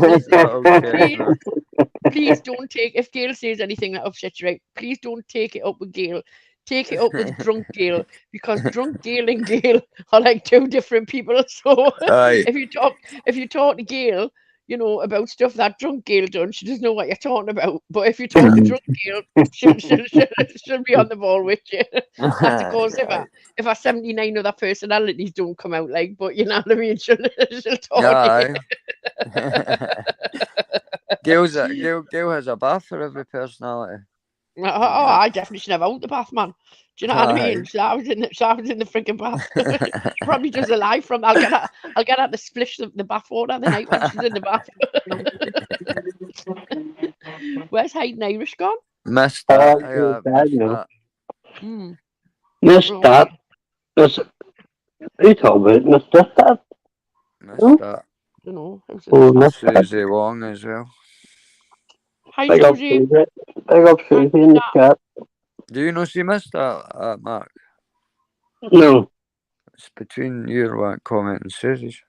Speaker 4: Please don't take, if Gail says anything that upsets you, right? Please don't take it up with Gail. Take it up with drunk Gail, because drunk Gail and Gail are like 2 different people. So if you talk to Gail, you know, about stuff that drunk Gail done, she doesn't know what you're talking about. But if you talk to drunk Gail, she'll be on the ball with you. That's of course if our 79 other personalities don't come out, like, but you know what I mean, she'll talk to you.
Speaker 2: Gail has a bath for every personality.
Speaker 4: Oh, I definitely should have out the bath, man. Do you know what I mean? So I was in the freaking bath. She probably does a live from. I'll get her to splish the bath water the night when she's in the bath. Where's Hayden Irish gone?
Speaker 2: Missed that.
Speaker 3: Missed that. Who told me? Missed that.
Speaker 2: Missed that.
Speaker 4: You know.
Speaker 2: Susie Wong as well.
Speaker 4: Hi,
Speaker 3: Big up
Speaker 4: Susie.
Speaker 3: Susie in the chat.
Speaker 2: Do you know she missed that, Mark?
Speaker 3: No.
Speaker 2: It's between your comment and Susie's.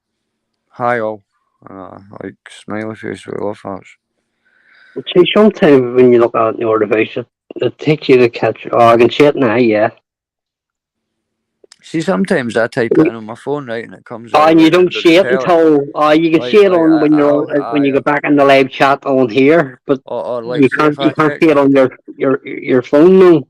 Speaker 2: Hi all. Like smiley face with love hearts.
Speaker 3: See, sometimes when you look at your device, it takes you to catch. Oh, I can see it now. Yeah.
Speaker 2: See, sometimes I type it in on my phone, right, and it comes.
Speaker 3: Oh, and you don't see it until. You can see it on when you go back in the live chat on here, but
Speaker 2: like
Speaker 3: you can't see it on your phone now.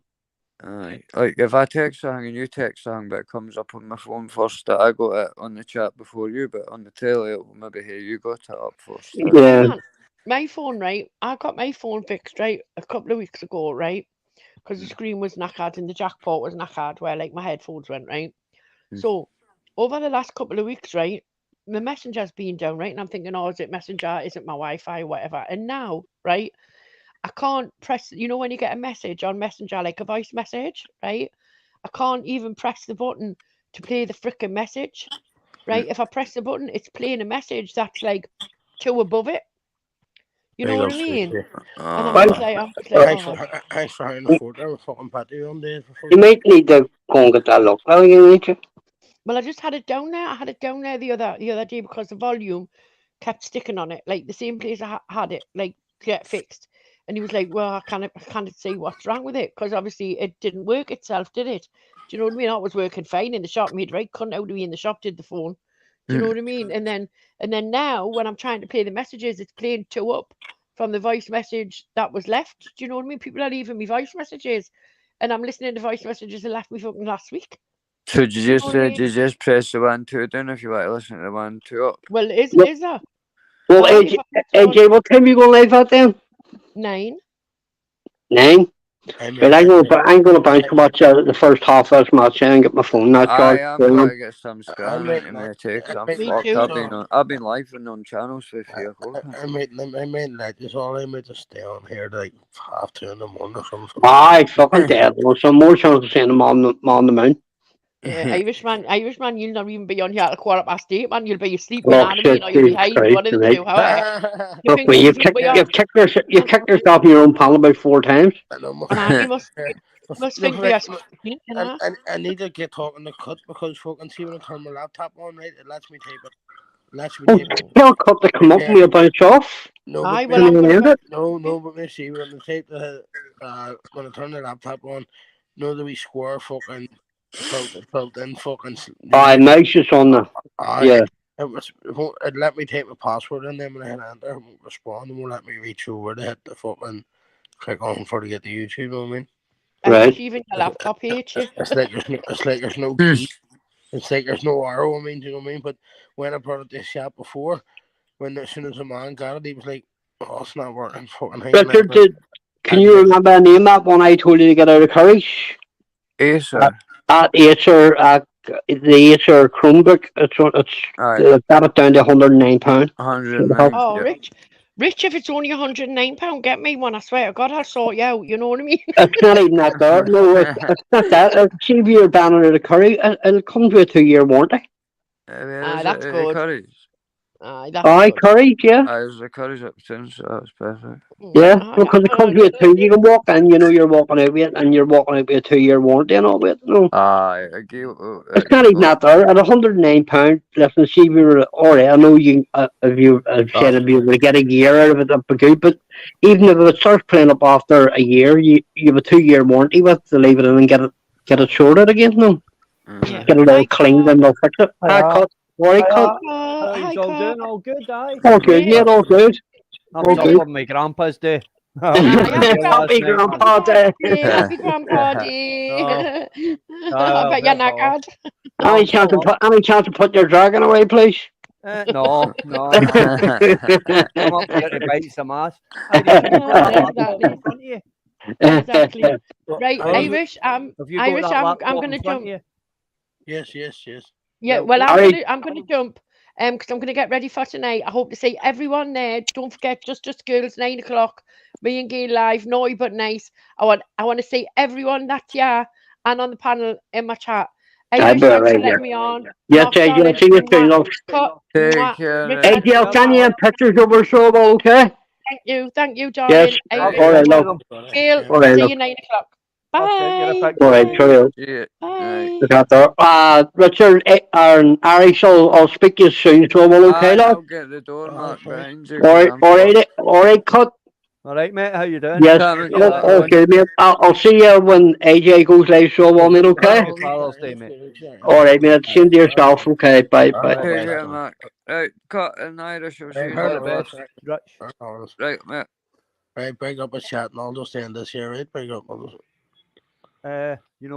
Speaker 2: Like if I text something and you text something, but it comes up on my phone first, that I got it on the chat before you, but on the telly it will maybe hear you got it up first.
Speaker 3: Yeah.
Speaker 4: My phone, right? I got my phone fixed, right, a couple of weeks ago, right? Because the screen was knackered and the jackpot was knackered where like my headphones went, right? So over the last couple of weeks, right, my messenger's been down, right? And I'm thinking, oh, is it messenger? Is it my Wi-Fi? Whatever. And now, right, I can't press, you know, when you get a message on messenger, like a voice message, right? I can't even press the button to play the freaking message, right? If I press the button, it's playing a message that's like 2 above it. You know what I mean?
Speaker 1: Thanks for having a photo of fucking Patty on there.
Speaker 3: You might need to go and get that looked at. You need to.
Speaker 4: Well, I just had it down there. I had it down there the other day because the volume kept sticking on it, like the same place I had it, like get fixed. And he was like, well, I can't see what's wrong with it, because obviously it didn't work itself, did it? Do you know what I mean? I was working fine in the shop. Made right cunt out of me in the shop, did the phone. Do you know what I mean? And then now when I'm trying to play the messages, it's playing 2 up from the voice message that was left. Do you know what I mean? People are leaving me voice messages, and I'm listening to voice messages that left me fucking last week.
Speaker 2: So did you
Speaker 4: know what I
Speaker 2: just, just press the 1 2 down if you want to listen to the 1 2 up?
Speaker 4: Well, is
Speaker 3: Yep.
Speaker 4: that?
Speaker 3: Well,
Speaker 4: Aye, if I press the one-
Speaker 3: AJ, what time you going live at then?
Speaker 4: 9.
Speaker 3: 9?
Speaker 1: I'm
Speaker 3: But I'm going to bounce to watch the first half of this match and get my phone not charged.
Speaker 2: I'm going to get some
Speaker 1: I'm
Speaker 2: scram
Speaker 1: right
Speaker 2: into
Speaker 1: now.
Speaker 2: me too, because I'm
Speaker 1: Me
Speaker 2: fucked.
Speaker 4: too.
Speaker 2: I've been live on channels for 3 or 4.
Speaker 1: I made like this all. I made to stay on here like 2:30 in the morning or something.
Speaker 3: Aye, fucking dead. Well, some more chance of seeing them on the moon.
Speaker 4: Yeah, Irishman, you'll not even be on here at 8:15, man. You'll be asleep
Speaker 3: Oh,
Speaker 4: in anime,
Speaker 3: shit,
Speaker 4: or you'll be
Speaker 3: Jesus
Speaker 4: hiding
Speaker 3: Christ,
Speaker 4: one of the
Speaker 3: right.
Speaker 4: two. However, you
Speaker 3: Look,
Speaker 4: think
Speaker 3: well,
Speaker 4: you'll be on?
Speaker 3: you've kicked yourself in your own panel about 4 times.
Speaker 1: I know.
Speaker 4: And you must think we are.
Speaker 1: I need to get talking to Cut, because fucking see when I turn my laptop on, right, it lets me tape it.
Speaker 3: Oh, tell Cut to come up and you bounce off.
Speaker 1: No,
Speaker 4: Aye,
Speaker 1: but
Speaker 4: well, I'm gonna.
Speaker 1: no, but me see when I tape the when I turn the laptop on, the wee square fucking filled in fucking.
Speaker 3: Aye, mouse is on the. Yeah.
Speaker 1: It let me take my password in, then when I hit enter, it won't respond, and won't let me reach over to hit the fucking click on for to get the YouTube. You know what I mean?
Speaker 3: Right.
Speaker 4: Even your laptop hates you.
Speaker 1: It's like there's no key. It's like there's no arrow. I mean, do you know what I mean? But when I brought it to the shop before, as soon as the man got it, he was like, "Oh, it's not working." Fucking
Speaker 3: Richard, can you remember the name that one I told you to get out of Courage?
Speaker 2: Acer.
Speaker 3: At Acer, the Acer Chromebook. It's got it down to £109.
Speaker 2: 109.
Speaker 4: Oh, Rich, if it's only £109, get me one. I swear to God, I'll sort you out. You know what I mean?
Speaker 3: It's not even that there. No, it's not that. See if you're banning it at Curry, it'll come to a 2-year warranty.
Speaker 4: That's good.
Speaker 2: Curry's.
Speaker 3: Aye, Curry, yeah.
Speaker 2: There's a Curry's up since, so that was perfect.
Speaker 3: Yeah, because it comes with a 2. You can walk in, you're walking out with it, and you're walking out with a 2-year warranty and all with it. No.
Speaker 2: Aye,
Speaker 3: it's not even that there. At £109, listen, see if you're alright. I know you, if you said if you were to get a year out of it, that'd be good. But even if it starts playing up after a year, you have a 2-year warranty with to leave it in and get it sorted again. No.
Speaker 4: Yeah.
Speaker 3: Get it all cleaned and they'll fix it. Cut. Cut.
Speaker 6: How you all doing? All good, aye?
Speaker 3: All good, mate, all good.
Speaker 6: I'm on my grandpa's day.
Speaker 3: Happy Grandpa Day.
Speaker 4: Happy Grandpa Day. I bet you're knackered.
Speaker 3: Any chance to put your dragon away, please?
Speaker 6: No. I'm up here to bite some ass.
Speaker 4: Exactly. Right, Irish. I'm gonna jump.
Speaker 1: Yes.
Speaker 4: Yeah, well, I'm gonna jump. Because I'm gonna get ready for tonight. I hope to see everyone there. Don't forget, just girls, 9 o'clock. Me and Gail live, naughty but nice. I want to see everyone that's here and on the panel in my chat. Irish, thanks for letting me on.
Speaker 3: Yes, AJ, see you soon, love.
Speaker 2: Take care.
Speaker 3: AJ, I'll send you pictures over so okay?
Speaker 4: Thank you, darling.
Speaker 3: Yes, all right, love.
Speaker 4: Gail, see you 9 o'clock. Bye.
Speaker 3: All right, cheerio.
Speaker 4: Bye.
Speaker 3: Richard and Irish, I'll speak to you soon, so we'll okay, love?
Speaker 2: I'll get the door marked behind you.
Speaker 3: All right, Cut.
Speaker 6: All right, mate, how you doing?
Speaker 3: Yes, okay, mate. I'll see you when AJ goes live, so we'll meet, okay?
Speaker 6: Father's Day, mate.
Speaker 3: All right, mate. Same to yourself, okay? Bye.
Speaker 2: Take care, Mark. Right, Cut and Irish. All
Speaker 1: the
Speaker 2: best. Right, mate.
Speaker 1: Right, bring up a chat and I'll just end this here, right? Bring up.
Speaker 6: You know.